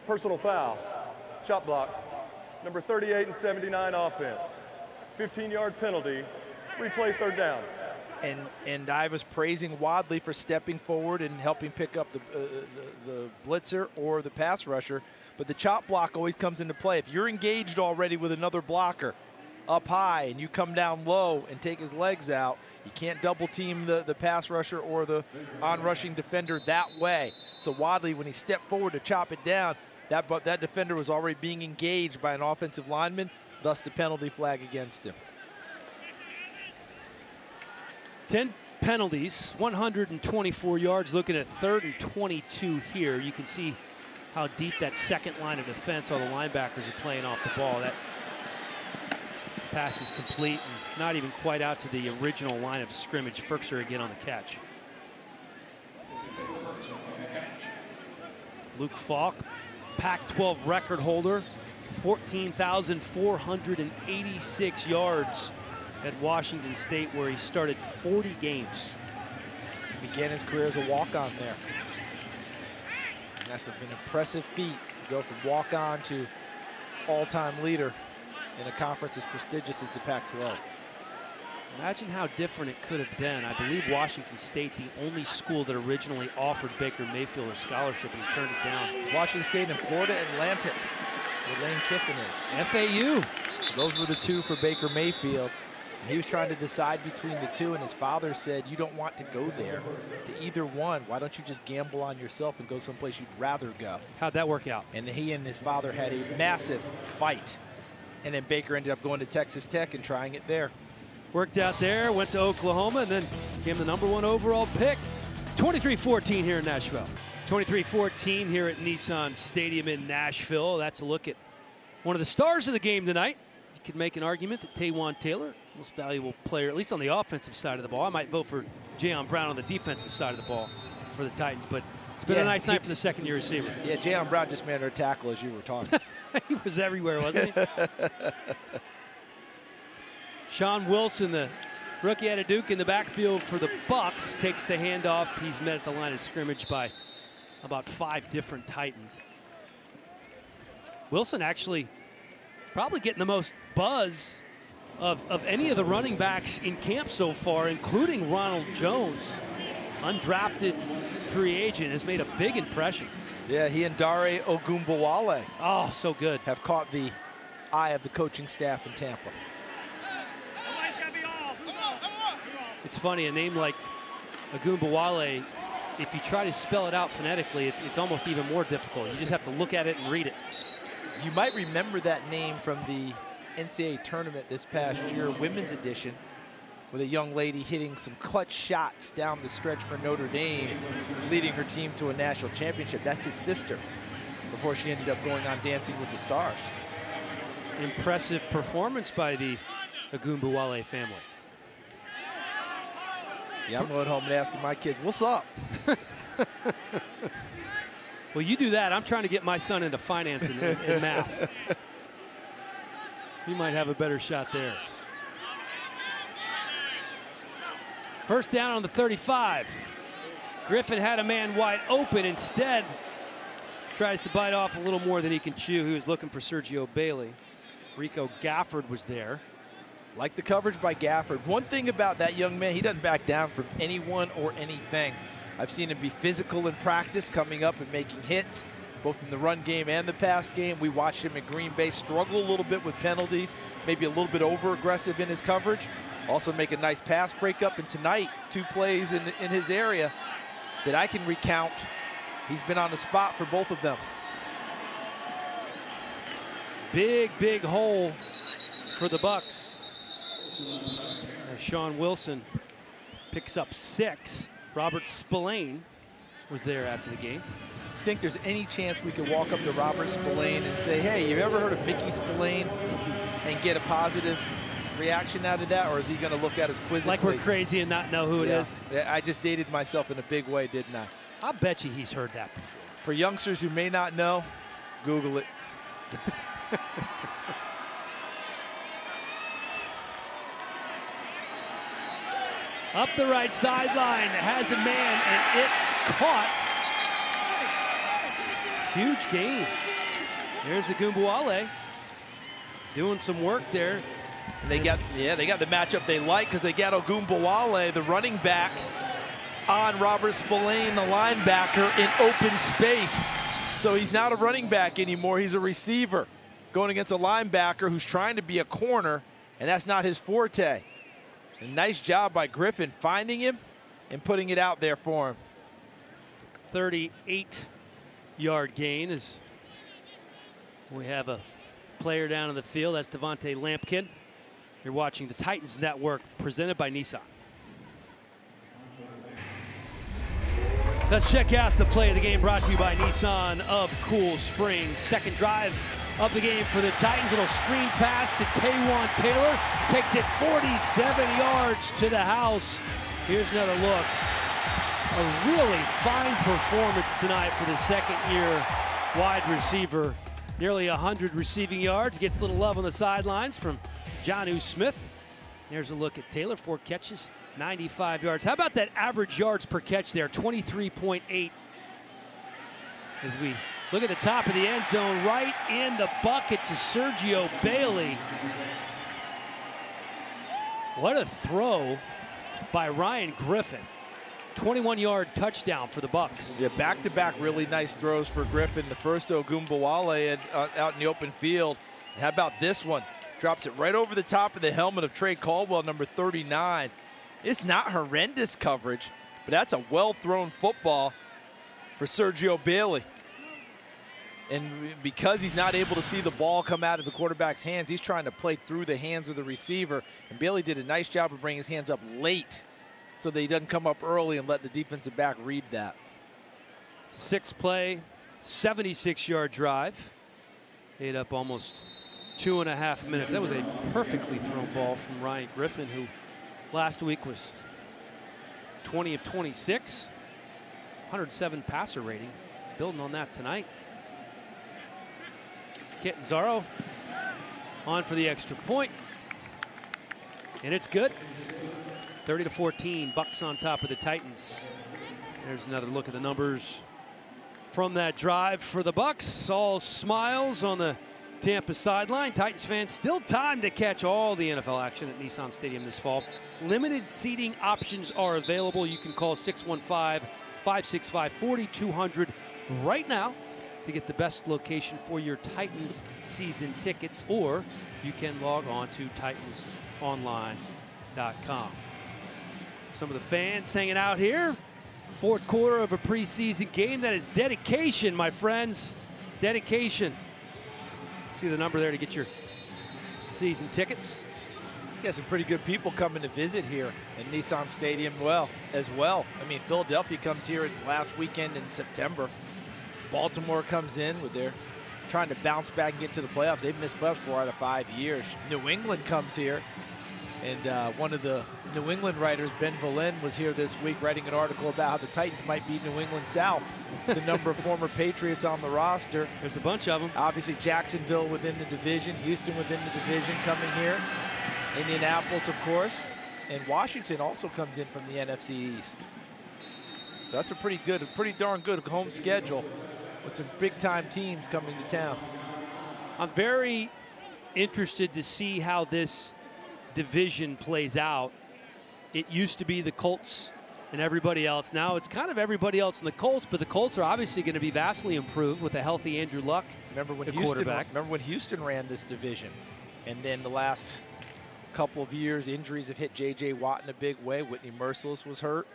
S4: Personal foul, chop block, number 38 and 79 offense. 15-yard penalty, replay 3rd down.
S3: And I was praising Wadley for stepping forward and helping pick up the blitzer or the pass rusher, but the chop block always comes into play. If you're engaged already with another blocker up high and you come down low and take his legs out, you can't double team the pass rusher or the on-rushing defender that way. So Wadley, when he stepped forward to chop it down, that defender was already being engaged by an offensive lineman, thus the penalty flag against him.
S2: 10 penalties, 124 yards. Looking at 3rd and 22 here. You can see how deep that second line of defense, all the linebackers are playing off the ball. That pass is complete and not even quite out to the original line of scrimmage. Ferkser again on the catch. Luke Falk, Pac-12 record holder, 14,486 yards at Washington State, where he started 40 games.
S3: He began his career as a walk-on there. And that's an impressive feat to go from walk-on to all-time leader in a conference as prestigious as the Pac-12.
S2: Imagine how different it could have been. I believe Washington State, the only school that originally offered Baker Mayfield a scholarship, and he turned it down.
S3: Washington State and Florida Atlantic, where Lane Kiffin is.
S2: FAU.
S3: So those were the two for Baker Mayfield. And he was trying to decide between the two, and his father said, you don't want to go there to either one. Why don't you just gamble on yourself and go someplace you'd rather go?
S2: How'd that work out?
S3: And he and his father had a massive fight. And then Baker ended up going to Texas Tech and trying it there.
S2: Worked out there, went to Oklahoma, and then became the #1 overall pick. 23-14 here in Nashville. 23-14 here at Nissan Stadium in Nashville. That's a look at one of the stars of the game tonight. You could make an argument that Taywan Taylor, most valuable player, at least on the offensive side of the ball. I might vote for Jayon Brown on the defensive side of the ball for the Titans, but it's been a nice night for the second-year receiver.
S3: Yeah, Jayon Brown just made her tackle as you were talking.
S2: He was everywhere, wasn't he? Sean Wilson, the rookie out of Duke, in the backfield for the Bucs, takes the handoff. He's met at the line of scrimmage by about 5 different Titans. Wilson actually probably getting the most buzz of any of the running backs in camp so far, including Ronald Jones, undrafted free agent, has made a big impression.
S3: Yeah, he and Dare Ogunbowale.
S2: Oh, so good.
S3: Have caught the eye of the coaching staff in Tampa.
S2: It's funny, a name like Ogunbowale, if you try to spell it out phonetically, it's almost even more difficult. You just have to look at it and read it.
S3: You might remember that name from the NCAA tournament this past year, women's edition, with a young lady hitting some clutch shots down the stretch for Notre Dame, leading her team to a national championship. That's his sister, before she ended up going on Dancing with the Stars.
S2: Impressive performance by the Ogunbowale family.
S3: Yeah, I'm going home and asking my kids, what's up?
S2: Well, you do that. I'm trying to get my son into finance and math. You might have a better shot there. First down on the 35. Griffin had a man wide open. Instead, tries to bite off a little more than he can chew. He was looking for Sergio Bailey. Rico Gafford was there.
S3: Like the coverage by Gafford. One thing about that young man, he doesn't back down from anyone or anything. I've seen him be physical in practice, coming up and making hits, both in the run game and the pass game. We watched him in Green Bay struggle a little bit with penalties, maybe a little bit over-aggressive in his coverage. Also make a nice pass breakup, and tonight, 2 plays in his area that I can recount. He's been on the spot for both of them.
S2: Big hole for the Bucs. As Sean Wilson picks up 6. Robert Spillane was there after the game.
S3: I think there's any chance we could walk up to Robert Spillane and say, hey, you ever heard of Mickey Spillane, and get a positive reaction out of that, or is he going to look at us quizzically?
S2: Like we're crazy and not know who it is?
S3: I just dated myself in a big way, didn't I?
S2: I bet you he's heard that before.
S3: For youngsters who may not know, Google it.
S2: Up the right sideline, has a man, and it's caught. Huge gain. There's Agumbuale doing some work there.
S3: And they got the matchup they like, because they got Agumbuale, the running back, on Robert Spillane, the linebacker, in open space. So he's not a running back anymore, he's a receiver going against a linebacker who's trying to be a corner, and that's not his forte. A nice job by Griffin finding him and putting it out there for him.
S2: 38-yard gain as we have a player down in the field. That's Devontae Lampkin. You're watching the Titans Network presented by Nissan. Let's check out the play of the game brought to you by Nissan of Cool Springs. Second drive of the game for the Titans. Little screen pass to Taywan Taylor. Takes it 47 yards to the house. Here's another look. A really fine performance tonight for the second-year wide receiver. Nearly 100 receiving yards. Gets a little love on the sidelines from Jonnu Smith. There's a look at Taylor. 4 catches, 95 yards. How about that average yards per catch there? 23.8. As we look at the top of the end zone, right in the bucket to Sergio Bailey. What a throw by Ryan Griffin. 21-yard touchdown for the Bucs.
S3: Yeah, back-to-back really nice throws for Griffin. The first to Agumbuale out in the open field. How about this one? Drops it right over the top of the helmet of Trey Caldwell, number 39. It's not horrendous coverage, but that's a well-thrown football for Sergio Bailey. And because he's not able to see the ball come out of the quarterback's hands, he's trying to play through the hands of the receiver. And Bailey did a nice job of bringing his hands up late so that he doesn't come up early and let the defensive back read that.
S2: 6-play, 76-yard drive. Ate up almost 2.5 minutes. That was a perfectly thrown ball from Ryan Griffin, who last week was 20 of 26, 107 passer rating. Building on that tonight. Catanzaro on for the extra point. And it's good. 30-14, Bucs on top of the Titans. There's another look at the numbers from that drive for the Bucs. All smiles on the Tampa sideline. Titans fans, still time to catch all the NFL action at Nissan Stadium this fall. Limited seating options are available. You can call 615-565-4200 right now to get the best location for your Titans season tickets, or you can log on to titansonline.com. Some of the fans hanging out here. Fourth quarter of a preseason game. That is dedication, my friends. Dedication. See the number there to get your season tickets.
S3: Got some pretty good people coming to visit here at Nissan Stadium as well. I mean, Philadelphia comes here last weekend in September. Baltimore comes in with their trying to bounce back and get to the playoffs. They've missed playoffs 4 out of 5 years. New England comes here, and one of the New England writers, Ben Valin, was here this week writing an article about how the Titans might beat New England South. The number of former Patriots on the roster.
S2: There's a bunch of them.
S3: Obviously, Jacksonville within the division, Houston within the division coming here. Indianapolis, of course, and Washington also comes in from the NFC East. So that's a pretty darn good home schedule with some big-time teams coming to town.
S2: I'm very interested to see how this division plays out. It used to be the Colts and everybody else. Now it's kind of everybody else and the Colts, but the Colts are obviously going to be vastly improved with a healthy Andrew Luck,
S3: remember when Houston ran this division, and then the last couple of years, injuries have hit J.J. Watt in a big way. Whitney Merciless was hurt.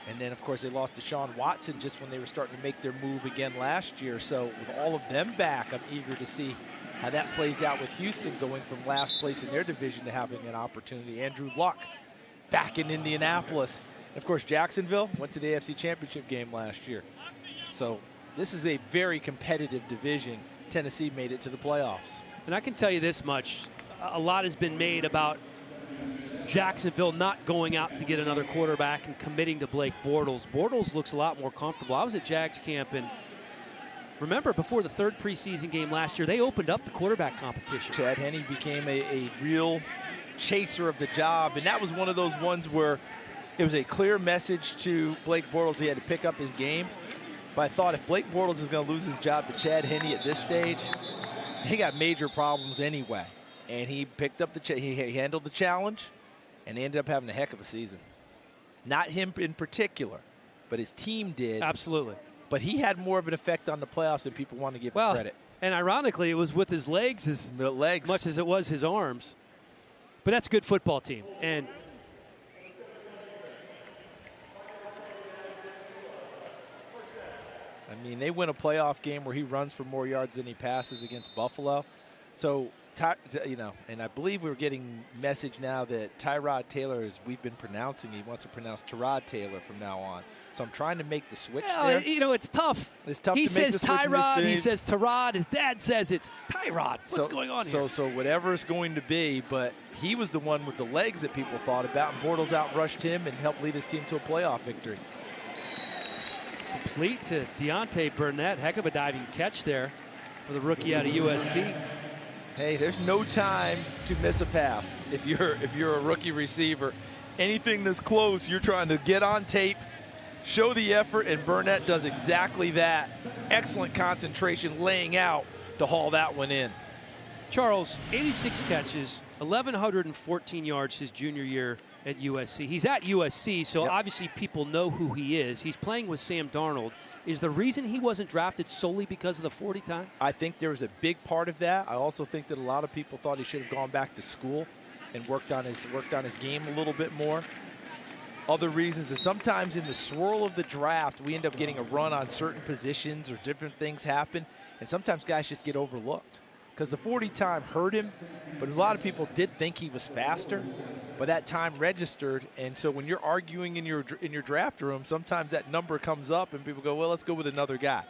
S3: And then, of course, they lost Deshaun Watson just when they were starting to make their move again last year. So with all of them back, I'm eager to see how that plays out with Houston going from last place in their division to having an opportunity. Andrew Luck back in Indianapolis. And of course, Jacksonville went to the AFC Championship game last year. So this is a very competitive division. Tennessee made it to the playoffs.
S2: And I can tell you this much. A lot has been made about Jacksonville not going out to get another quarterback and committing to Blake Bortles. Bortles looks a lot more comfortable. I was at Jags camp, and remember before the third preseason game last year, they opened up the quarterback competition.
S3: Chad Henne became a real chaser of the job, and that was one of those ones where it was a clear message to Blake Bortles he had to pick up his game. But I thought if Blake Bortles is going to lose his job to Chad Henne at this stage, he got major problems anyway. And he picked up he handled the challenge, and he ended up having a heck of a season. Not him in particular, but his team did.
S2: Absolutely.
S3: But he had more of an effect on the playoffs than people want to give him credit.
S2: And ironically, it was with his legs as much as it was his arms. But that's a good football team. And
S3: I mean, they win a playoff game where he runs for more yards than he passes against Buffalo. So, you know, and I believe we're getting message now that Tyrod Taylor, as we've been pronouncing, he wants to pronounce Tyrod Taylor from now on. So I'm trying to make the switch there.
S2: You know, it's tough.
S3: It's tough
S2: he
S3: to make the
S2: says
S3: switch.
S2: Tyrod, he says Tyrod. His dad says it's Tyrod. What's going on here?
S3: So whatever it's going to be, but he was the one with the legs that people thought about, and Bortles outrushed him and helped lead his team to a playoff victory.
S2: Complete to Deontay Burnett. Heck of a diving catch there for the rookie out of USC.
S3: Hey, there's no time to miss a pass if you're a rookie receiver. Anything that's close, you're trying to get on tape, show the effort, and Burnett does exactly that. Excellent concentration, laying out to haul that one in.
S2: Charles, 86 catches, 1,114 yards his junior year at USC. He's at USC, so obviously people know who he is. He's playing with Sam Darnold. Is the reason he wasn't drafted solely because of the 40 time?
S3: I think there was a big part of that. I also think that a lot of people thought he should have gone back to school and worked on his game a little bit more. Other reasons that sometimes in the swirl of the draft, we end up getting a run on certain positions or different things happen, and sometimes guys just get overlooked. Because the 40 time hurt him, but a lot of people did think he was faster, but that time registered. And so when you're arguing in your draft room, sometimes that number comes up and people go, well, let's go with another guy.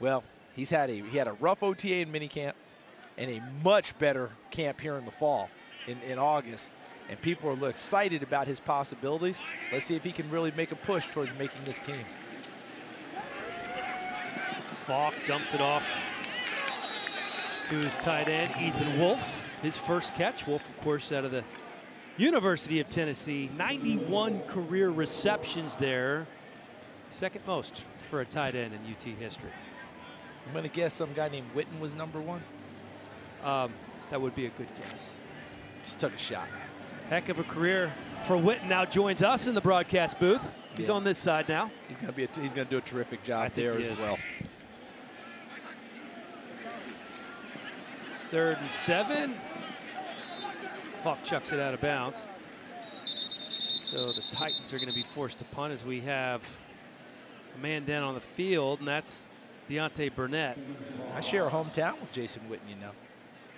S3: Well, he had a rough OTA in minicamp and a much better camp here in the fall in August. And people are excited about his possibilities. Let's see if he can really make a push towards making this team.
S2: Falk dumps it off to his tight end, Ethan Wolf. His first catch. Wolf, of course, out of the University of Tennessee. 91 career receptions there. Second most for a tight end in UT history.
S3: I'm going to guess some guy named Witten was number one.
S2: That would be a good guess.
S3: Just took a shot.
S2: Heck of a career for Witten. Now joins us in the broadcast booth. He's on this side now.
S3: He's going to do a terrific job there as well.
S2: 3rd and 7. Falk chucks it out of bounds. So the Titans are going to be forced to punt as we have a man down on the field, and that's Deontay Burnett.
S3: I share a hometown with Jason Witten, you know.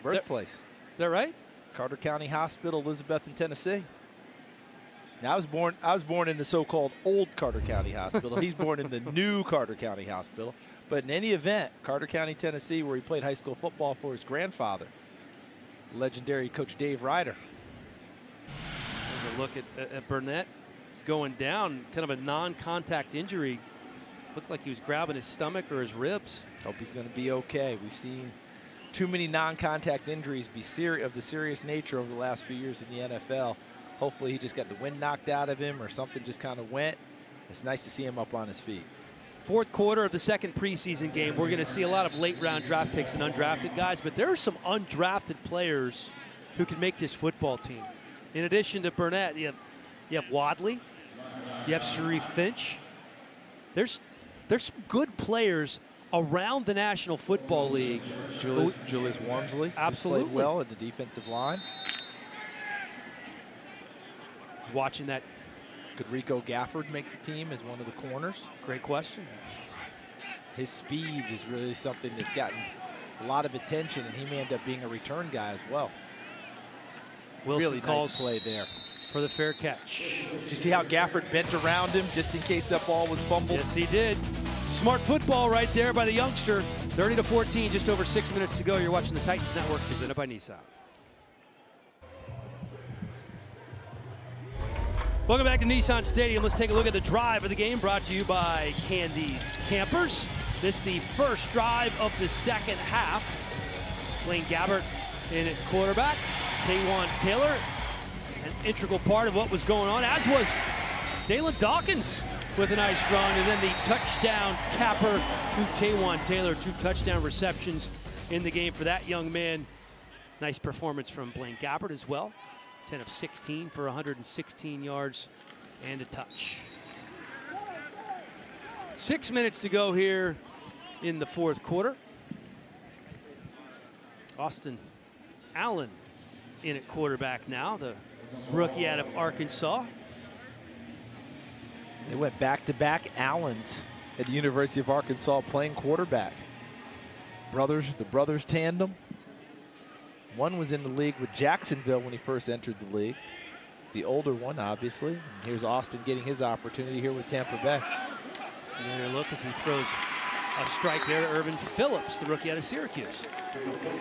S3: Birthplace.
S2: Is that right?
S3: Carter County Hospital, Elizabethton, Tennessee. Now I was born in the so-called old Carter County Hospital. He's born in the new Carter County Hospital. But in any event, Carter County, Tennessee, where he played high school football for his grandfather, legendary Coach Dave Ryder.
S2: There's a look at Burnett going down, kind of a non-contact injury. Looked like he was grabbing his stomach or his ribs.
S3: Hope he's going to be okay. We've seen too many non-contact injuries be of the serious nature over the last few years in the NFL. Hopefully he just got the wind knocked out of him or something just kind of went. It's nice to see him up on his feet.
S2: Fourth quarter of the second preseason game, we're going to see a lot of late-round draft picks and undrafted guys, but there are some undrafted players who can make this football team. In addition to Burnett, you have Wadley, you have Sharif Finch. There's some good players around the National Football League.
S3: Julius Wormsley
S2: absolutely
S3: played well at the defensive line.
S2: Watching that.
S3: Could Rico Gafford make the team as one of the corners?
S2: Great question.
S3: His speed is really something that's gotten a lot of attention, and he may end up being a return guy as well.
S2: Wilson
S3: really
S2: calls
S3: nice play there
S2: for the fair catch.
S3: Did you see how Gafford bent around him just in case that ball was fumbled?
S2: Yes, he did. Smart football right there by the youngster. 30-14, just over 6 minutes to go. You're watching the Titans Network, presented by Nissan. Welcome back to Nissan Stadium. Let's take a look at the drive of the game, brought to you by Candy's Campers. This is the first drive of the second half. Blaine Gabbert in at quarterback. Taywan Taylor, an integral part of what was going on, as was Dalen Dawkins with a nice run, and then the touchdown capper to Taywan Taylor. 2 touchdown receptions in the game for that young man. Nice performance from Blaine Gabbert as well. 10 of 16 for 116 yards and a touch. 6 minutes to go here in the fourth quarter. Austin Allen in at quarterback now, the rookie out of Arkansas.
S3: They went back-to-back Allens at the University of Arkansas playing quarterback. The brothers tandem. One was in the league with Jacksonville when he first entered the league. The older one, obviously. And here's Austin getting his opportunity here with Tampa Bay.
S2: And there, look as he throws a strike there to Irvin Phillips, the rookie out of Syracuse.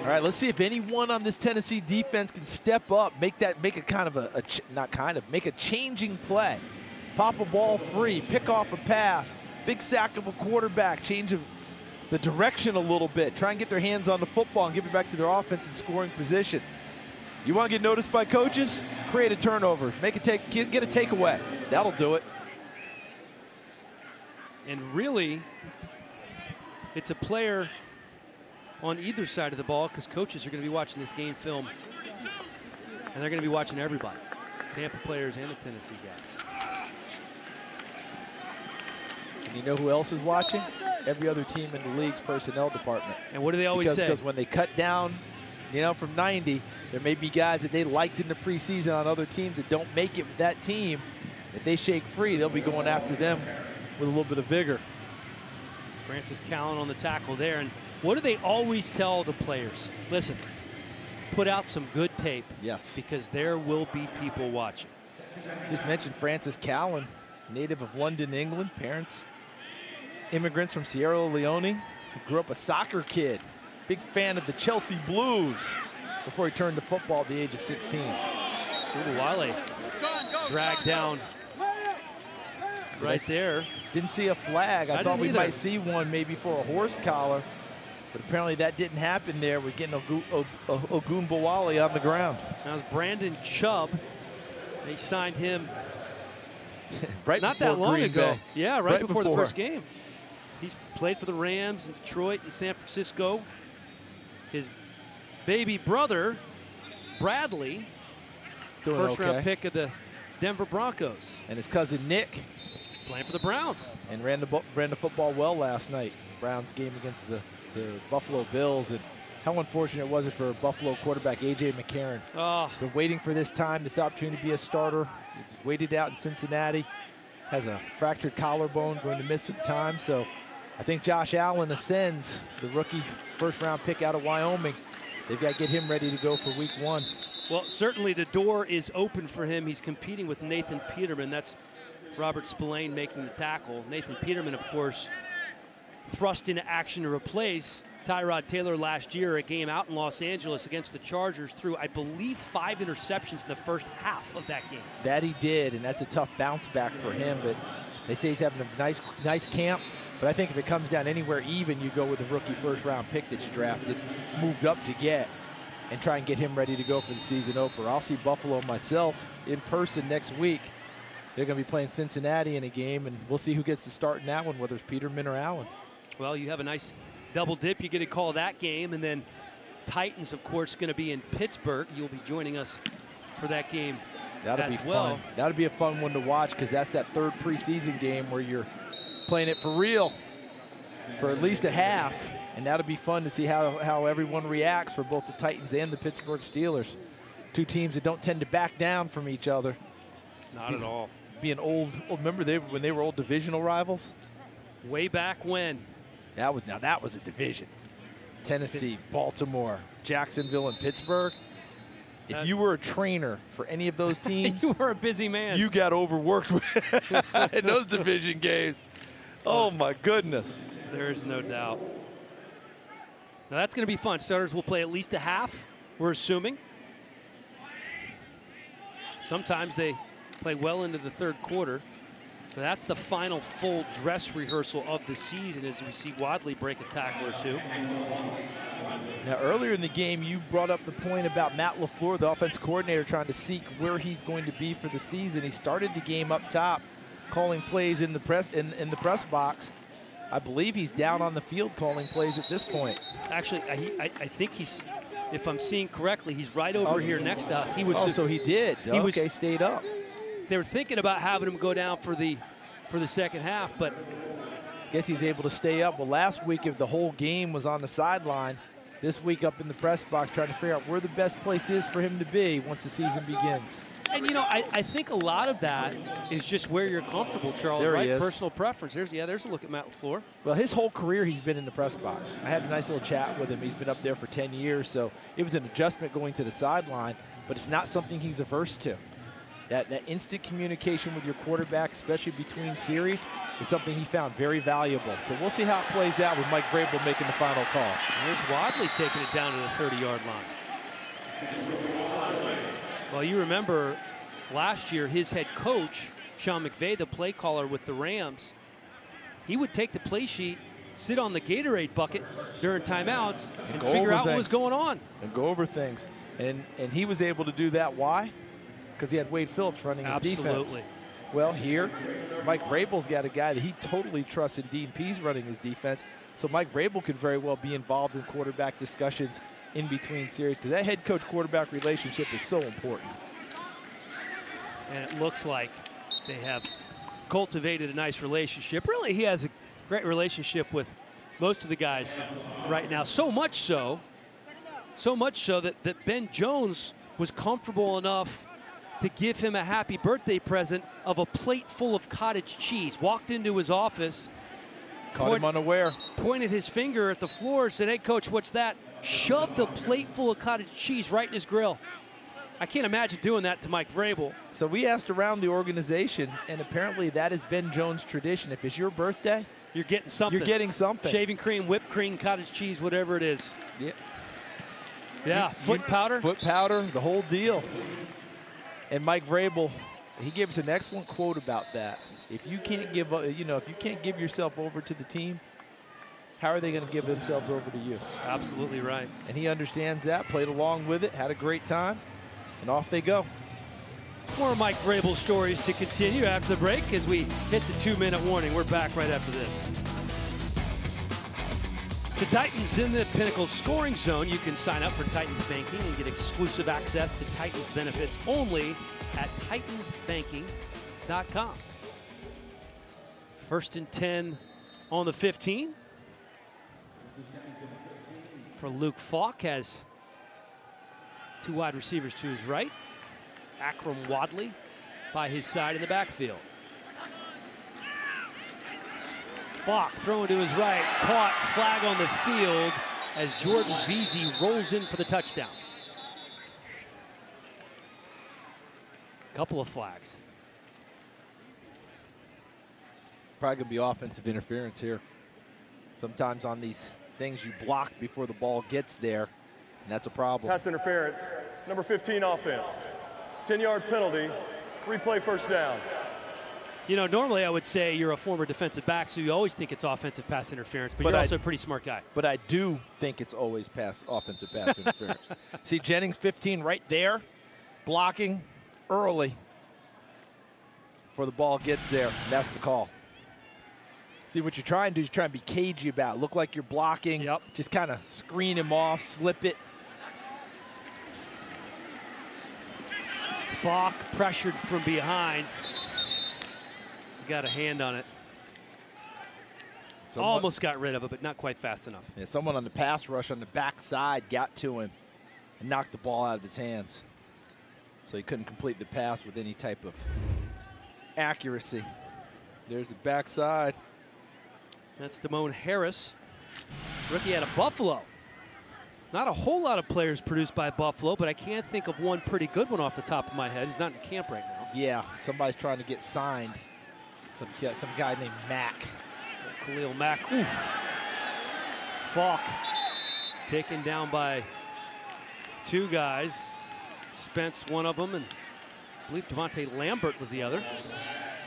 S3: All right, let's see if anyone on this Tennessee defense can step up, make a changing play. Pop a ball free, pick off a pass, big sack of a quarterback, change of the direction a little bit, try and get their hands on the football and give it back to their offense in scoring position. You want to get noticed by coaches? Create a turnover, get a takeaway. That'll do it.
S2: And really, it's a player on either side of the ball, because coaches are going to be watching this game film, and they're going to be watching everybody, Tampa players and the Tennessee guys.
S3: And you know who else is watching? Every other team in the league's personnel department.
S2: And what do they always say?
S3: Because when they cut down, from 90, there may be guys that they liked in the preseason on other teams that don't make it with that team. If they shake free, they'll be going after them with a little bit of vigor.
S2: Francis Callen on the tackle there. And what do they always tell the players? Listen, put out some good tape.
S3: Yes.
S2: Because there will be people watching.
S3: Just mentioned Francis Callen, native of London, England. Parents, immigrants from Sierra Leone. He grew up a soccer kid. Big fan of the Chelsea Blues before he turned to football at the age of 16.
S2: Wale dragged down right there.
S3: Didn't see a flag. I thought we might see one maybe for a horse collar, but apparently that didn't happen there. We're getting Ogunbowale on the ground.
S2: That was Brandon Chubb. They signed him
S3: right
S2: not that long
S3: Green
S2: ago.
S3: Bay.
S2: Yeah, right before the first game. He's played for the Rams in Detroit and San Francisco. His baby brother, Bradley, first-round pick of the Denver Broncos.
S3: And his cousin Nick,
S2: playing for the Browns.
S3: And ran the football well last night. Browns game against the Buffalo Bills. And how unfortunate was it for Buffalo quarterback A.J. McCarron. Been waiting for this opportunity to be a starter. He's waited out in Cincinnati. Has a fractured collarbone, going to miss some time. So I think Josh Allen ascends, the rookie first-round pick out of Wyoming. They've got to get him ready to go for week 1.
S2: Well, certainly the door is open for him. He's competing with Nathan Peterman. That's Robert Spillane making the tackle. Nathan Peterman, of course, thrust into action to replace Tyrod Taylor last year, a game out in Los Angeles against the Chargers, threw, I believe, 5 interceptions in the first half of that game.
S3: That he did, and that's a tough bounce back for him. But they say he's having a nice camp. But I think if it comes down anywhere even, you go with the rookie first-round pick that you drafted, moved up to get. and try and get him ready to go for the season opener. I'll see Buffalo myself in person next week. They're going to be playing Cincinnati in a game, and we'll see who gets to start in that one, whether it's Peterman or Allen.
S2: Well, you have a nice double dip. You get to call that game, and then Titans, of course, going to be in Pittsburgh. You'll be joining us for that game.
S3: That'll be fun. That'll be a fun one to watch because that's that third preseason game where you're playing it for real for at least a half, and that'll be fun to see how everyone reacts for both the Titans and the Pittsburgh Steelers. Two teams that don't tend to back down from each other.
S2: Not at all.
S3: Being old, remember when they were old divisional rivals?
S2: Way back when.
S3: That was a division. Tennessee, Baltimore, Jacksonville, and Pittsburgh. If you were a trainer for any of those teams,
S2: you were a busy man.
S3: You got overworked in those division games. Oh my goodness.
S2: There's no doubt. Now that's going to be fun. Starters will play at least a half, we're assuming. Sometimes they play well into the third quarter. But that's the final full dress rehearsal of the season as we see Wadley break a tackle or two.
S3: Now, earlier in the game, you brought up the point about Matt LaFleur, the offense coordinator, trying to seek where he's going to be for the season. He started the game up top, calling plays in the press box. I believe he's down on the field calling plays at this point.
S2: Actually, I think he's, if I'm seeing correctly, he's right over here next to us. He was.
S3: So he did. Okay, stayed up.
S2: They were thinking about having him go down for the second half, but
S3: guess he's able to stay up. Well, last week, if the whole game was on the sideline, this week up in the press box trying to figure out where the best place is for him to be once the season begins.
S2: And, you know, I think a lot of that is just where you're comfortable, Charles,
S3: there
S2: right?
S3: He is.
S2: Personal preference. There's a look at Matt LaFleur.
S3: Well, his whole career he's been in the press box. I had a nice little chat with him. He's been up there for 10 years, so it was an adjustment going to the sideline, but it's not something he's averse to. That instant communication with your quarterback, especially between series, is something he found very valuable. So we'll see how it plays out with Mike Vrabel making the final call.
S2: Here's Wadley taking it down to the 30-yard line. Well, you remember last year his head coach, Sean McVay, the play caller with the Rams, he would take the play sheet, sit on the Gatorade bucket during timeouts, and figure out what was going on.
S3: And go over things. And he was able to do that. Why? Because he had Wade Phillips running his defense.
S2: Absolutely.
S3: Well, here, Mike Vrabel's got a guy that he totally trusts in Dean Pease running his defense. So Mike Vrabel could very well be involved in quarterback discussions in between series because that head coach-quarterback relationship is so important.
S2: And it looks like they have cultivated a nice relationship. Really, he has a great relationship with most of the guys right now. So much so that Ben Jones was comfortable enough to give him a happy birthday present of a plate full of cottage cheese. Walked into his office.
S3: Caught him unaware.
S2: Pointed his finger at the floor, said, "Hey, Coach, what's that?" Shoved a plate full of cottage cheese right in his grill. I can't imagine doing that to Mike Vrabel.
S3: So we asked around the organization, and apparently that is Ben Jones' tradition. If it's your birthday,
S2: you're getting something.
S3: You're getting something.
S2: Shaving cream, whipped cream, cottage cheese, whatever it is.
S3: Yeah.
S2: Yeah, foot powder.
S3: Foot powder, the whole deal. And Mike Vrabel, he gave us an excellent quote about that. If you can't give, if you can't give yourself over to the team, how are they going to give themselves over to you?
S2: Absolutely right.
S3: And he understands that, played along with it, had a great time, and off they go.
S2: More Mike Vrabel stories to continue after the break as we hit the 2-minute warning. We're back right after this. The Titans in the Pinnacle scoring zone. You can sign up for Titans Banking and get exclusive access to Titans benefits only at titansbanking.com. 1st and 10 on the 15. For Luke Falk, has two wide receivers to his right. Akram Wadley by his side in the backfield. Falk throwing to his right, caught, flag on the field as Jordan Veazey rolls in for the touchdown. Couple of flags.
S3: Probably going to be offensive interference here. Sometimes on these things you block before the ball gets there, and that's a problem.
S4: Pass interference, number 15 offense. 10-yard penalty, replay first down.
S2: You know, normally I would say you're a former defensive back, so you always think it's offensive pass interference, but you're also a pretty smart guy.
S3: But I do think it's always offensive pass interference. See, Jennings 15 right there, blocking early before the ball gets there. That's the call. See, what you're trying to do is try and be cagey about it. Look like you're blocking.
S2: Yep.
S3: Just kind of screen him off, slip it.
S2: Falk pressured from behind. Got a hand on it. Almost got rid of it, but not quite fast enough.
S3: Yeah, someone on the pass rush on the backside got to him and knocked the ball out of his hands. So he couldn't complete the pass with any type of accuracy. There's the backside.
S2: That's Damone Harris, rookie out of Buffalo. Not a whole lot of players produced by Buffalo, but I can't think of one pretty good one off the top of my head. He's not in camp right now.
S3: Yeah, somebody's trying to get signed. Some guy named Mack.
S2: Khalil Mack. Ooh. Falk taken down by two guys. Spence, one of them, and I believe Devontae Lambert was the other.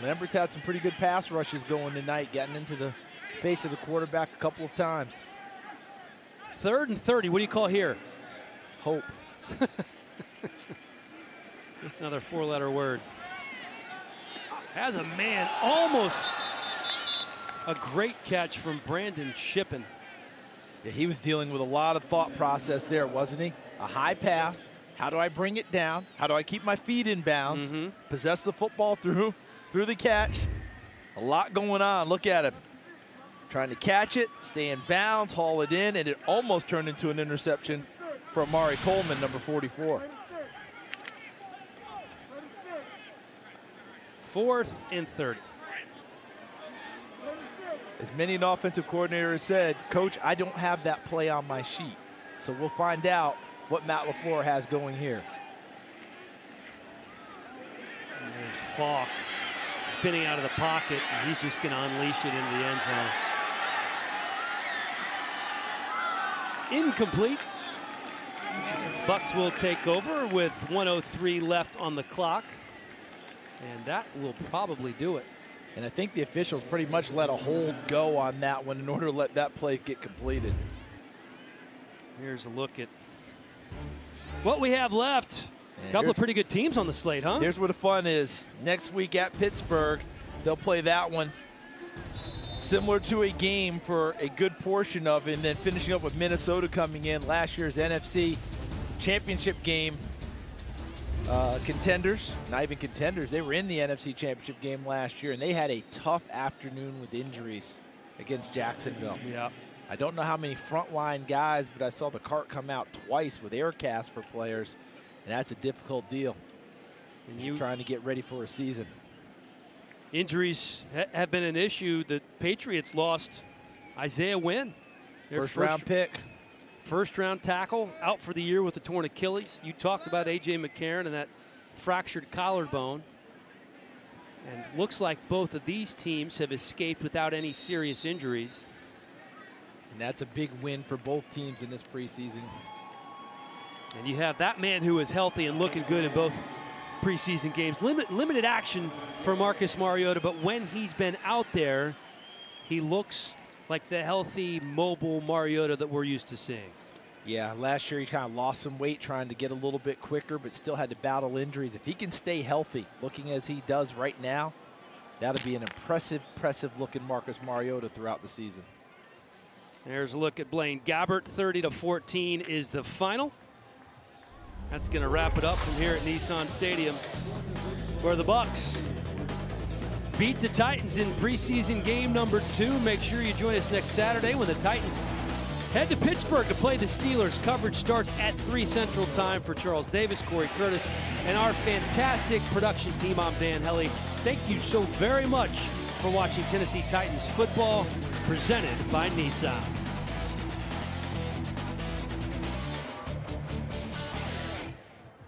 S3: Lambert's had some pretty good pass rushes going tonight, getting into the face of the quarterback a couple of times.
S2: 3rd and 30. What do you call here?
S3: Hope.
S2: That's another 4-letter word. Has a man, almost a great catch from Brandon Shippen.
S3: Yeah, he was dealing with a lot of thought process there, wasn't he? A high pass. How do I bring it down? How do I keep my feet in bounds? Possess the football through the catch. A lot going on. Look at him. Trying to catch it, stay in bounds, haul it in, and it almost turned into an interception for Amari Coleman, number 44.
S2: 4th and 30.
S3: As many an offensive coordinator has said, Coach, I don't have that play on my sheet. So we'll find out what Matt LaFleur has going here.
S2: And there's Falk spinning out of the pocket, and he's just going to unleash it into the end zone. Incomplete. Bucks will take over with 1:03 left on the clock. And that will probably do it.
S3: And I think the officials pretty much let a hold go on that one in order to let that play get completed.
S2: Here's a look at what we have left. A couple of pretty good teams on the slate, huh?
S3: Here's where the fun is. Next week at Pittsburgh, they'll play that one. Similar to a game for a good portion of it, and then finishing up with Minnesota coming in. Last year's NFC Championship game. Contenders, not even contenders, they were in the NFC Championship game last year, and they had a tough afternoon with injuries against Jacksonville.
S2: Yeah.
S3: I don't know how many frontline guys, but I saw the cart come out twice with air casts for players, and that's a difficult deal. And you're trying to get ready for a season.
S2: Injuries have been an issue. The Patriots lost Isaiah Wynn, their
S3: first round pick.
S2: First-round tackle, out for the year with a torn Achilles. You talked about A.J. McCarron and that fractured collarbone. And looks like both of these teams have escaped without any serious injuries.
S3: And that's a big win for both teams in this preseason.
S2: And you have that man who is healthy and looking good in both preseason games. Limited action for Marcus Mariota, but when he's been out there, he looks like the healthy, mobile Mariota that we're used to seeing.
S3: Yeah, last year he kind of lost some weight trying to get a little bit quicker, but still had to battle injuries. If he can stay healthy, looking as he does right now, that'll be an impressive looking Marcus Mariota throughout the season.
S2: There's a look at Blaine Gabbert. 30-14 is the final. That's going to wrap it up from here at Nissan Stadium, where the Bucks beat the Titans in preseason game number 2. Make sure you join us next Saturday when the Titans head to Pittsburgh to play the Steelers. Coverage starts at 3 Central Time. For Charles Davis, Corey Curtis, and our fantastic production team, I'm Dan Helly. Thank you so very much for watching Tennessee Titans football, presented by Nissan.